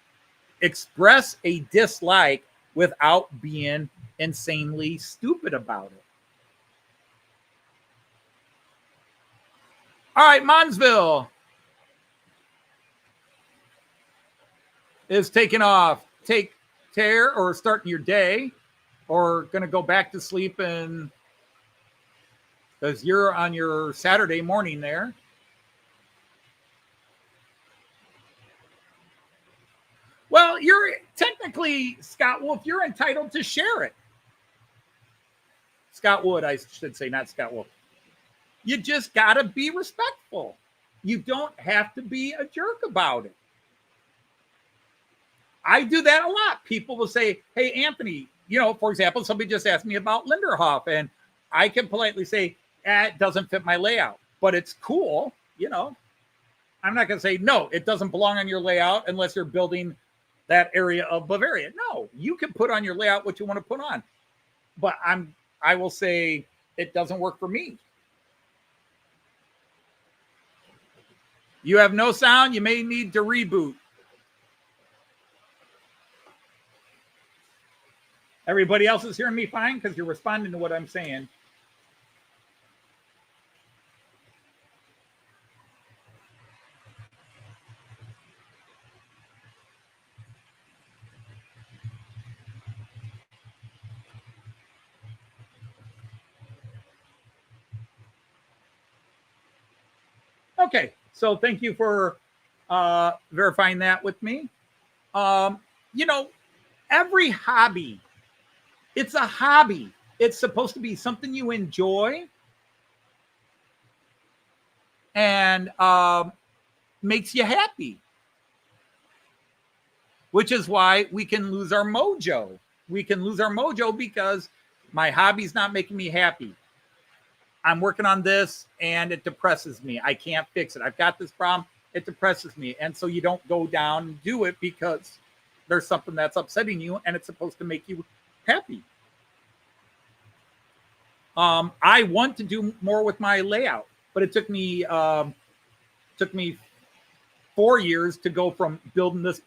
D: express a dislike without being insanely stupid about it. All right, Monsville is taking off. Take care or starting your day or going to go back to sleep, and because you're on your Saturday morning there. Well, you're technically, Scott Wolf, you're entitled to share it. Scott Wood, I should say, not Scott Wolf. You just got to be respectful. You don't have to be a jerk about it. I do that a lot. People will say, hey, Anthony, you know, for example, somebody just asked me about Linderhof, and I can politely say, it doesn't fit my layout, but it's cool. You know, I'm not going to say, no, it doesn't belong on your layout unless you're building that area of Bavaria. No, you can put on your layout what you want to put on. But I will say it doesn't work for me. You have no sound. You may need to reboot. Everybody else is hearing me fine because you're responding to what I'm saying. Okay, so thank you for verifying that with me. You know, every hobby, it's a hobby. It's supposed to be something you enjoy and makes you happy, which is why we can lose our mojo. We can lose our mojo because my hobby's not making me happy. I'm working on this and it depresses me. I can't fix it. I've got this problem. It depresses me. And so you don't go down and do it because there's something that's upsetting you and it's supposed to make you happy. I want to do more with my layout, but it took me 4 years to go from building this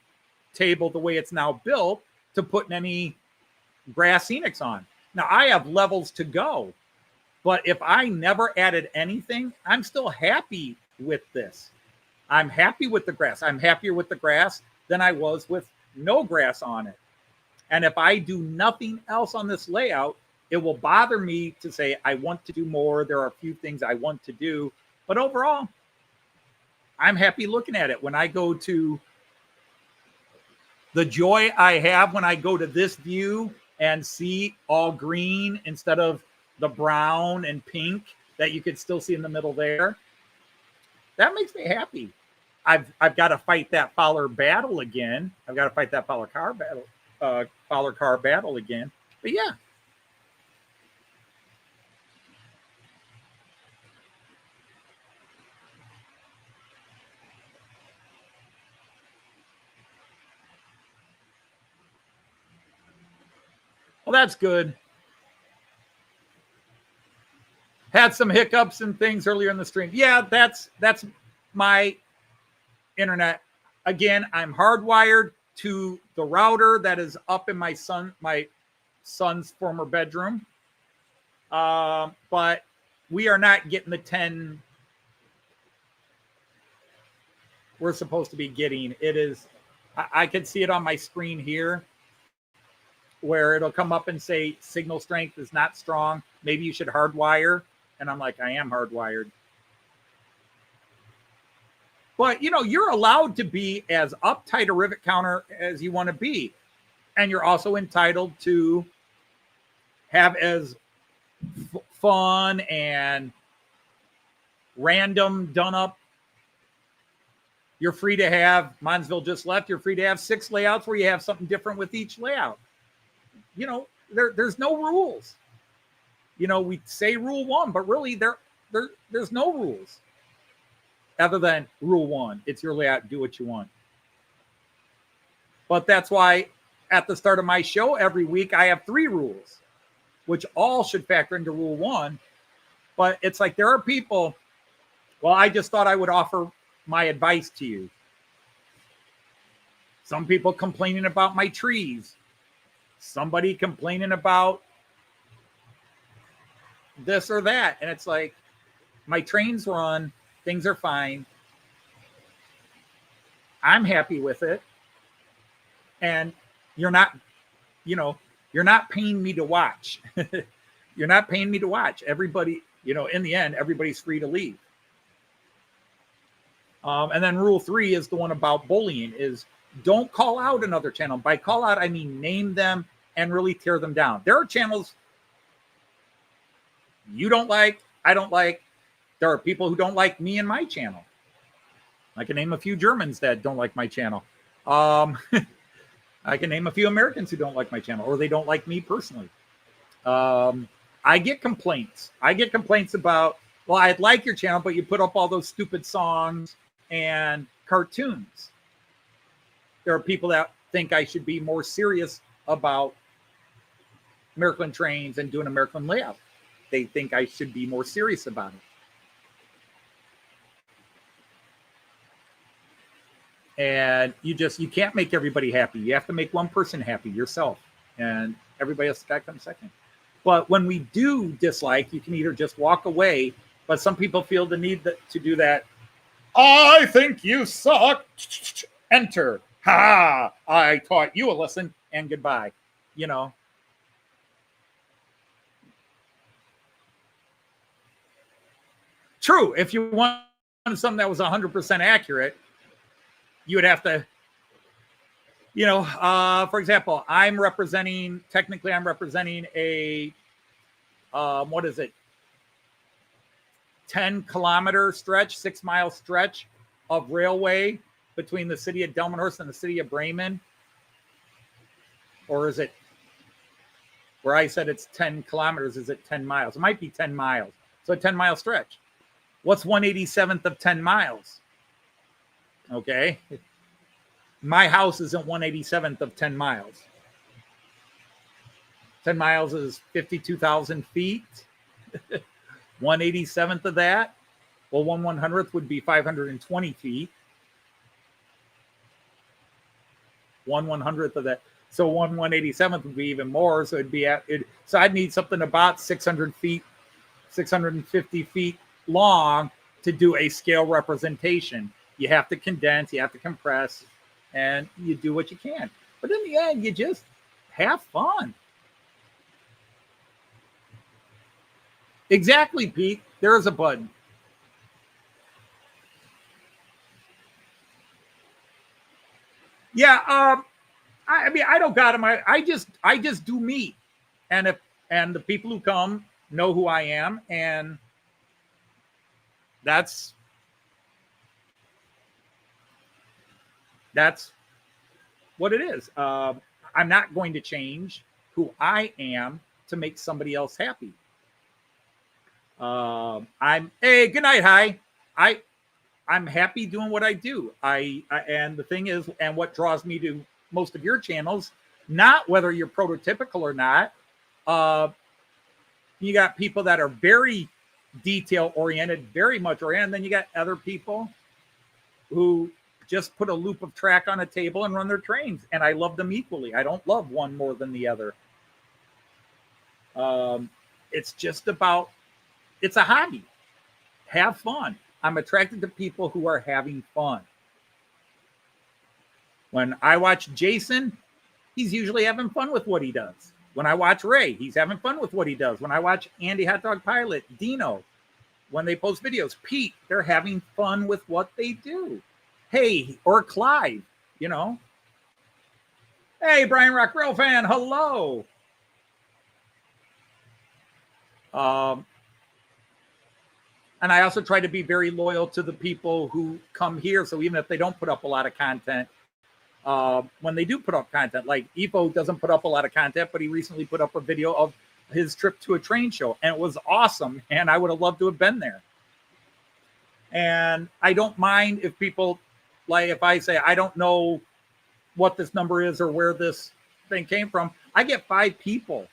D: table the way it's now built to putting any grass scenics on. Now I have levels to go. But if I never added anything, I'm still happy with this. I'm happy with the grass. I'm happier with the grass than I was with no grass on it. And if I do nothing else on this layout, it will bother me to say, I want to do more. There are a few things I want to do. But overall, I'm happy looking at it. When I go to the joy I have when I go to this view and see all green instead of the brown and pink that you could still see in the middle there, that makes me happy. I've got to fight that Fowler battle again. I've got to fight that Fowler car battle again. But yeah. Well, that's good. Had some hiccups and things earlier in the stream. Yeah, that's my internet. Again, I'm hardwired to the router that is up in my son's former bedroom. But we are not getting the 10 we're supposed to be getting. It is, I can see it on my screen here where it'll come up and say signal strength is not strong. Maybe you should hardwire. And I'm like, I am hardwired. But, you know, you're allowed to be as uptight a rivet counter as you want to be. And you're also entitled to have as fun and random done up. You're free to have, Monsville just left, you're free to have 6 layouts where you have something different with each layout. You know, there's no rules. You know, we say rule 1, but really there's no rules other than rule 1. It's your layout. Do what you want. But that's why at the start of my show every week, I have 3 rules, which all should factor into rule 1. But it's like there are people, well, I just thought I would offer my advice to you. Some people complaining about my trees. somebody complaining about this or that. And it's like, my trains run, things are fine. I'm happy with it. And you're not paying me to watch. You're not paying me to watch. Everybody, in the end, everybody's free to leave. And then rule 3 is the one about bullying, is don't call out another channel. By call out, I mean name them and really tear them down. There are channels you don't like, I don't like. There are people who don't like me and my channel. I can name a few Germans that don't like my channel. I can name a few Americans who don't like my channel, or they don't like me personally. I get complaints. I get complaints about, well, I'd like your channel, but you put up all those stupid songs and cartoons. There are people that think I should be more serious about American trains and doing American layout. They think I should be more serious about it. And you can't make everybody happy. You have to make one person happy, yourself, and everybody else got to come second. But when we do dislike, you can either just walk away, but some people feel the need to do that. I think you suck. Enter. Ha! I taught you a lesson, and goodbye. True. If you wanted something that was 100% accurate, you would have to, for example, I'm representing a, 10-kilometer stretch, 6-mile stretch of railway between the city of Delmenhorst and the city of Bremen. Or is it, where I said it's 10 kilometers, is it 10 miles? It might be 10 miles. So a 10-mile stretch. What's 1/87th of 10 miles? Okay. My house isn't 1/87th of 10 miles. 10 miles is 52,000 feet. 1/87th of that, well, 1/100th would be 520 feet. 1/100th of that. So 1/187th would be even more. So it'd be so I'd need something about 600 feet, 650 feet long to do a scale representation. You have to condense, you have to compress, and you do what you can. But in the end, you just have fun. Exactly, Pete. There is a button. Yeah, I mean, I don't got him. I just do me, and the people who come know who I am, and that's what it is. I'm not going to change who I am to make somebody else happy. Hey, good night. Hi. I'm happy doing what I do. And the thing is, and what draws me to most of your channels, not whether you're prototypical or not. You got people that are very detail oriented, very much oriented. And then you got other people who just put a loop of track on a table and run their trains. And I love them equally. I don't love one more than the other. It's just about, it's a hobby. Have fun. I'm attracted to people who are having fun. When I watch Jason, he's usually having fun with what he does. When I watch Ray, he's having fun with what he does. When I watch Andy Hot Dog Pilot, Dino, when they post videos, Pete, they're having fun with what they do. Hey, or Clive, Hey, Brian Rock Rail fan, hello. And I also try to be very loyal to the people who come here. So even if they don't put up a lot of content, when they do put up content, like Evo doesn't put up a lot of content, but he recently put up a video of his trip to a train show, and it was awesome. And I would have loved to have been there. And I don't mind if people, like if I say, I don't know what this number is or where this thing came from, I get 5 people.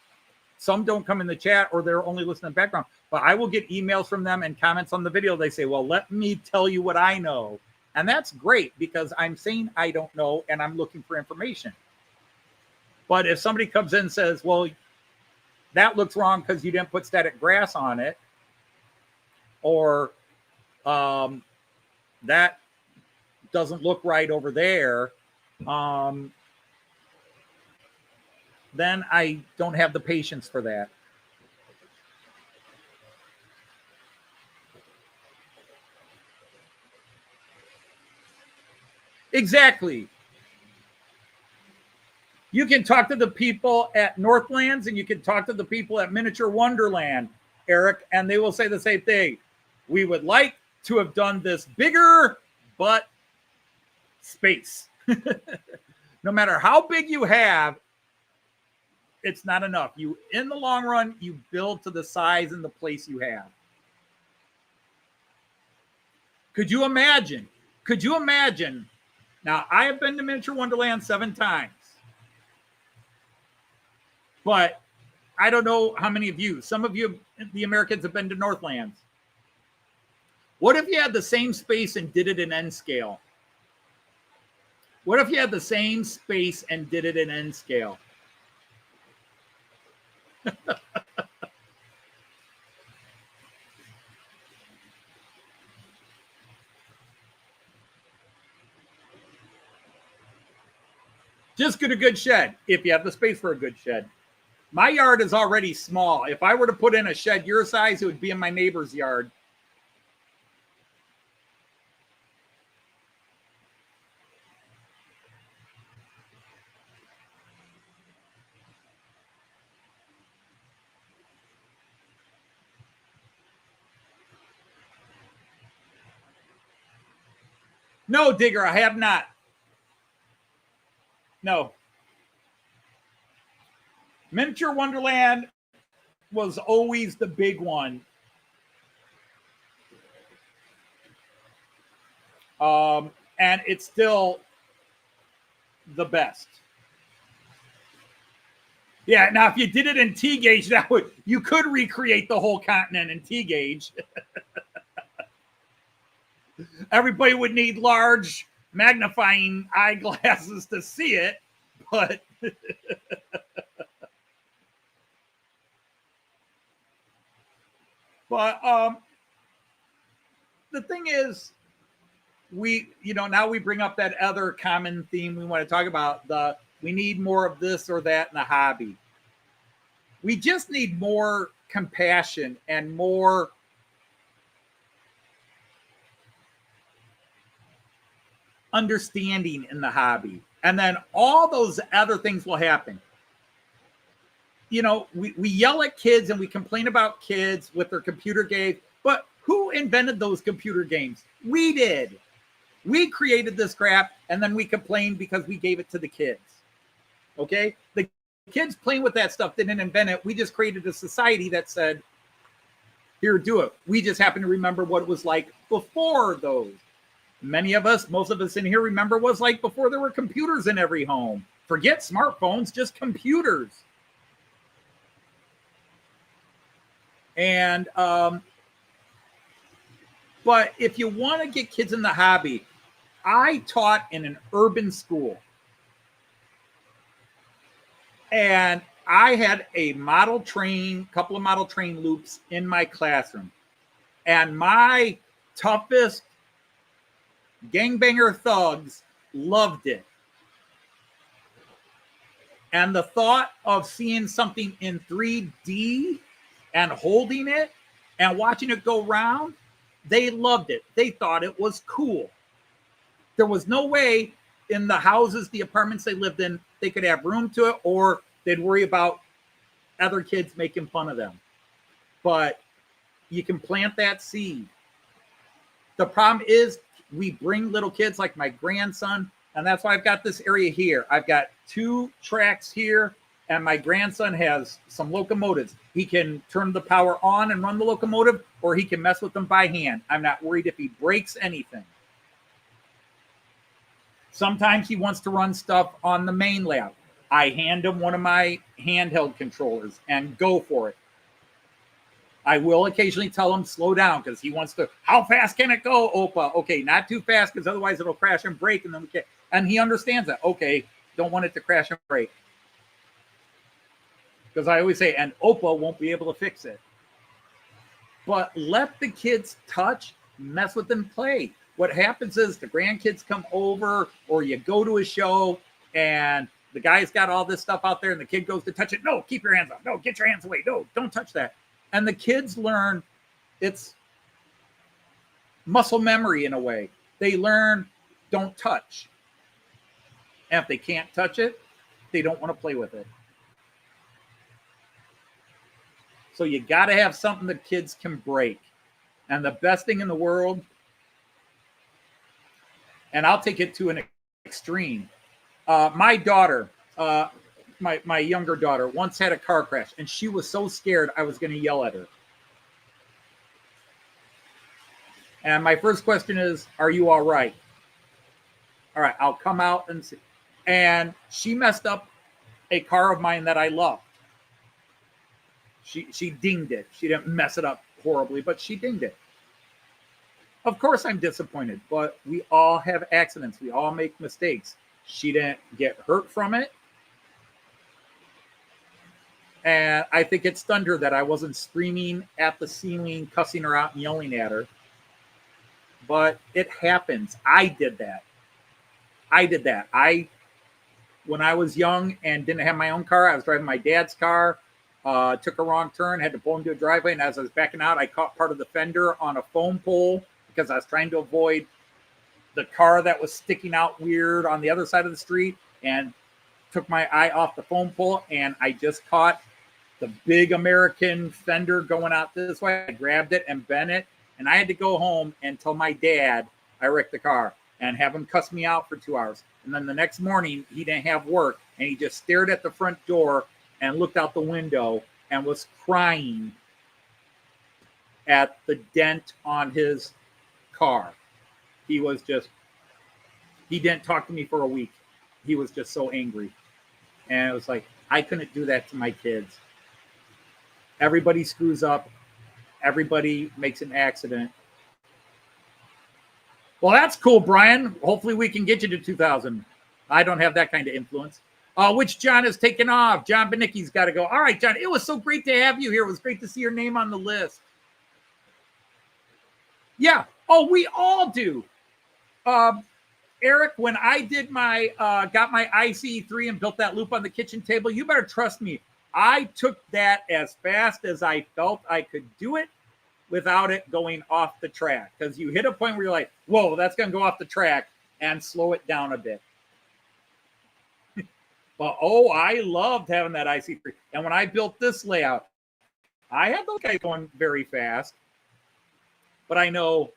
D: Some don't come in the chat or they're only listening in the background, but I will get emails from them and comments on the video. They say, well, let me tell you what I know. And that's great because I'm saying I don't know and I'm looking for information. But if somebody comes in and says, well, that looks wrong because you didn't put static grass on it, or that doesn't look right over there, then I don't have the patience for that. Exactly. You can talk to the people at Northlands and you can talk to the people at Miniature Wonderland, Eric, and they will say the same thing. We would like to have done this bigger, but space. No matter how big you have, it's not enough. You, in the long run, you build to the size and the place you have. Could you imagine? Could you imagine? Now, I have been to Miniature Wonderland 7 times. But I don't know how many of you, some of you, the Americans, have been to Northlands. What if you had the same space and did it in N scale? What if you had the same space and did it in N scale? Just get a good shed if you have the space for a good shed. My yard is already small. If I were to put in a shed your size, it would be in my neighbor's yard. No, Digger, I have not. No. Miniature Wonderland was always the big one. And it's still the best. Yeah, now if you did it in T-gauge, that would, you could recreate the whole continent in T-gauge. Everybody would need large magnifying eyeglasses to see it, but but the thing is, now we bring up that other common theme we want to talk about, we need more of this or that in the hobby. We just need more compassion and more understanding in the hobby. And then all those other things will happen. We yell at kids and we complain about kids with their computer games, but who invented those computer games? We did. We created this crap and then we complained because we gave it to the kids. Okay? The kids playing with that stuff didn't invent it. We just created a society that said, here, do it. We just happen to remember what it was like before those. Many of us, most of us in here remember what it was like before there were computers in every home. Forget smartphones, just computers. And, but if you want to get kids in the hobby, I taught in an urban school. And I had a couple of model train loops in my classroom. And my toughest gangbanger thugs loved it. And the thought of seeing something in 3D and holding it and watching it go round, they loved it. They thought it was cool. There was no way in the houses, the apartments they lived in, they could have room to it, or they'd worry about other kids making fun of them. But you can plant that seed. The problem is we bring little kids like my grandson, and that's why I've got this area here. I've got 2 tracks here, and my grandson has some locomotives. He can turn the power on and run the locomotive, or he can mess with them by hand. I'm not worried if he breaks anything. Sometimes he wants to run stuff on the main layout. I hand him one of my handheld controllers and go for it. I will occasionally tell him slow down because he wants to. How fast can it go, Opa? Okay, not too fast because otherwise it'll crash and break, and then we can't. And he understands that. Okay, don't want it to crash and break. Because I always say, and Opa won't be able to fix it. But let the kids touch, mess with them, play. What happens is the grandkids come over, or you go to a show and the guy's got all this stuff out there and the kid goes to touch it. No, keep your hands up. No, get your hands away. No, don't touch that. And the kids learn, it's muscle memory in a way. They learn, don't touch. And if they can't touch it, they don't want to play with it. So you got to have something that kids can break. And the best thing in the world, and I'll take it to an extreme. My daughter, my younger daughter, once had a car crash, and she was so scared I was going to yell at her. And my first question is, are you all right? All right, I'll come out and see. And she messed up a car of mine that I loved. She dinged it. She didn't mess it up horribly, but she dinged it. Of course I'm disappointed, but we all have accidents. We all make mistakes. She didn't get hurt from it. And I think it stunned her that I wasn't screaming at the ceiling, cussing her out and yelling at her. But it happens. I did that. When I was young and didn't have my own car, I was driving my dad's car, took a wrong turn, had to pull into a driveway, and as I was backing out, I caught part of the fender on a foam pole because I was trying to avoid the car that was sticking out weird on the other side of the street, and took my eye off the foam pole, and I just caught the big American fender going out this way. I grabbed it and bent it, and I had to go home and tell my dad I wrecked the car and have him cuss me out for 2 hours. And then the next morning, he didn't have work, and he just stared at the front door and looked out the window and was crying at the dent on his car. He didn't talk to me for a week. He was just so angry. And it was like, I couldn't do that to my kids. Everybody screws up. Everybody makes an accident. Well, that's cool, Brian. Hopefully we can get you to 2,000. I don't have that kind of influence. Which John is taking off? John Benicki's got to go. All right, John, it was so great to have you here. It was great to see your name on the list. Yeah. Oh, we all do. Eric, when I did got my IC3 and built that loop on the kitchen table, you better trust me. I took that as fast as I felt I could do it without it going off the track. Because you hit a point where you're like, whoa, that's going to go off the track, and slow it down a bit. But, I loved having that IC3. And when I built this layout, I had those guys going very fast. But I know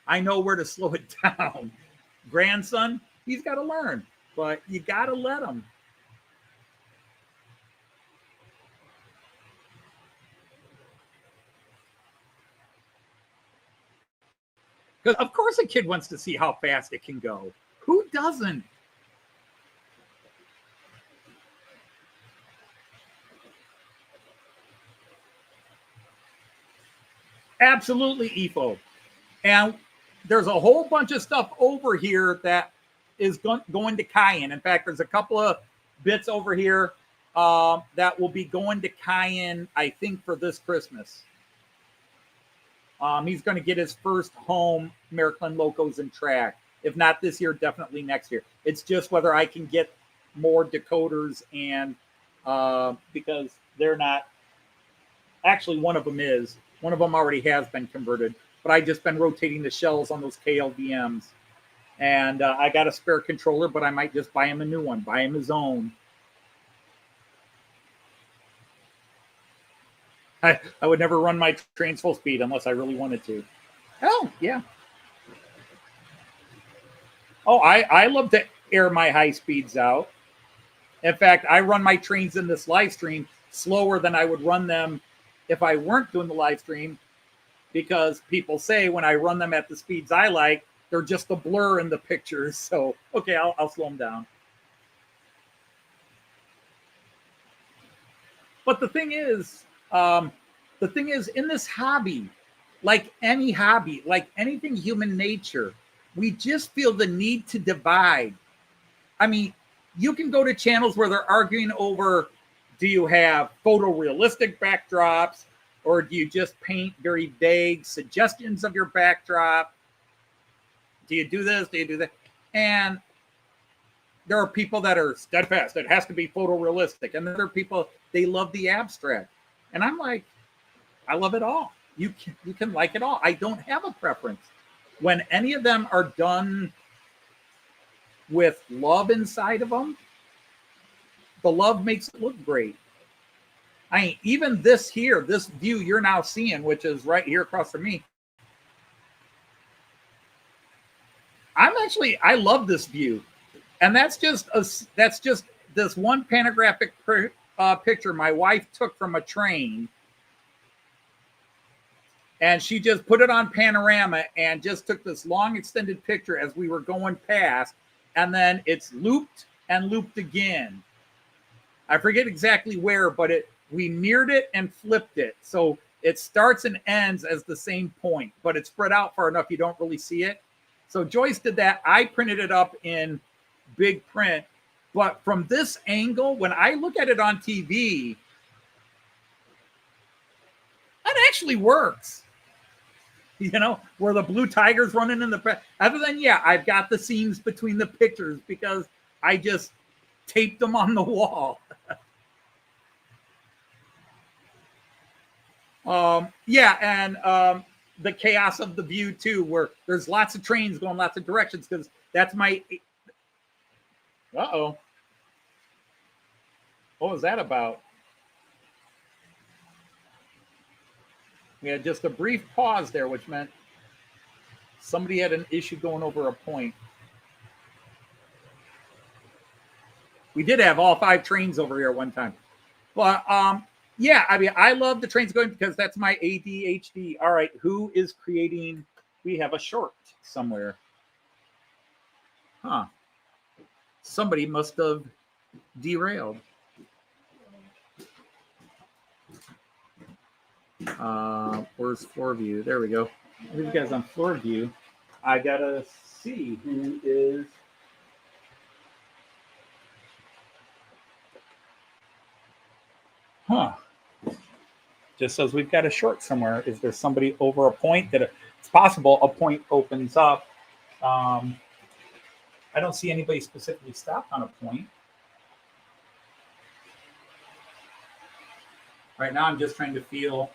D: where to slow it down. Grandson, he's got to learn. But you got to let him. Because, of course, a kid wants to see how fast it can go. Who doesn't? Absolutely, EFO. And there's a whole bunch of stuff over here that is going to Cayenne. In fact, there's a couple of bits over here that will be going to Cayenne, I think, for this Christmas. He's going to get his first home American Locos and track. If not this year, definitely next year. It's just whether I can get more decoders and because they're not. Actually, one of them is. One of them already has been converted, but I just been rotating the shells on those KLVMs. And I got a spare controller, but I might just buy him a new one, buy him his own. I would never run my trains full speed unless I really wanted to. Oh, yeah. Oh, I love to air my high speeds out. In fact, I run my trains in this live stream slower than I would run them if I weren't doing the live stream, because people say when I run them at the speeds I like, they're just a blur in the pictures. So, okay, I'll slow them down. But the thing is in this hobby, like any hobby, like anything human nature, we just feel the need to divide. I mean, you can go to channels where they're arguing over Do you have photorealistic backdrops, or do you just paint very vague suggestions of your backdrop? Do you do this? Do you do that? And there are people that are steadfast. It has to be photorealistic. And there are people, they love the abstract. And I'm like, I love it all. You can like it all. I don't have a preference. When any of them are done with love inside of them, the love makes it look great. I mean, even this here, this view you're now seeing, which is right here across from me. I love this view. And that's just this one panographic picture my wife took from a train. And she just put it on panorama and just took this long extended picture as we were going past. And then it's looped and looped again. I forget exactly where, but we mirrored it and flipped it. So it starts and ends as the same point, but it's spread out far enough you don't really see it. So Joyce did that. I printed it up in big print. But from this angle, when I look at it on TV, that actually works. You know, where the blue tiger's running in the back. Other than, yeah, I've got the seams between the pictures because I just taped them on the wall. The chaos of the view too, where there's lots of trains going lots of directions, because that's my. What was that about? We had just a brief pause there, which meant somebody had an issue going over a point. We did have all 5 trains over here at one time. But yeah, I mean, I love the trains going because that's my ADHD. All right, who is creating? We have a short somewhere. Huh. Somebody must have derailed. Where's floor view? There we go. You guys on floor view. I gotta see who is. Huh. Just says we've got a short somewhere. Is there somebody over a point that it's possible a point opens up? I don't see anybody specifically stopped on a point. Right now, I'm just trying to feel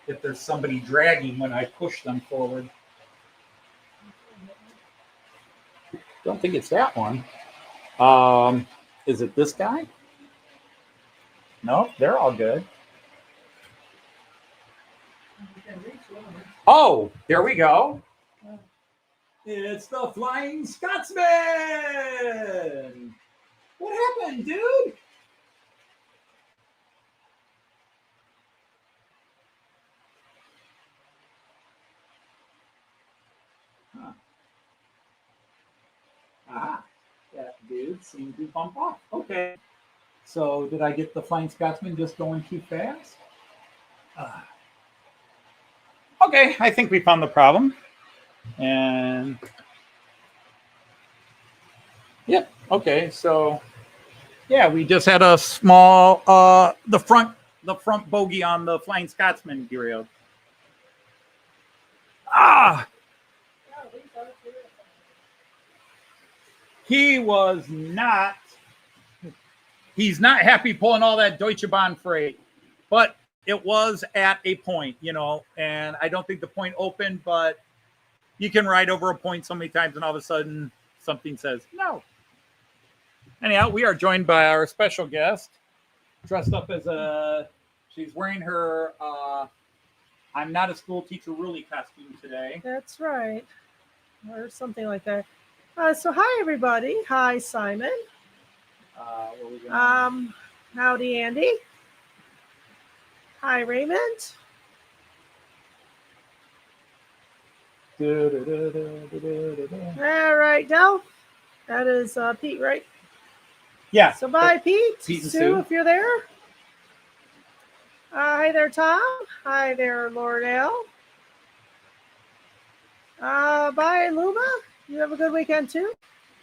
D: if there's somebody dragging when I push them forward. Don't think it's that one. Is it this guy? No, they're all good. Oh, there we go. It's the Flying Scotsman. What happened, dude? Huh. Ah, that dude seemed to bump off. Okay. So did I get the Flying Scotsman just going too fast? Okay, I think we found the problem. And yep, okay, so yeah, we just had a small the front bogey on the Flying Scotsman derailed. He's not happy pulling all that Deutsche Bahn freight, but it was at a point, you know, and I don't think the point opened, but you can ride over a point so many times and all of a sudden something says no. Anyhow, we are joined by our special guest, dressed up as she's wearing her I'm not a school teacher really costume today.
B: That's right. Or something like that. So hi, everybody. Hi, Simon. Howdy, Andy. Hi, Raymond. All right, Del. That is Pete, right?
D: Yeah.
B: So bye, Pete.
D: Pete and
B: Sue, if you're there. Hi there, Tom. Hi there, Lordell. Bye, Luma. You have a good weekend too.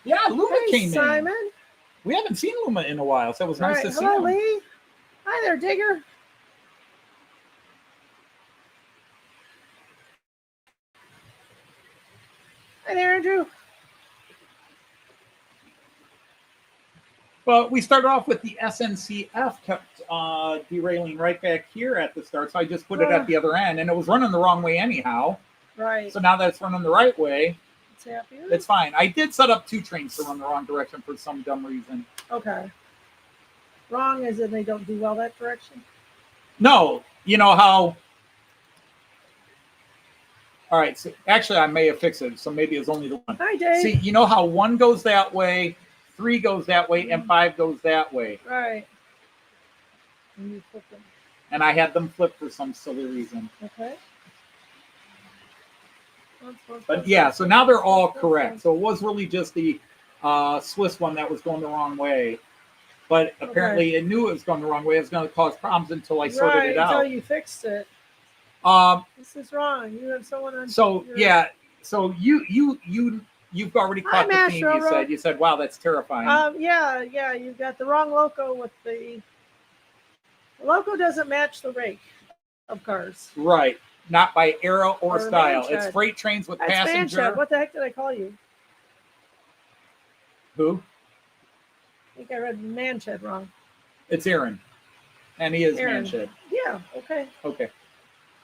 D: Yeah, Luma came
B: Simon.
D: We haven't seen Luma in a while, so it was nice to see
B: Hello,
D: him.
B: Lee. Hi there, Digger. Hi there, Andrew.
D: Well, we started off with the SNCF kept derailing right back here at the start, so I just put it at the other end, and it was running the wrong way anyhow.
B: Right.
D: So now that it's running the right way,
B: Happier.
D: it's fine. I did set up 2 trains to run the wrong direction for some dumb reason.
B: Okay. Wrong as in they don't do well that direction?
D: No, you know how... All right, so actually I may have fixed it, so maybe it's only the one.
B: Hi, Dave.
D: See, you know how 1 goes that way, 3 goes that way, and 5 goes that way.
B: Right. And you flip them.
D: And I had them flipped for some silly reason.
B: Okay.
D: But yeah, so now they're all correct. So it was really just the Swiss one that was going the wrong way. But apparently it knew it was going the wrong way. It was going to cause problems until I sorted it out.
B: Until you fixed it. This is wrong. You have someone on.
D: So yeah, so you've already caught the theme. You said, wow, that's terrifying.
B: Yeah, you got the wrong Loco with the Loco doesn't match the rake of cars.
D: Right. Not by era or style.
B: Manshed.
D: It's freight trains with
B: That's
D: passenger.
B: Manshed. What the heck did I call you?
D: Who?
B: I think I read Manshed wrong.
D: It's Aaron. And he is
B: Aaron.
D: Manshed.
B: Yeah, okay.
D: Okay.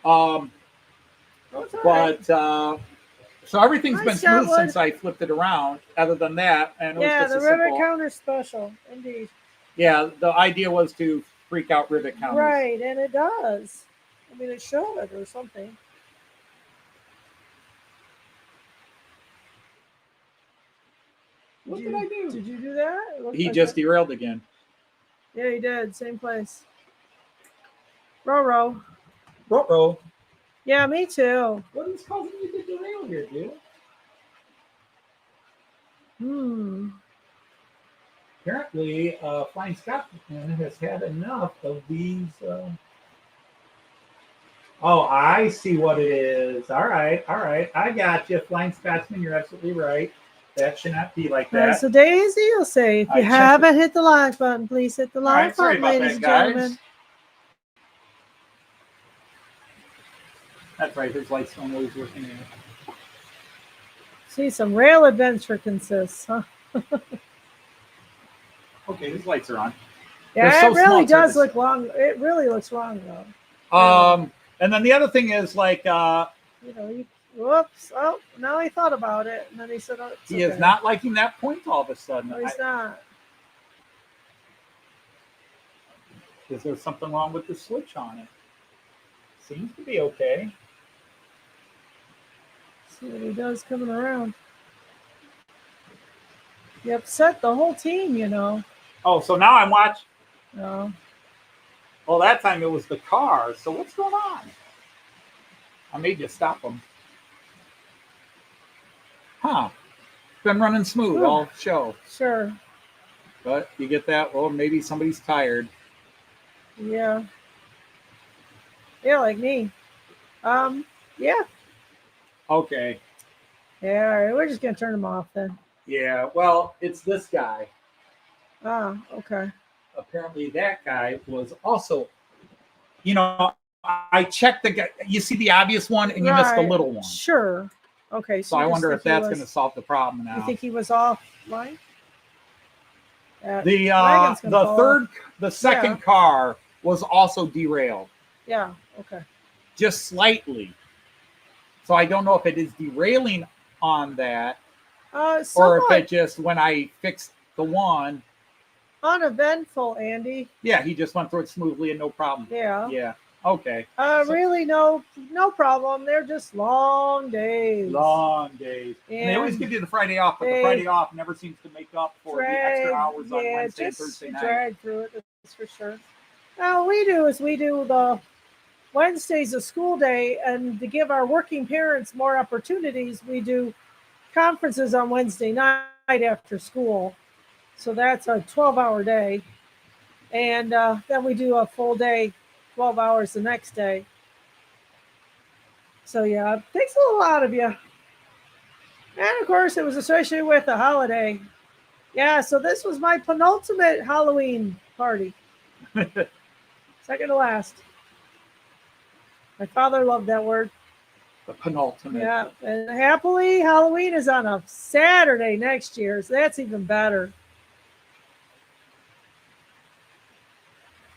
B: Well, it's all right.
D: So everything's
B: Hi,
D: been smooth
B: Scotland.
D: since I flipped it around, other than that. And it was just
B: the
D: a
B: Rivet
D: simple,
B: Counters special, indeed.
D: Yeah, the idea was to freak out Rivet Counters.
B: Right, and it does. I mean, it showed it or something.
D: What did I do?
B: Did you do that? It looked
D: He
B: like
D: just
B: it.
D: derailed again.
B: Yeah, he did. Same place. Roco.
D: Roco.
B: Yeah, me too.
D: What is causing you to derail here, dude? Apparently, Flying Scotsman has had enough of these. Oh, I see what it is. All right. I got you, Flying Scotsman. You're absolutely right. That should not be like that.
B: So Daisy will say, if you haven't hit the like button, please hit the like button, ladies and gentlemen.
D: That's right. His lights don't always work in.
B: See, some rail adventure consists, huh?
D: Okay, his lights are on.
B: Yeah,
D: so
B: it really
D: small,
B: does look wrong. It really looks wrong, though.
D: And then the other thing is like,
B: whoops. Oh, now he thought about it, and then he said, "Oh, it's
D: he
B: okay."
D: is not liking that point all of a sudden.
B: No, he's not.
D: Is there something wrong with the switch on it? Seems to be okay.
B: See what he does coming around. You upset the whole team, you know.
D: Oh, so now I'm watching.
B: No.
D: Well, that time it was the car. So what's going on? I made you stop them. Huh. Been running smooth all show.
B: Sure.
D: But you get that? Well, maybe somebody's tired.
B: Yeah. Yeah, like me. Yeah.
D: Okay.
B: Yeah, all right. We're just going to turn them off then.
D: Yeah, well, it's this guy.
B: Ah, okay.
D: Apparently that guy was also, I checked the guy. You see the obvious one and you missed the little one.
B: Sure. Okay.
D: So I wonder if that's going to solve the problem now.
B: You think he was offline?
D: The second car was also derailed.
B: Yeah, okay.
D: Just slightly. So I don't know if it is derailing on that or if it just, when I fixed the one.
B: Uneventful, Andy.
D: Yeah, he just went through it smoothly and no problem.
B: Yeah.
D: Yeah. Okay.
B: Really, no problem. They're just long days.
D: Long days. And they always give you the Friday off, but the Friday off never seems to make up for the extra hours on Wednesday and Thursday night.
B: Drag through it, that's for sure. Now, we do the Wednesday's a school day, and to give our working parents more opportunities, we do conferences on Wednesday night after school. So that's a 12-hour day. And then we do a full day, 12 hours the next day. So, yeah, it takes a little out of you. And, of course, it was associated with the holiday. Yeah, so this was my penultimate Halloween party. Second to last. My father loved that word.
D: The penultimate.
B: Yeah, and happily Halloween is on a Saturday next year, so that's even better.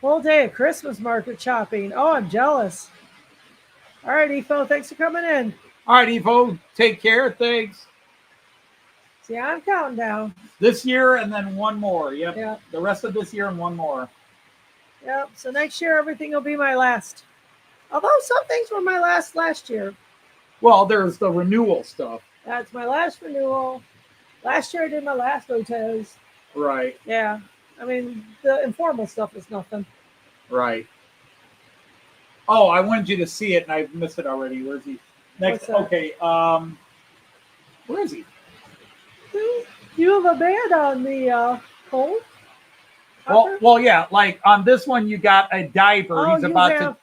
B: Full day of Christmas market shopping. Oh, I'm jealous. All right, Efo, thanks for coming in.
D: All right, Evo, take care. Thanks.
B: See, I'm counting down.
D: This year and then one more. Yep.
B: Yeah.
D: The rest of this year and one more.
B: Yep. So next year, everything will be my last. Although some things were my last year.
D: Well, there's the renewal stuff.
B: That's my last renewal. Last year, I did my last hotels.
D: Right.
B: Yeah. I mean, the informal stuff is nothing.
D: Right. Oh, I wanted you to see it, and I missed it already. Where's he? Next. Okay. Where is he?
B: You have a band on the cold?
D: Well, yeah. Like on this one, you got a diver.
B: Oh,
D: He's about to.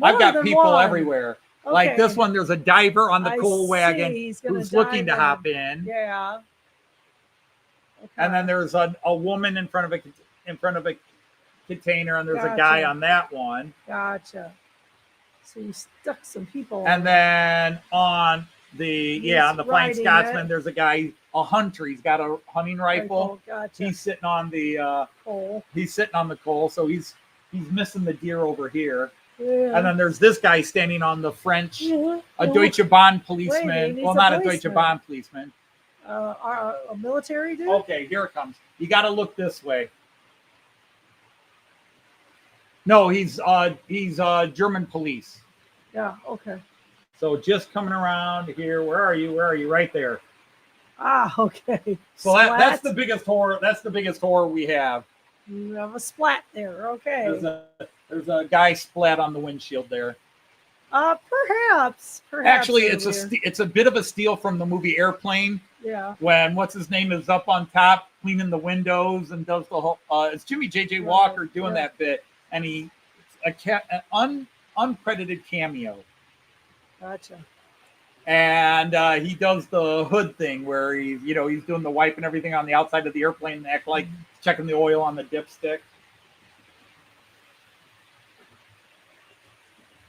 D: I've got people
B: one.
D: everywhere.
B: Okay.
D: Like this one, there's a diver on the coal wagon
B: He's
D: who's looking to hop in.
B: Yeah. Okay.
D: And then there's a woman in front of a container, and there's a guy on that one.
B: Gotcha. So you stuck some people.
D: And then on the on the Flying Scotsman, there's a guy, a hunter. He's got a hunting rifle.
B: Gotcha.
D: He's sitting on the
B: coal.
D: He's sitting on the coal, so he's missing the deer over here.
B: Yeah.
D: And then there's this guy standing on the French, a Deutsche Bahn policeman. Well, not a Deutsche Bahn policeman.
B: A military dude?
D: Okay, here it comes. You got to look this way. No, he's German police.
B: Yeah, okay.
D: So just coming around here. Where are you? Where are you? Right there.
B: Ah, okay.
D: So that's the biggest horror. That's the biggest horror we have.
B: You have a splat there. Okay.
D: There's a guy splat on the windshield there.
B: Perhaps.
D: Actually, it's a bit of a steal from the movie Airplane.
B: Yeah.
D: When what's his name is up on top cleaning the windows and does the whole. It's Jimmy J.J. Walker doing that bit, and an uncredited cameo.
B: Gotcha.
D: And he does the hood thing where he's doing the wipe and everything on the outside of the airplane and act like checking the oil on the dipstick.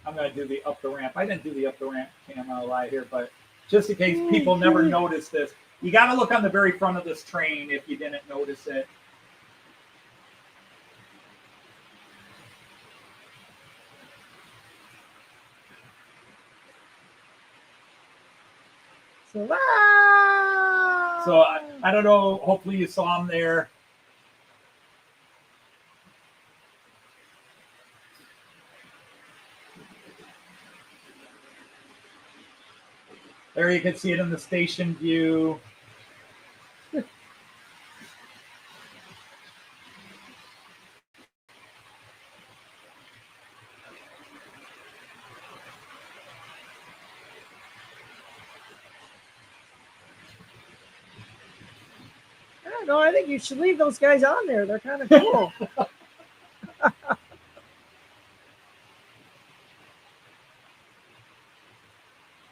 D: I'm going to do the up the ramp. I didn't do the up the ramp camo lie here, but just in case people never notice this, you got to look on the very front of this train if you didn't notice it.
B: So
D: I don't know. Hopefully you saw him there. There you can see it in the station view.
B: No, I think you should leave those guys on there. They're kind of cool.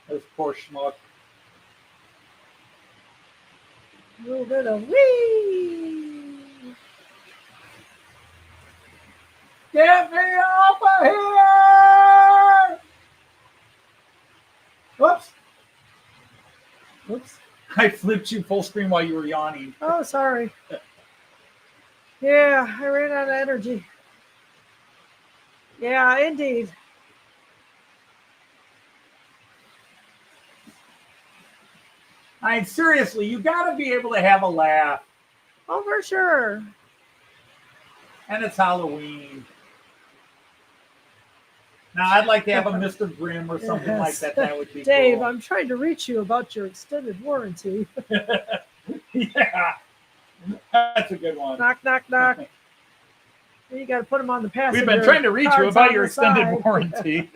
D: There's poor schmuck.
B: A little bit of wee.
D: Get me off of here! Whoops.
B: Whoops.
D: I flipped you full screen while you were yawning.
B: Oh, sorry. Yeah, I ran out of energy. Yeah, indeed.
D: I mean, seriously, you got to be able to have a laugh.
B: Oh, for sure.
D: And it's Halloween. Now, I'd like to have a Mr. Grimm or something like that. That would be
B: Dave,
D: cool.
B: I'm trying to reach you about your extended warranty.
D: Yeah. That's a good one.
B: Knock, knock, knock. You got to put them on the passenger.
D: We've been trying to reach you
B: cards
D: about
B: on
D: your
B: the
D: extended
B: side.
D: warranty.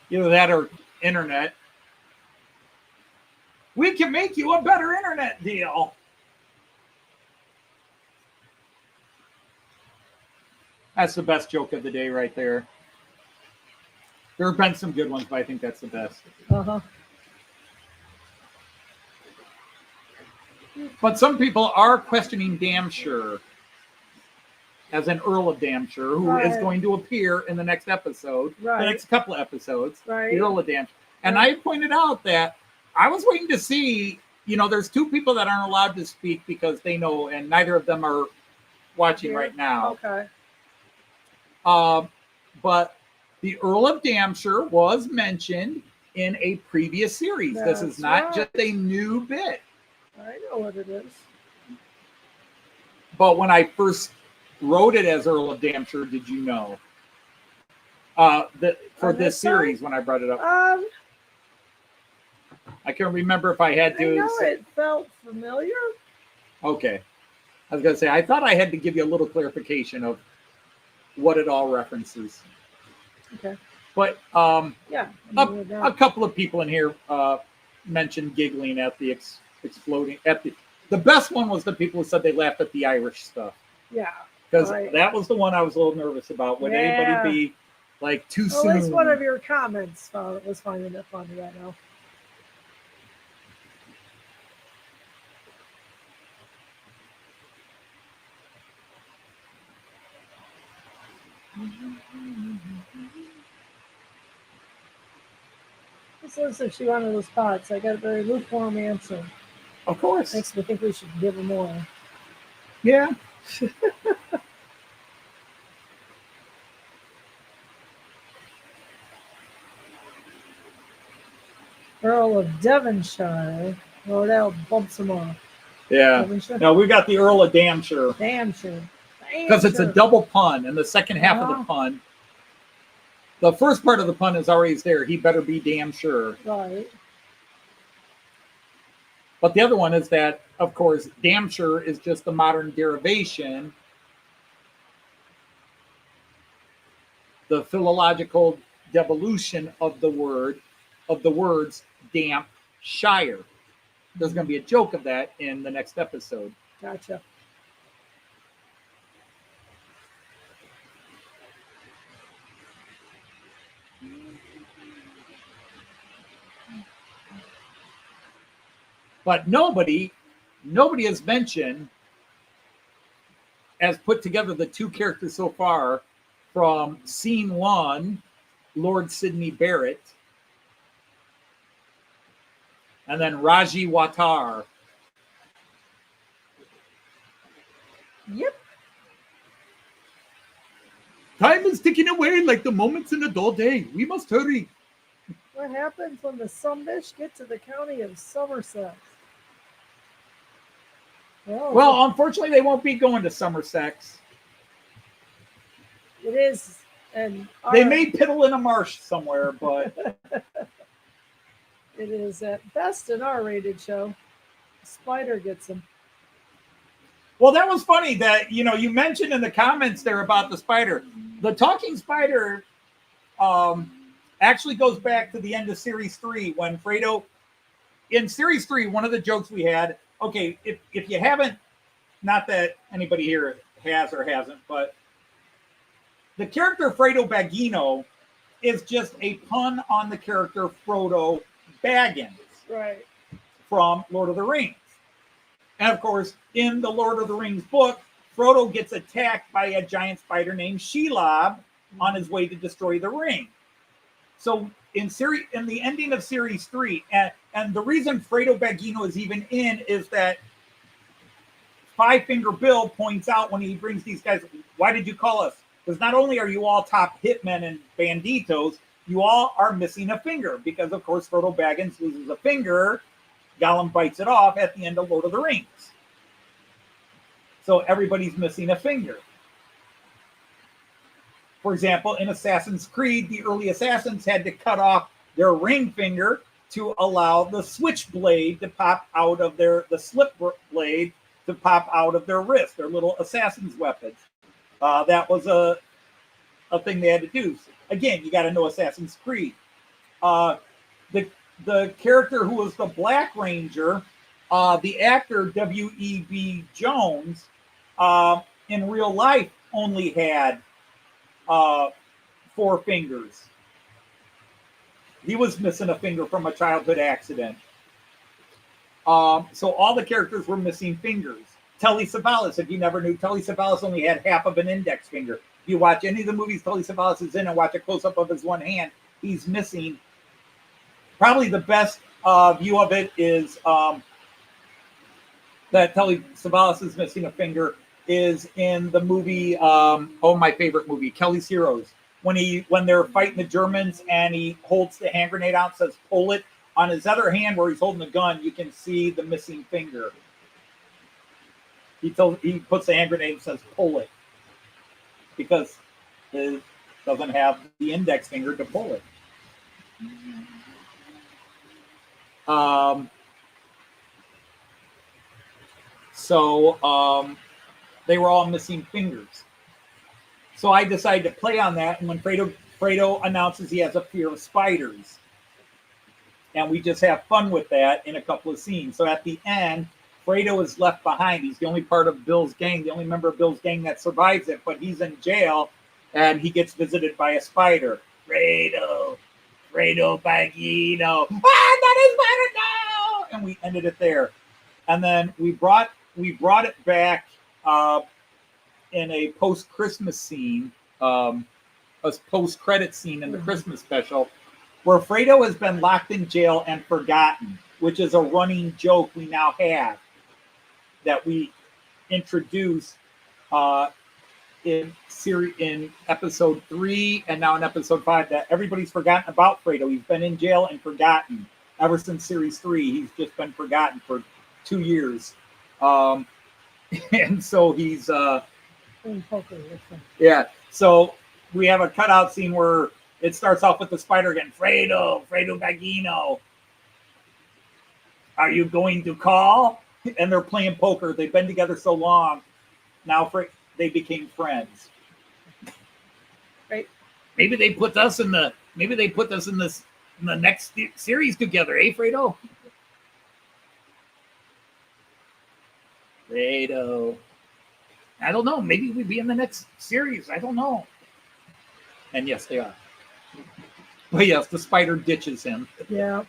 D: Either that or internet. We can make you a better internet deal. That's the best joke of the day right there. There have been some good ones, but I think that's the best.
B: Uh-huh.
D: But some people are questioning Damshire as an Earl of Damshire, who is going to appear in the next episode, the next couple of episodes, the Earl of Damshire. And I pointed out that I was waiting to see, there's two people that aren't allowed to speak because they know, and neither of them are watching right now.
B: Okay.
D: But the Earl of Damshire was mentioned in a previous series. This is not just a new bit.
B: I know what it is.
D: But when I first wrote it as Earl of Damshire, did you know? For this series, when I brought it up. I can't remember if I had to.
B: I know it felt familiar.
D: Okay. I was going to say, I thought I had to give you a little clarification of what it all references.
B: Okay.
D: But
B: yeah,
D: a couple of people in here mentioned giggling at the exploding. The best one was the people who said they laughed at the Irish stuff.
B: Yeah.
D: Because that was the one I was a little nervous about. Would anybody be like too soon?
B: At least one of your comments was finding it funny right now. This looks like she wanted those pots. I got a very lukewarm answer.
D: Of course.
B: Makes me think we should give her more.
D: Yeah.
B: Earl of Devonshire. Well, that'll bump some more.
D: Yeah. No, we got the Earl of Damshire.
B: Damshire.
D: Because it's a double pun, and the second half of the pun, the first part of the pun is already there. He better be damn sure.
B: Right.
D: But the other one is that, of course, damn sure is just the modern derivation, the philological devolution of the words damp shire. There's going to be a joke of that in the next episode.
B: Gotcha.
D: But nobody has mentioned, has put together the two characters so far from scene 1, Lord Sidney Barrett, and then Raji Watar.
B: Yep.
D: Time is ticking away like the moments in a dull day. We must hurry.
B: What happens when the Sumbish get to the county of Somerset?
D: Well, unfortunately, they won't be going to Somerset.
B: It is, and
D: they may piddle in a marsh somewhere, but
B: it is at best an R-rated show. Spider gets them.
D: Well, that was funny that you mentioned in the comments there about the spider. The talking spider actually goes back to the end of series 3 when Fredo. In series 3, one of the jokes we had. Okay, if you haven't, not that anybody here has or hasn't, but the character Fredo Baggino is just a pun on the character Frodo Baggins,
B: right,
D: from Lord of the Rings. And of course, in the Lord of the Rings book, Frodo gets attacked by a giant spider named Shelob on his way to destroy the ring. So in the ending of series 3, and the reason Fredo Baggino is even in is that Five Finger Bill points out when he brings these guys, why did you call us? Because not only are you all top hitmen and banditos, you all are missing a finger. Because, of course, Frodo Baggins loses a finger. Gollum bites it off at the end of Lord of the Rings. So everybody's missing a finger. For example, in Assassin's Creed, the early assassins had to cut off their ring finger to allow the switchblade to pop out of the slip blade to pop out of their wrist, their little assassin's weapons. That was a thing they had to do. Again, you got to know Assassin's Creed. The character who was the Black Ranger, the actor W.E.B. Jones, in real life only had 4 fingers. He was missing a finger from a childhood accident. So all the characters were missing fingers. Telly Savalas, if you never knew, Telly Savalas only had half of an index finger. If you watch any of the movies Telly Savalas is in and watch a close-up of his one hand, he's missing. Probably the best view of it is that Telly Savalas is missing a finger is in the movie, my favorite movie, Kelly's Heroes. When they're fighting the Germans and he holds the hand grenade out and says, pull it. On his other hand, where he's holding the gun, you can see the missing finger. He puts the hand grenade and says, pull it. Because it doesn't have the index finger to pull it. So they were all missing fingers. So I decided to play on that. And when Fredo announces he has a fear of spiders, and we just have fun with that in a couple of scenes. So at the end, Fredo is left behind. He's the only part of Bill's gang, the only member of Bill's gang that survives it, but he's in jail and he gets visited by a spider. Fredo Bagino. That is spider now! And we ended it there. And then we brought it back in a post-Christmas scene, a post-credit scene in the Christmas special, where Fredo has been locked in jail and forgotten, which is a running joke we now have that we introduced in episode 3 and now in episode 5, that everybody's forgotten about Fredo. He's been in jail and forgotten ever since series 3. He's just been forgotten for 2 years. And so he's so we have a cutout scene where it starts off with the spider again. Fredo Bagino. Are you going to call? And they're playing poker. They've been together so long. Now they became friends.
B: Right.
D: Maybe they put us in the next series together, eh, Fredo? Fredo. I don't know. Maybe we'd be in the next series. I don't know. And yes, they are. But yes, the spider ditches him.
B: Yeah.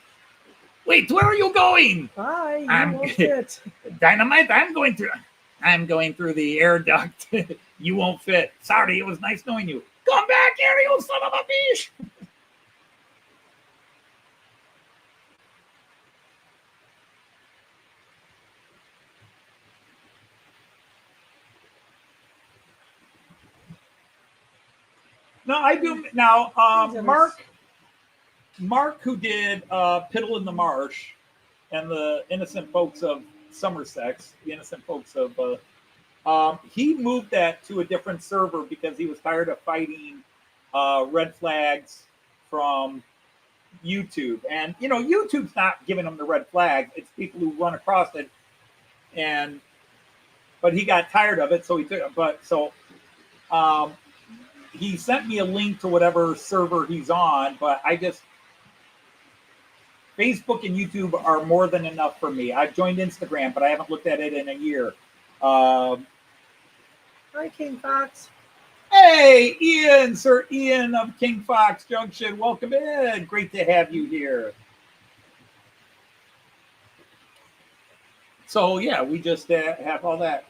D: Wait, where are you going?
B: Bye. You won't fit.
D: Dynamite, I'm going through the air duct. You won't fit. Sorry, it was nice knowing you. Come back here, you son of a bitch. No, I do now. Mark, who did Piddle in the Marsh and the Innocent Folks of Somerset, the Innocent Folks of, he moved that to a different server because he was tired of fighting red flags from YouTube. And, YouTube's not giving him the red flag. It's people who run across it. But he got tired of it, so he took it. He sent me a link to whatever server he's on, but Facebook and YouTube are more than enough for me. I've joined Instagram, but I haven't looked at it in a year.
B: Hi, King Fox.
D: Hey, Ian, Sir Ian of King Fox Junction. Welcome in. Great to have you here. So, yeah, we just have all that.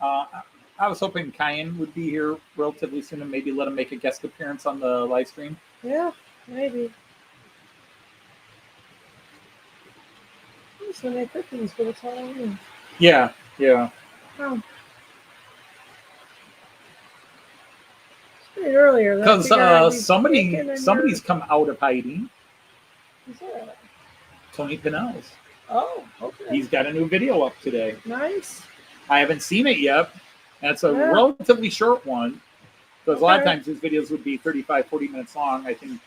D: I was hoping Kyan would be here relatively soon and maybe let him make a guest appearance on the live stream.
B: Yeah, maybe. So they cookies, but it's Halloween.
D: Yeah.
B: Oh. It's earlier.
D: Because somebody's come out of hiding.
B: Who's that?
D: Tony Pinnell's.
B: Oh, okay.
D: He's got a new video up today.
B: Nice.
D: I haven't seen it yet. That's a relatively short one. Because a lot of times his videos would be 35, 40 minutes long. I think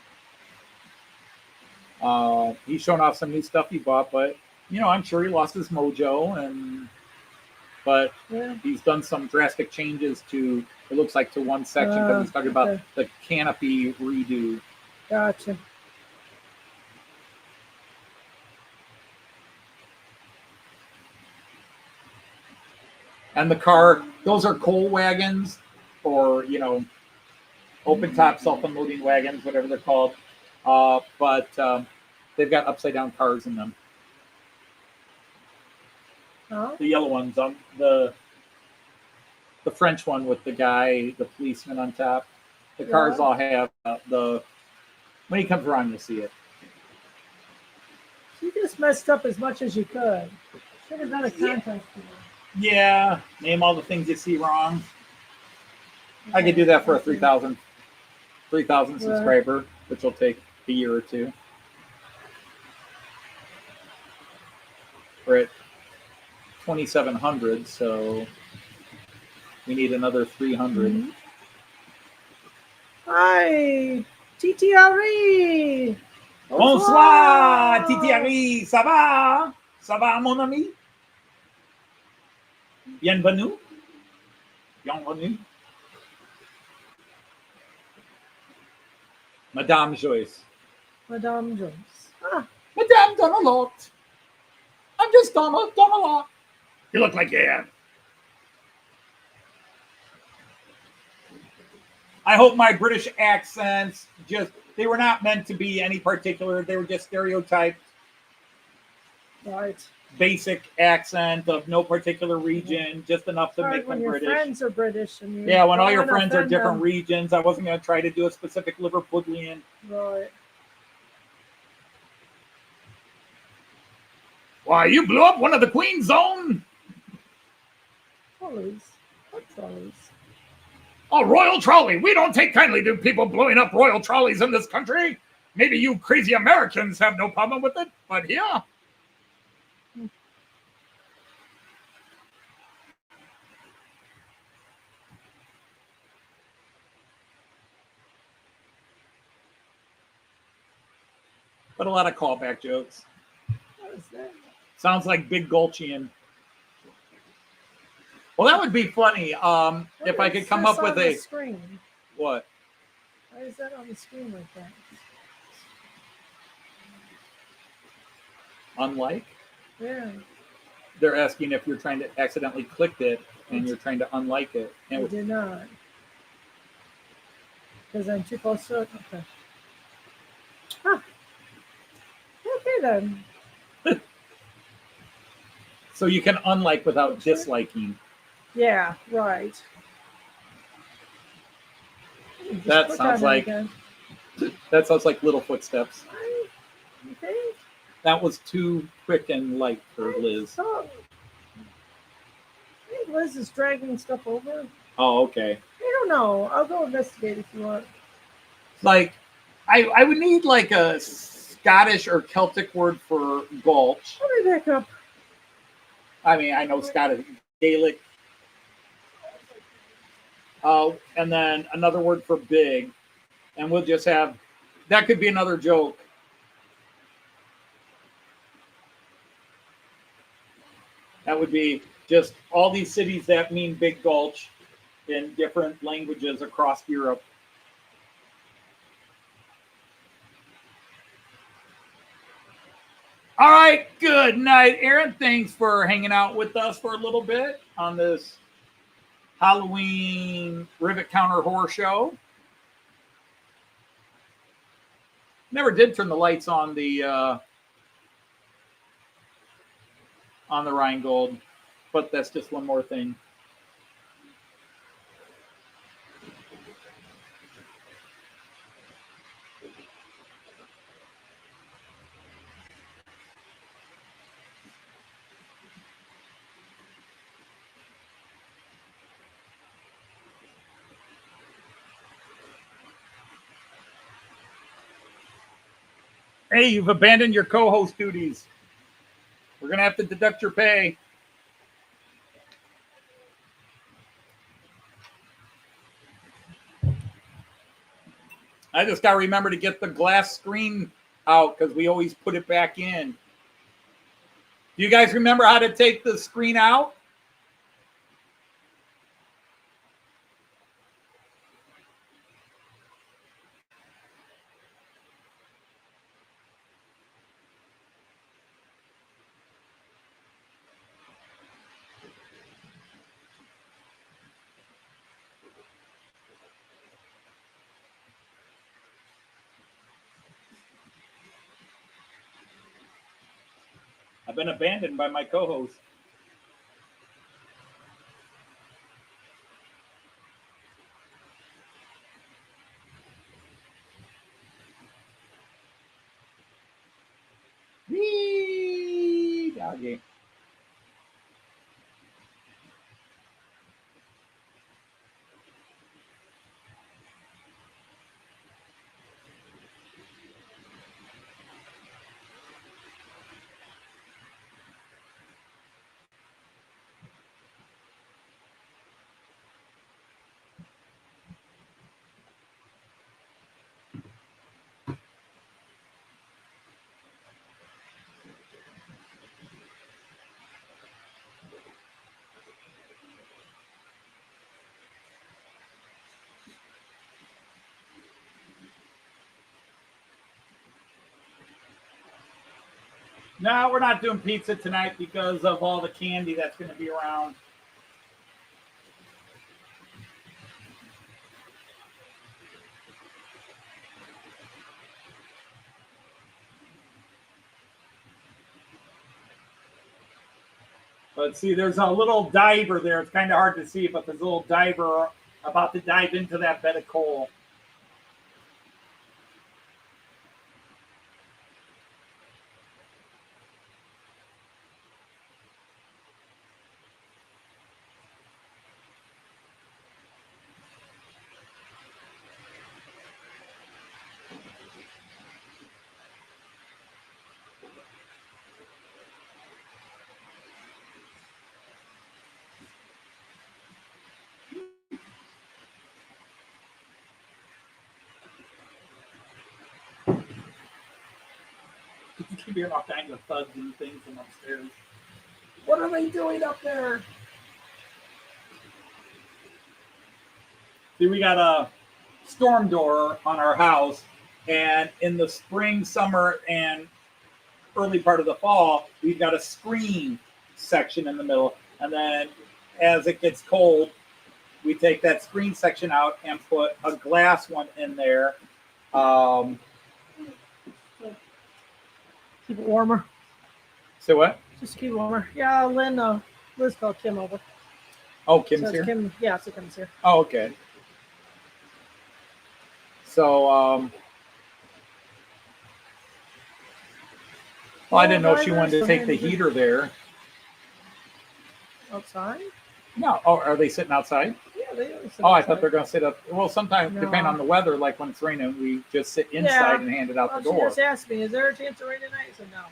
D: he's showing off some new stuff he bought, but I'm sure he lost his mojo, but he's done some drastic changes to, it looks like, to one section, because he's talking about the canopy redo.
B: Gotcha.
D: And the car, those are coal wagons, or, open top self-unloading wagons, whatever they're called. But they've got upside down cars in them.
B: Huh?
D: The yellow ones on the French one with the guy, the policeman on top. The cars
B: Yeah.
D: all have the. When he comes around, you'll see it.
B: You just messed up as much as you could. Should have done a contest.
D: Yeah, name all the things you see wrong. I could do that for a 3,000 subscriber, which will take a year or two. We're at 2,700, so we need another 300.
B: Mhm. Hi, TTRE.
D: Bonsoir, Titi Harry, ça va? Ça va, mon ami? Bienvenue. Bienvenue. Madame Joyce.
B: Madame Joyce. Ah,
D: Madame done a lot. I'm just done a lot. You look like you have. I hope my British accents they were not meant to be any particular. They were just stereotyped,
B: right.
D: basic accent of no particular region, just enough to
B: Right,
D: make
B: when
D: them
B: your
D: British.
B: friends are British and you
D: Yeah, when all
B: don't
D: your
B: wanna
D: friends are
B: offend
D: different
B: them.
D: regions, I wasn't going to try to do a specific Liverpudlian.
B: Right.
D: Why, you blew up one of the Queen's own?
B: Trolleys. What trolleys?
D: A royal trolley. We don't take kindly to people blowing up royal trolleys in this country. Maybe you crazy Americans have no problem with it, but yeah. But a lot of callback jokes.
B: What is that?
D: Sounds like Big Gulchian. Well, that would be funny if I could come up with a...
B: Screen?
D: What?
B: Why is that on the screen like that?
D: Unlike?
B: Yeah,
D: They're asking if you're trying to accidentally click it and you're trying to unlike it.
B: I
D: And
B: did not. Because I'm too close to it? Okay. Huh. Okay then.
D: so you can unlike without disliking.
B: Yeah, right. Just
D: That
B: click
D: sounds
B: on it
D: like
B: again.
D: that sounds like little footsteps.
B: You think?
D: That was too quick and light for Liz.
B: So, I think Liz is dragging stuff over.
D: Oh, okay.
B: I don't know. I'll go investigate if you want.
D: Like, I would need like a Scottish or Celtic word for gulch.
B: Let me back up.
D: I mean, I know Scottish, Gaelic. And then another word for big. And we'll just have, that could be another joke. That would be just all these cities that mean big gulch in different languages across Europe. All right, good night, Aaron. Thanks for hanging out with us for a little bit on this Halloween Rivet Counter horror show. Never did turn the lights on the Rheingold, but that's just one more thing. Hey, you've abandoned your co-host duties. We're going to have to deduct your pay. I just got to remember to get the glass screen out because we always put it back in. Do you guys remember how to take the screen out? I've been abandoned by my co-host. doggy. No, we're not doing pizza tonight because of all the candy that's going to be around. But see, there's a little diver there. It's kind of hard to see, but there's a little diver about to dive into that bed of coal. You can hear all kinds of thuds and things from upstairs. What are they doing up there? See, we got a storm door on our house, and in the spring, summer, and early part of the fall, we've got a screen section in the middle. And then as it gets cold, we take that screen section out and put a glass one in there.
B: Keep it warmer.
D: So what?
B: Just keep it warmer. Yeah, Liz called Kim over.
D: Oh, Kim's
B: So it's
D: here?
B: Kim, yeah, so Kim's here.
D: Oh, okay. So, well, I didn't know if she wanted to take the heater there.
B: Outside?
D: No. Oh, are they sitting outside?
B: Yeah, they always sit
D: Oh, I
B: outside.
D: thought they're going to sit up. Well, sometimes,
B: No.
D: depending on the weather, like when it's raining, we just sit inside
B: Yeah.
D: and hand it out
B: Well,
D: the
B: she
D: door.
B: just asked me, is there a chance of rain tonight? I said no.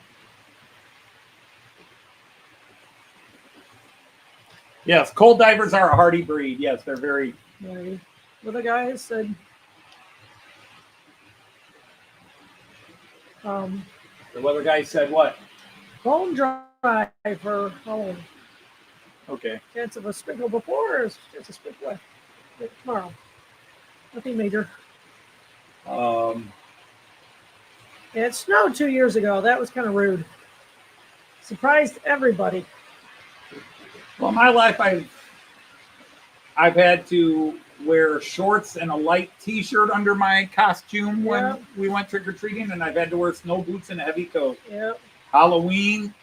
D: Yes, cold divers are a hardy breed. Yes, they're very.
B: Maybe. Well, the guy said,
D: The weather guy said what?
B: bone dry for Halloween.
D: Okay.
B: Chance of a sprinkle before or just a sprinkle tomorrow? Nothing major. It snowed 2 years ago. That was kind of rude. Surprised everybody.
D: Well, in my life, I've had to wear shorts and a light T-shirt under my costume when
B: Yeah.
D: we went trick-or-treating, and I've had to wear snow boots and a heavy coat.
B: Yep.
D: Halloween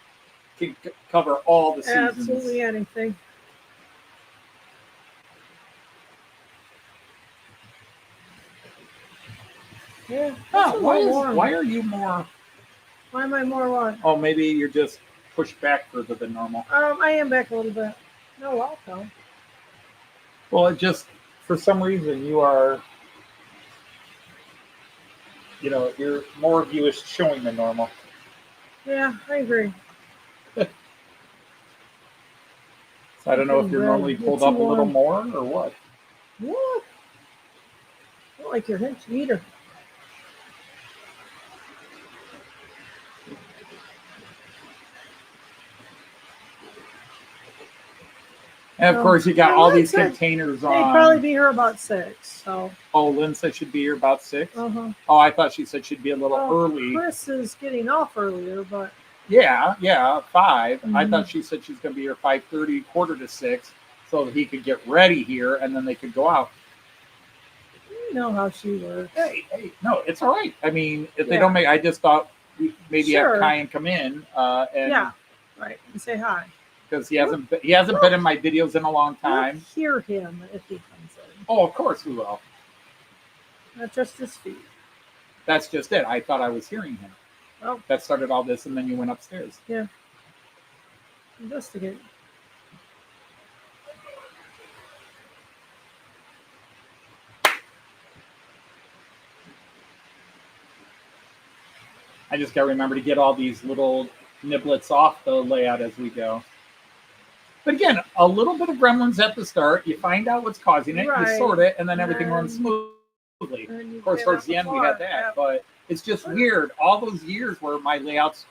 D: can cover all the seasons.
B: Absolutely anything. Yeah.
D: Oh,
B: it's a little warm.
D: why are you more?
B: Why am I more what?
D: Oh, maybe you're just pushed back further than normal.
B: I am back a little bit. No, I'll come.
D: Well, it just, for some reason, you are, you're more of you is showing than normal.
B: Yeah, I agree.
D: So I don't know if you're normally pulled up a little more or what.
B: What? I don't like your hinge either.
D: And of course, you got
B: well,
D: all
B: Lynn
D: these
B: said
D: containers
B: They'd
D: on.
B: probably be here about 6. So.
D: Oh, Lynn said she'd be here about 6.
B: Uh-huh.
D: Oh, I thought she said she'd be a little
B: Well,
D: early.
B: Chris is getting off earlier, but
D: Yeah, 5. I
B: Mhm.
D: thought she said she's going to be here 5:30, quarter to 6, so that he could get ready here and then they could go out.
B: you know how she works.
D: Hey, no, it's all right. I mean, if they
B: Yeah.
D: don't make, I just thought we maybe
B: Sure.
D: have Kyan come in, and
B: Yeah, right. And say hi.
D: because he hasn't been in my videos in a long
B: We'll
D: time.
B: hear him if he comes in.
D: Oh, of course we will.
B: Not just his feet.
D: That's just it. I thought I was hearing him.
B: Oh.
D: That started all this, and then you went upstairs.
B: Yeah. Investigate.
D: I just got to remember to get all these little niblets off the layout as we go. But again, a little bit of gremlins at the start. You find out what's causing it, you sort it, and then everything runs smoothly. Of course, towards the end we had that, but it's just weird. All those years where my layouts,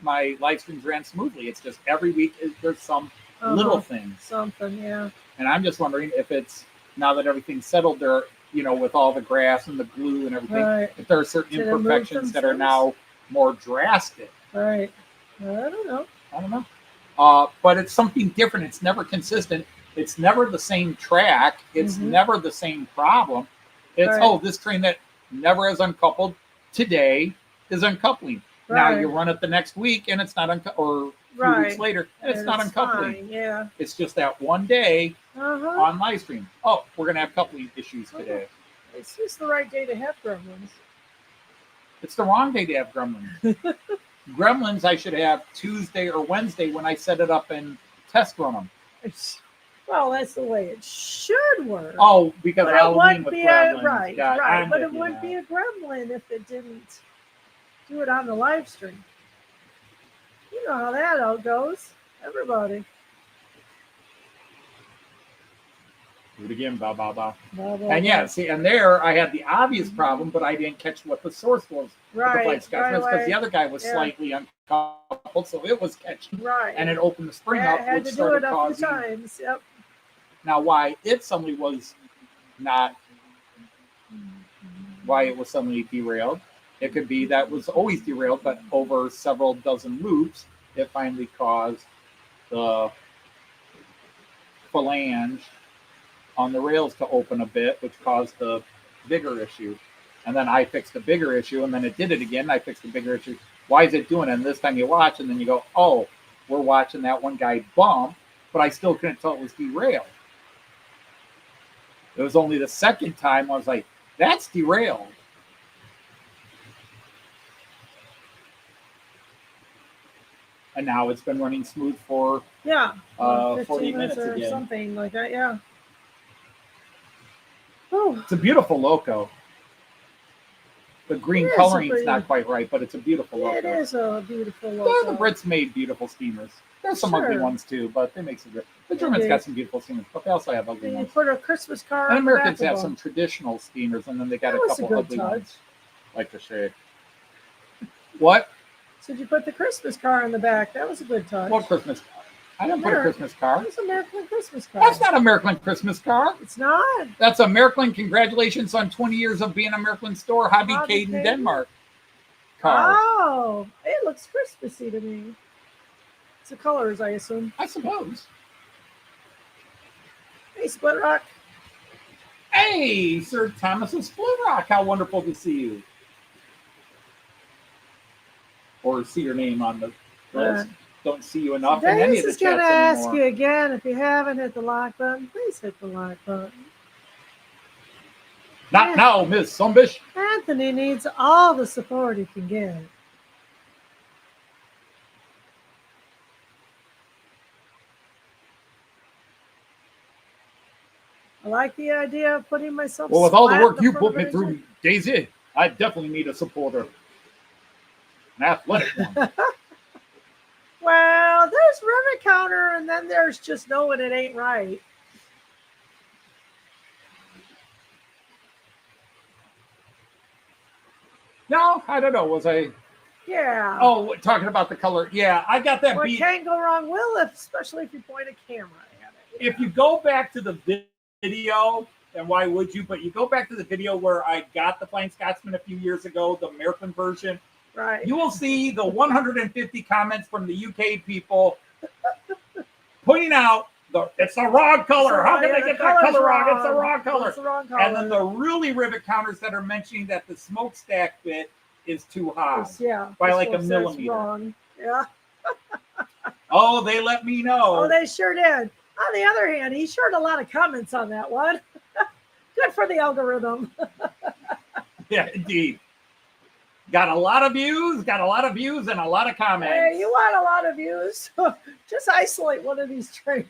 D: my live streams ran smoothly. It's just every week there's some little things.
B: Something, yeah.
D: And I'm just wondering if it's, now that everything's settled there, you know, with all the grass and the glue and everything, if there are certain imperfections that are now more drastic.
B: Right. I don't know.
D: But it's something different. It's never consistent. It's never the same track. It's never the same problem. It's, this train that never is uncoupled today is uncoupling. Now you run it the next week and it's not or 2 weeks later and it's not uncoupling.
B: Fine. Yeah.
D: It's just that one day on live stream. Oh, we're going to have coupling issues today.
B: It's just the right day to have gremlins.
D: It's the wrong day to have gremlins. Gremlins I should have Tuesday or Wednesday when I set it up and test run them.
B: Well, that's the way it should work.
D: Oh, because
B: but
D: Halloween
B: it
D: with
B: be
D: gremlins.
B: right. But it wouldn't be a gremlin if it didn't do it on the live stream. You know how that all goes. Everybody.
D: Do it again, ba ba ba.
B: And
D: yeah, see, and there I had the obvious problem, but I didn't catch what the source was. Because the other guy was slightly uncoupled, so it was catching.
B: Right.
D: And it opened the spring up,
B: had
D: which
B: to do
D: started
B: it a
D: causing.
B: few times. Yep.
D: Now, why it suddenly was suddenly derailed? It could be that was always derailed, but over several dozen loops, it finally caused the phalange on the rails to open a bit, which caused the bigger issue. And then I fixed the bigger issue, and then it did it again. I fixed the bigger issue. Why is it doing it? And this time you watch, and then you go, oh, we're watching that one guy bump, but I still couldn't tell it was derailed. It was only the second time I was like, that's derailed. And now it's been running smooth for 40 minutes
B: or
D: again.
B: Something like that, yeah. Oh.
D: It's a beautiful loco. The green coloring's not quite right, but it's a beautiful loco.
B: It is a beautiful loco.
D: The Brits made beautiful steamers. There's some ugly ones too, but they make some good. The Germans got some beautiful steamers, but they also have ugly ones.
B: You put a Christmas car.
D: And Americans have some traditional steamers, and then they got a couple ugly ones, like the shade. What?
B: So you put the Christmas car in the back. That was a good touch.
D: What Christmas car? I didn't put a Christmas car.
B: It's an American Christmas car.
D: That's not an American Christmas car.
B: It's not.
D: That's American. Congratulations on 20 years of being an American store. Hobby Caden, Denmark. Car.
B: Oh, it looks Christmassy to me. It's the colors, I assume.
D: I suppose.
B: Hey, Split Rock.
D: Hey, Sir Thomas of Split Rock. How wonderful to see you. Or see your name on the list. Don't see you enough in any of the chats anymore.
B: Dennis is going to ask you again, if you haven't hit the like button, please hit the like button.
D: Not now, Miss Sumbish.
B: Anthony needs all the support he can get. I like the idea of putting myself.
D: Well, with all the work you put me through, Daisy, I definitely need a supporter. An athletic one.
B: Well, there's Rivet Counter, and then there's just knowing it ain't right.
D: No, I don't know. Was I?
B: Yeah.
D: Oh, talking about the color. Yeah, I got that
B: What
D: beat.
B: can't go wrong, especially if you point a camera at it.
D: If you go back to the video, and why would you? But you go back to the video where I got the Flying Scotsman a few years ago, the American version.
B: Right.
D: You will see the 150 comments from the UK people pointing out it's the wrong color. How can they get that color wrong? It's the wrong color.
B: It's the wrong color.
D: And then the really rivet counters that are mentioning that the smokestack bit is too high. By like a millimeter.
B: Wrong. Yeah.
D: Oh, they let me know.
B: Oh, they sure did. On the other hand, he shared a lot of comments on that one. Good for the algorithm.
D: Yeah, indeed. Got a lot of views, and a lot of comments.
B: Hey, you want a lot of views? Just isolate one of these trains.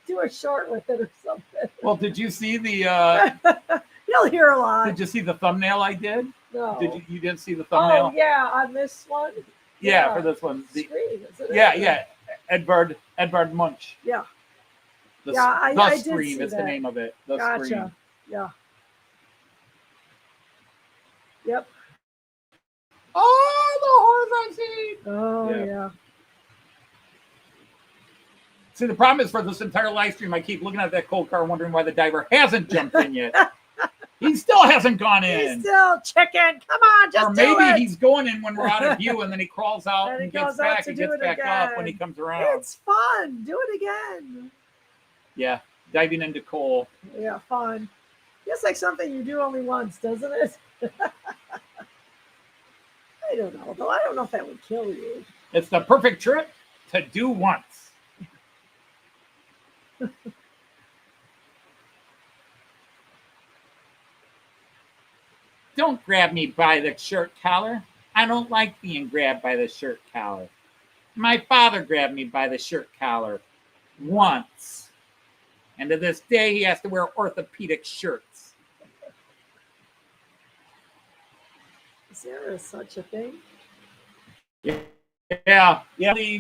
B: Do a short with it or something.
D: Well, did you see the
B: You'll hear a lot.
D: did you see the thumbnail I did?
B: No.
D: You didn't see the thumbnail?
B: Oh yeah, on this one.
D: Yeah, for this one.
B: Screen, isn't it?
D: Yeah. Edvard Munch.
B: Yeah.
D: The
B: I did
D: Scream
B: see
D: is the
B: that.
D: name of it. The
B: Gotcha.
D: Scream.
B: Yeah. Yep.
D: Oh, the horrors I've seen.
B: Oh yeah.
D: See, the problem is for this entire live stream, I keep looking at that cold car, wondering why the diver hasn't jumped in yet. He still hasn't gone in.
B: He's still chicken. Come on, just
D: or maybe
B: do it.
D: he's going in when we're out of view, and then he crawls out and gets back and gets back up when he comes around.
B: It's fun. Do it again.
D: Yeah, diving into coal.
B: Yeah, fun. It's like something you do only once, doesn't it? I don't know, though. I don't know if that would kill you.
D: It's the perfect trip to do once. Don't grab me by the shirt collar. I don't like being grabbed by the shirt collar. My father grabbed me by the shirt collar once. And to this day, he has to wear orthopedic shirts.
B: Is there such a thing?
D: Yeah.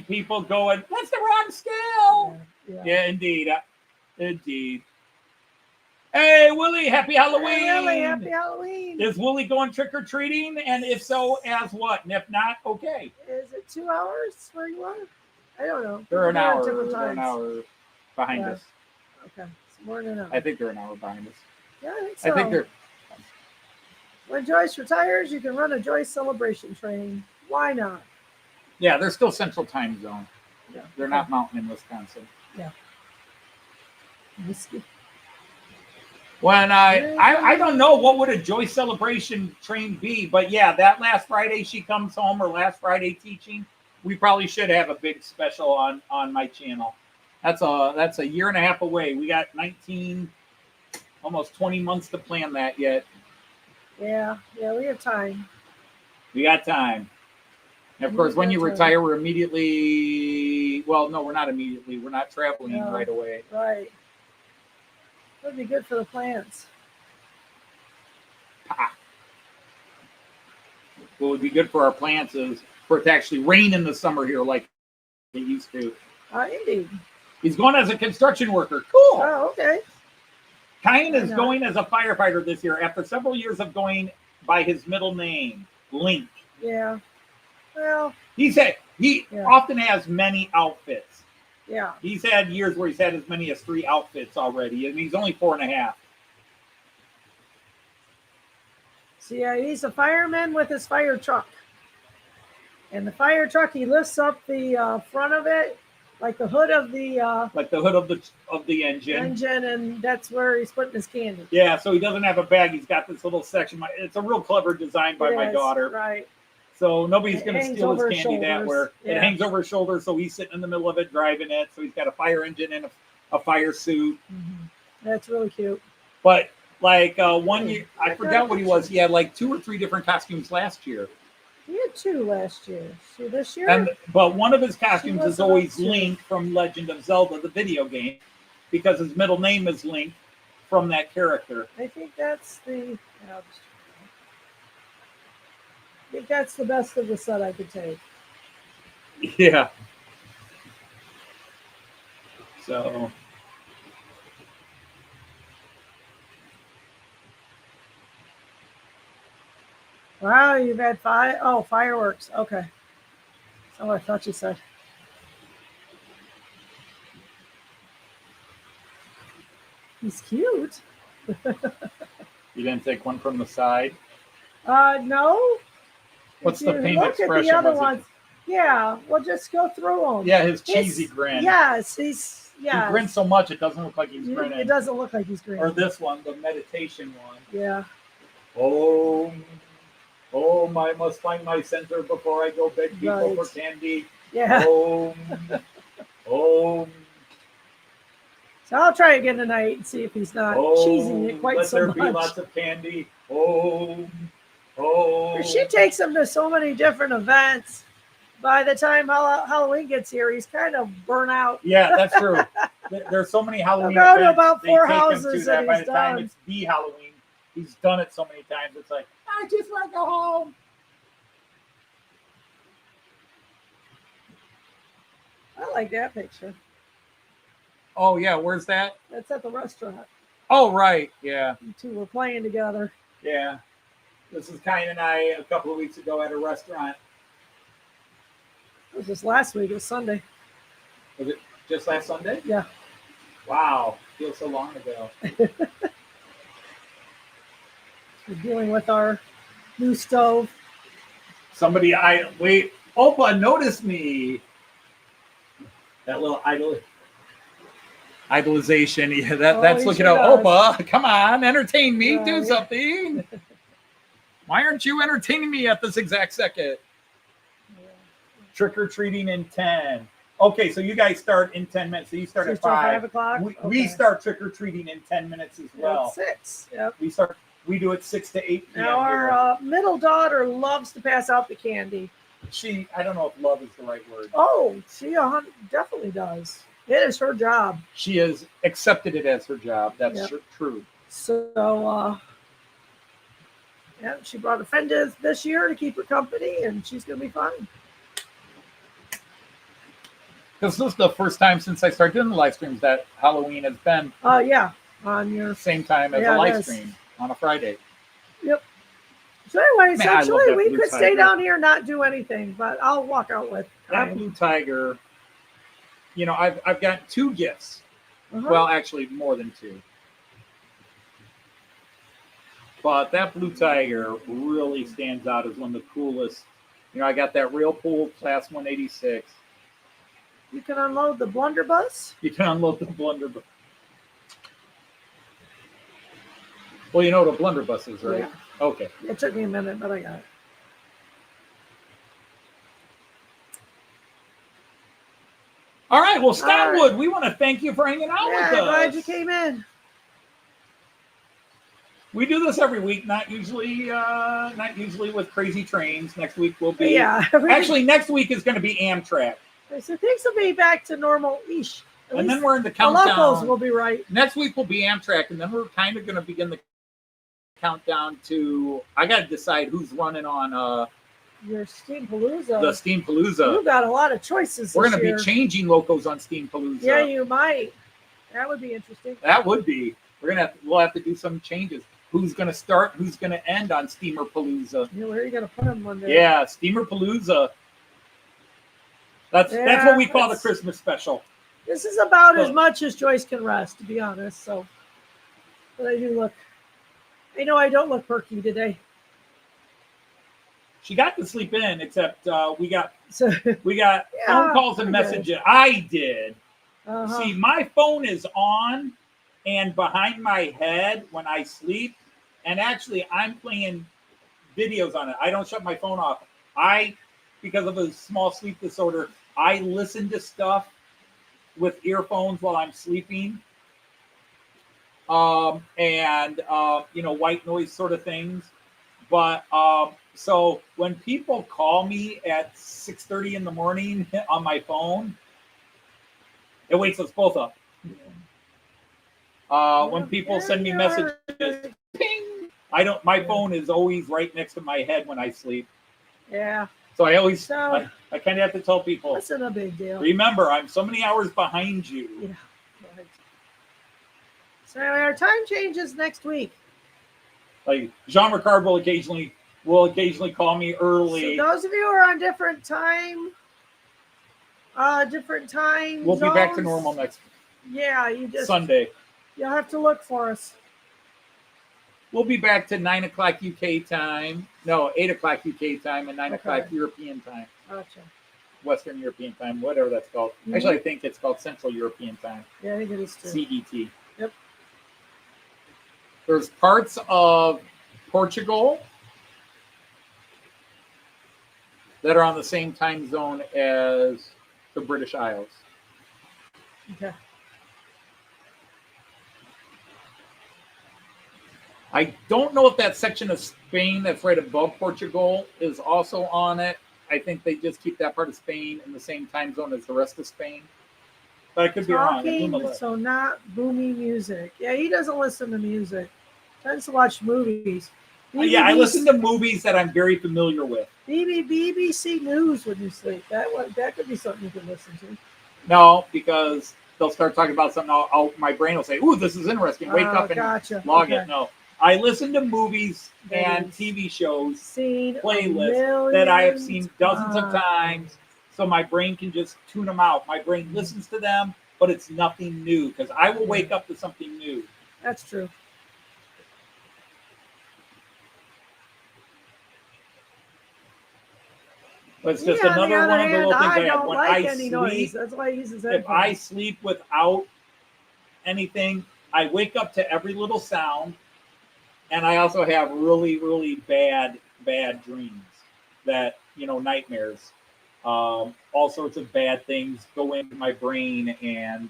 D: People going, that's the wrong scale. Yeah, indeed. Indeed. Hey, Willie, happy Halloween.
B: Hey, Willie, happy Halloween.
D: Is Willie going trick-or-treating? And if so, as what? And if not, okay.
B: Is it 2 hours where you are? I don't know.
D: They're an hour.
B: Different
D: They're an
B: times.
D: hour behind us.
B: Okay. It's more than an hour.
D: I think they're an hour behind us.
B: Yeah, I think so.
D: I think they're...
B: When Joyce retires, you can run a Joyce celebration train. Why not?
D: Yeah, they're still Central Time Zone.
B: Yeah.
D: They're not Mountain in Wisconsin.
B: Yeah. Whiskey.
D: When I don't know what would a Joyce celebration train be, but yeah, that last Friday she comes home or last Friday teaching, we probably should have a big special on my channel. That's a year and a half away. We got 19, almost 20 months to plan that yet.
B: Yeah, we have time.
D: We got time. And of course, when you retire, we're immediately, well, no, we're not immediately. We're not traveling right away.
B: Right. That'd be good for the plants.
D: What would be good for our plants is for it to actually rain in the summer here like it used to.
B: Indeed.
D: He's going as a construction worker. Cool.
B: Oh, okay.
D: Kyan is going as a firefighter this year after several years of going by his middle name, Link.
B: Yeah. Well.
D: He often has many outfits.
B: Yeah.
D: He's had years where he's had as many as 3 outfits already, and he's only 4.5.
B: So yeah, he's a fireman with his fire truck. And the fire truck, he lifts up the front of it, like the hood of the engine, and that's where he's putting his candy.
D: Yeah, so he doesn't have a bag. He's got this little section. It's a real clever design by my daughter.
B: Right.
D: So nobody's going to steal his candy that way.
B: Yeah.
D: It hangs over his shoulder, so he's sitting in the middle of it driving it. So he's got a fire engine and a fire suit.
B: Mm-hmm. That's really cute.
D: But like 1 year, I forgot what he was. He had like 2 or 3 different costumes last year.
B: He had 2 last year. So this year?
D: But one of his costumes is always Link from Legend of Zelda, the video game, because his middle name is Link from that character.
B: I think that's the best of the set I could take.
D: Yeah. So.
B: Wow, you've had fireworks. Okay. That's what I thought you said. He's cute.
D: You didn't take one from the side?
B: No.
D: What's the pain
B: look
D: expression?
B: At the other ones. Yeah, we'll just go through them.
D: Yeah, his cheesy grin.
B: Yes,
D: He grins so much it doesn't look like he's grinning.
B: It doesn't look like he's grinning.
D: Or this one, the meditation one.
B: Yeah.
D: Oh, I must find my center before I go beg people for candy.
B: Yeah.
D: Oh.
B: So I'll try again tonight and see if he's not cheesing it quite so much.
D: Let there be lots of candy. Oh,
B: She takes him to so many different events. By the time Halloween gets here, he's kind of burnt out.
D: yeah, that's true. There's so many Halloween
B: He'll go to
D: events.
B: about
D: they
B: 4
D: take him
B: houses
D: to that
B: and
D: by
B: he's
D: the time
B: done.
D: it's the Halloween, he's done it so many times. It's like, I just want to go home.
B: I like that picture.
D: Oh yeah, where's that?
B: That's at the restaurant.
D: Oh right, yeah,
B: You two were playing together.
D: yeah. This is Kyan and I a couple of weeks ago at a restaurant.
B: It was just last week. It was Sunday.
D: Was it just last Sunday?
B: Yeah.
D: Wow, feels so long ago.
B: We're dealing with our new stove.
D: Somebody, Opa noticed me. That little idolization. Yeah, that's looking at Opa. Come on, entertain me. Do something. Why aren't you entertaining me at this exact second? Trick or treating in 10. Okay, so you guys start in 10 minutes. So you start at 5
B: o'clock.
D: We start trick or treating in 10 minutes as well.
B: 6. Yep.
D: We do it 6 to 8 p.m.
B: Now our middle daughter loves to pass out the candy.
D: I don't know if love is the right word.
B: Oh, she definitely does. It is her job.
D: She has accepted it as her job. That's true.
B: So, yeah, she brought a friend this year to keep her company, and she's going to be fine.
D: Because this is the first time since I started doing the live streams that Halloween has been
B: Yeah, on your
D: same time as a live stream on a Friday.
B: Yep. So anyway, essentially, we could stay down here and not do anything, but I'll walk out with
D: that blue tiger. You know, I've got 2 gifts. Well, actually, more than 2. But that blue tiger really stands out as one of the coolest. You know, I got that Real Pool Class 186.
B: You can unload the blunderbuss.
D: You can unload the blunderbuss. Well, you know what a blunderbuss is, right?
B: Yeah.
D: Okay.
B: It took me a minute, but I got it.
D: All right. Well, Stoutwood, we want to thank you for hanging out with us.
B: Glad you came in.
D: We do this every week, not usually with Crazy Trains. Next week will be actually next week is going to be Amtrak.
B: So things will be back to normal-ish.
D: And then we're in the countdown.
B: The locals will be right.
D: Next week will be Amtrak, and then we're kind of going to begin the countdown to. I got to decide who's running on
B: your Steampalooza.
D: The Steampalooza.
B: You've got a lot of choices.
D: We're going to be changing locos on Steampalooza.
B: Yeah, you might. That would be interesting.
D: That would be. We'll have to do some changes. Who's going to start? Who's going to end on Steamerpalooza?
B: Yeah, where are you going to put them one day?
D: Yeah, Steamerpalooza. That's what we call the Christmas special.
B: This is about as much as Joyce can rest, to be honest. So, but I do look. I know I don't look perky today.
D: She got to sleep in, except we got phone calls and messages. I did. See, my phone is on and behind my head when I sleep, and actually I'm playing videos on it. I don't shut my phone off. Because of a small sleep disorder, I listen to stuff with earphones while I'm sleeping, and white noise sort of things. But so when people call me at 6:30 in the morning on my phone, it wakes us both up. When people send me messages, ping, my phone is always right next to my head when I sleep.
B: Yeah.
D: So I always, I kind of have to tell people.
B: That's not a big deal.
D: Remember, I'm so many hours behind you.
B: Yeah. Right. So anyway, our time changes next week.
D: Like Jean Ricard will occasionally call me early.
B: So those of you who are on different time
D: we'll be back to normal next.
B: Yeah, you just
D: Sunday.
B: You'll have to look for us.
D: We'll be back to 9 o'clock UK time. No, 8 o'clock UK time and 9 o'clock European time.
B: Gotcha.
D: Western European time, whatever that's called. Mm-hmm. Actually, I think it's called Central European time.
B: Yeah, I think it is too.
D: CET.
B: Yep.
D: There's parts of Portugal that are on the same time zone as the British Isles. I don't know if that section of Spain that's right above Portugal is also on it. I think they just keep that part of Spain in the same time zone as the rest of Spain. But I could be wrong.
B: Talking, so not boomy music. Yeah, he doesn't listen to music. Tends to watch movies.
D: Yeah, I listen to movies that I'm very familiar with.
B: BBC News when you sleep. That could be something you can listen to.
D: No, because they'll start talking about something. My brain will say, "Ooh, this is interesting." Wake up and log it. No, I listen to movies and TV shows, playlists that I have seen dozens of times, so my brain can just tune them out. My brain listens to them, but it's nothing new because I will wake up to something new.
B: That's true.
D: But it's just another one of the little things I have. When
B: like
D: I
B: any
D: sleep,
B: noise. That's why he uses
D: if I sleep without anything, I wake up to every little sound, and I also have really, really bad dreams that, nightmares. All sorts of bad things go into my brain, and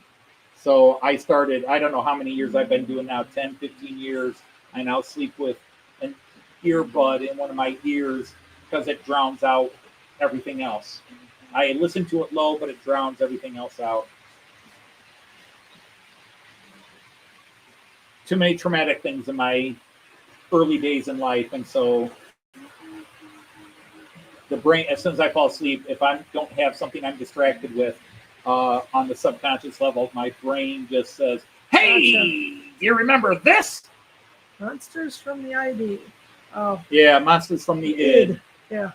D: so I started, I don't know how many years I've been doing now, 10, 15 years. I now sleep with an earbud in one of my ears because it drowns out everything else. I listen to it low, but it drowns everything else out. Too many traumatic things in my early days in life, and so the brain, as soon as I fall asleep, if I don't have something I'm distracted with on the subconscious level, my brain just says, "Hey, do you remember this?
B: Monsters from the ID." Oh,
D: yeah, monsters from the id.
B: Yeah.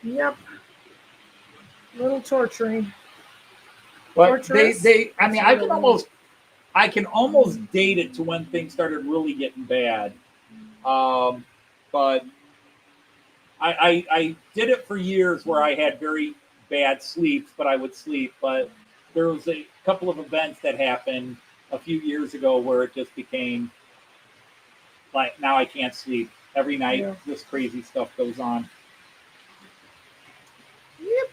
B: Yep. Little torturing.
D: But I mean, I can almost date it to when things started really getting bad. But I did it for years where I had very bad sleeps, but I would sleep. But there was a couple of events that happened a few years ago where it just became like, now I can't sleep. Every night, this crazy stuff goes on.
B: Yep.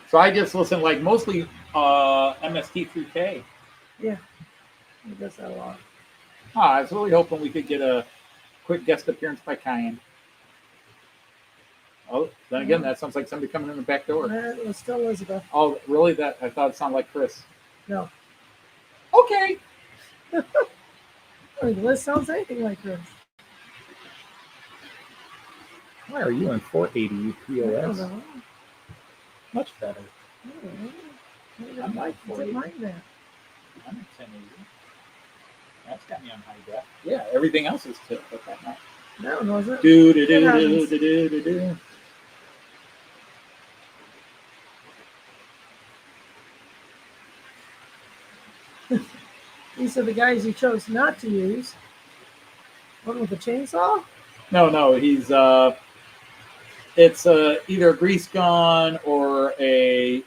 D: So I just listen like mostly MST3K.
B: Yeah, he does that a lot.
D: I was really hoping we could get a quick guest appearance by Cayenne. Oh, then again, that sounds like somebody coming in the back door.
B: It was still Elizabeth.
D: Oh, really? That I thought it sounded like Chris.
B: No.
D: Okay.
B: Liz sounds anything like Chris.
D: Why are you in 480 POS? Much better.
B: I'm like 480.
D: I'm at 1080. That's got me on high def. Yeah, everything else is tipped at that night.
B: No, was it?
D: Do.
B: These are the guys you chose not to use. One with a chainsaw?
D: No, he's it's either a grease gun or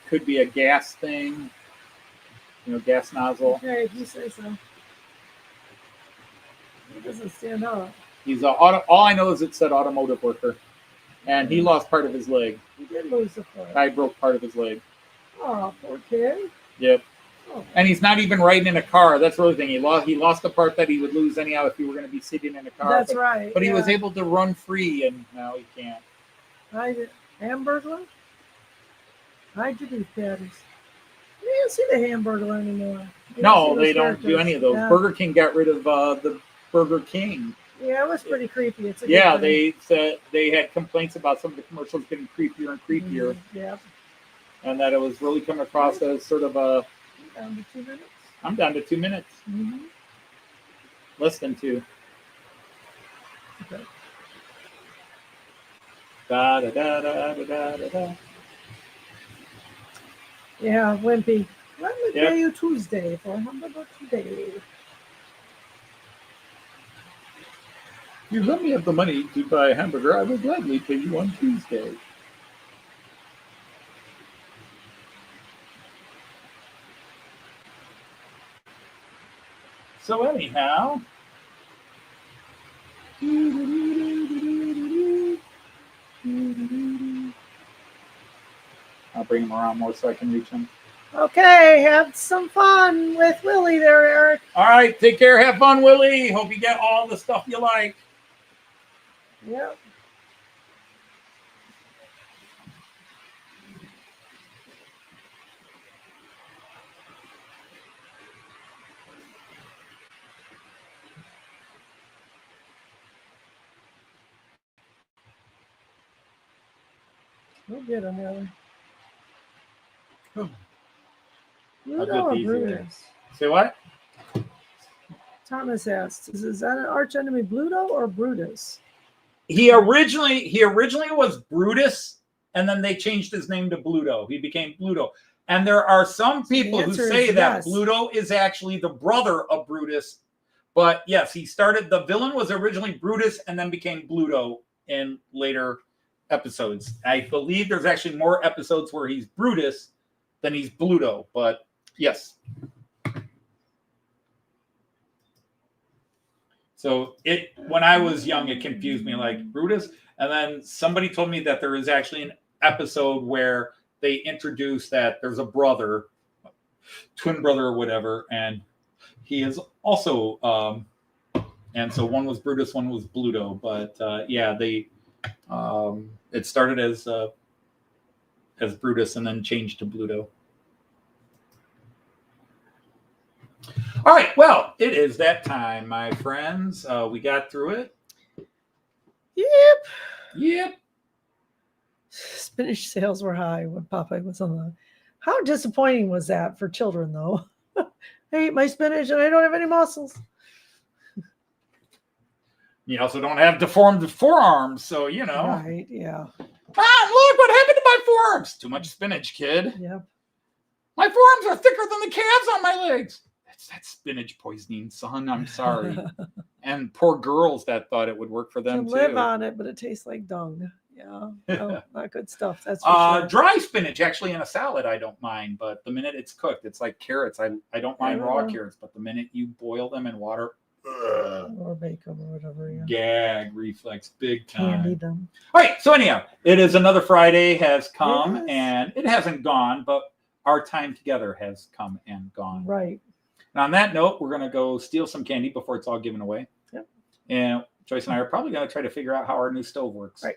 D: could be a gas thing, gas nozzle.
B: Okay, if you say so. He doesn't stand up.
D: He's all I know is it said automotive worker, and he lost part of his leg.
B: He did lose the foot.
D: I broke part of his leg.
B: Oh, poor kid.
D: Yep.
B: Oh.
D: And he's not even riding in a car. That's the other thing. He lost the part that he would lose anyhow if he were going to be sitting in a car.
B: That's right.
D: But he was able to run free, and now he can't.
B: Hamburglar? Hide your beef patties. You don't see the Hamburglar anymore.
D: No, they don't do any of those. Yeah. Burger King got rid of the Burger King.
B: Yeah, it was pretty creepy. It's
D: they said they had complaints about some of the commercials getting creepier and creepier.
B: Yeah.
D: And that it was really coming across as sort of a...
B: Down to 2 minutes.
D: I'm down to 2 minutes.
B: Mm-hmm.
D: Less than 2.
B: Okay.
D: Da da da da da da da.
B: Yeah, Wimpy. Let me pay you Tuesday for hamburger today.
D: You let me have the money to buy a hamburger, I will gladly pay you on Tuesday. So anyhow, I'll bring him around more so I can reach him.
B: Okay, have some fun with Willie there, Eric.
D: All right, take care. Have fun, Willie. Hope you get all the stuff you like.
B: Yep. We'll get him, Willie.
D: I'll
B: Bluto
D: get
B: or
D: these here.
B: Brutus?
D: Say what?
B: Thomas asks, is that an arch enemy Bluto or Brutus?
D: He originally was Brutus, and then they changed his name to Bluto. He became Bluto. And there are some people who
B: answer
D: say
B: is
D: that
B: yes.
D: Bluto is actually the brother of Brutus. But yes, the villain was originally Brutus and then became Bluto in later episodes. I believe there's actually more episodes where he's Brutus than he's Bluto, but yes. So when I was young, it confused me, like Brutus. And then somebody told me that there is actually an episode where they introduce that there's a brother, twin brother or whatever, and he is also, and so one was Brutus, one was Bluto. But yeah, it started as Brutus and then changed to Bluto. All right, well, it is that time, my friends. We got through it. Yep.
B: Spinach sales were high when Popeye was on the. How disappointing was that for children, though? I eat my spinach and I don't have any muscles.
D: You also don't have deformed forearms, so you know.
B: Right? Yeah.
D: Mom, look what happened to my forearms. Too much spinach, kid.
B: Yep.
D: My forearms are thicker than the calves on my legs. That's spinach poisoning, son. I'm sorry. And poor girls that thought it would work for them
B: You
D: too.
B: live on it, but it tastes like dung. Yeah. No, not good stuff. That's for sure.
D: Dry spinach, actually, in a salad, I don't mind. But the minute it's cooked, it's like carrots. I don't mind raw carrots, but the minute you boil them in water,
B: or bake them or whatever. Yeah.
D: Gag reflex, big time.
B: Candy them.
D: All right. So anyhow, it is another Friday has come, and it hasn't gone, but our time together has come and gone.
B: Right.
D: And on that note, we're going to go steal some candy before it's all given away.
B: Yep.
D: And Joyce and I are probably going to try to figure out how our new stove works.
B: Right.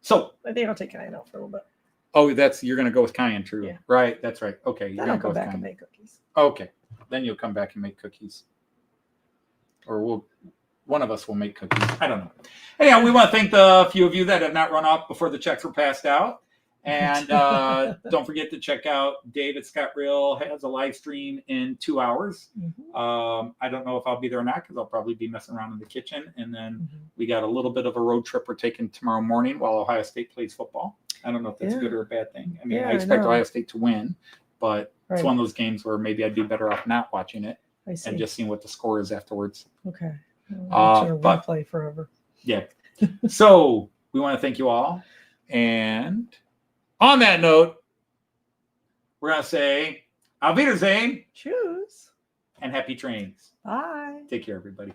D: So
B: I think I'll take Cayenne out for a little bit.
D: Oh, you're going to go with cayenne, true.
B: Yeah.
D: Right. That's right. Okay. You're
B: Then I'll
D: going to
B: go
D: go
B: back
D: with
B: and
D: cayenne.
B: make cookies.
D: Okay. Then you'll come back and make cookies. Or one of us will make cookies. I don't know. Anyhow, we want to thank the few of you that have not run off before the checks were passed out. And don't forget to check out David Scott Real has a live stream in 2 hours.
B: Mm-hmm.
D: I don't know if I'll be there or not because I'll probably be messing around in the kitchen. And then we got a little bit of a road trip we're taking tomorrow morning while Ohio State plays football. I don't know if that's a good or a bad thing. I mean, I expect Ohio State to win, but it's one of those games where maybe I'd be better off not watching it and just seeing what the score is afterwards.
B: Okay.
D: But
B: play forever.
D: Yeah. So we want to thank you all. And on that note, we're going to say Auf Wiedersehen.
B: Choose.
D: And happy trainings.
B: Bye.
D: Take care, everybody.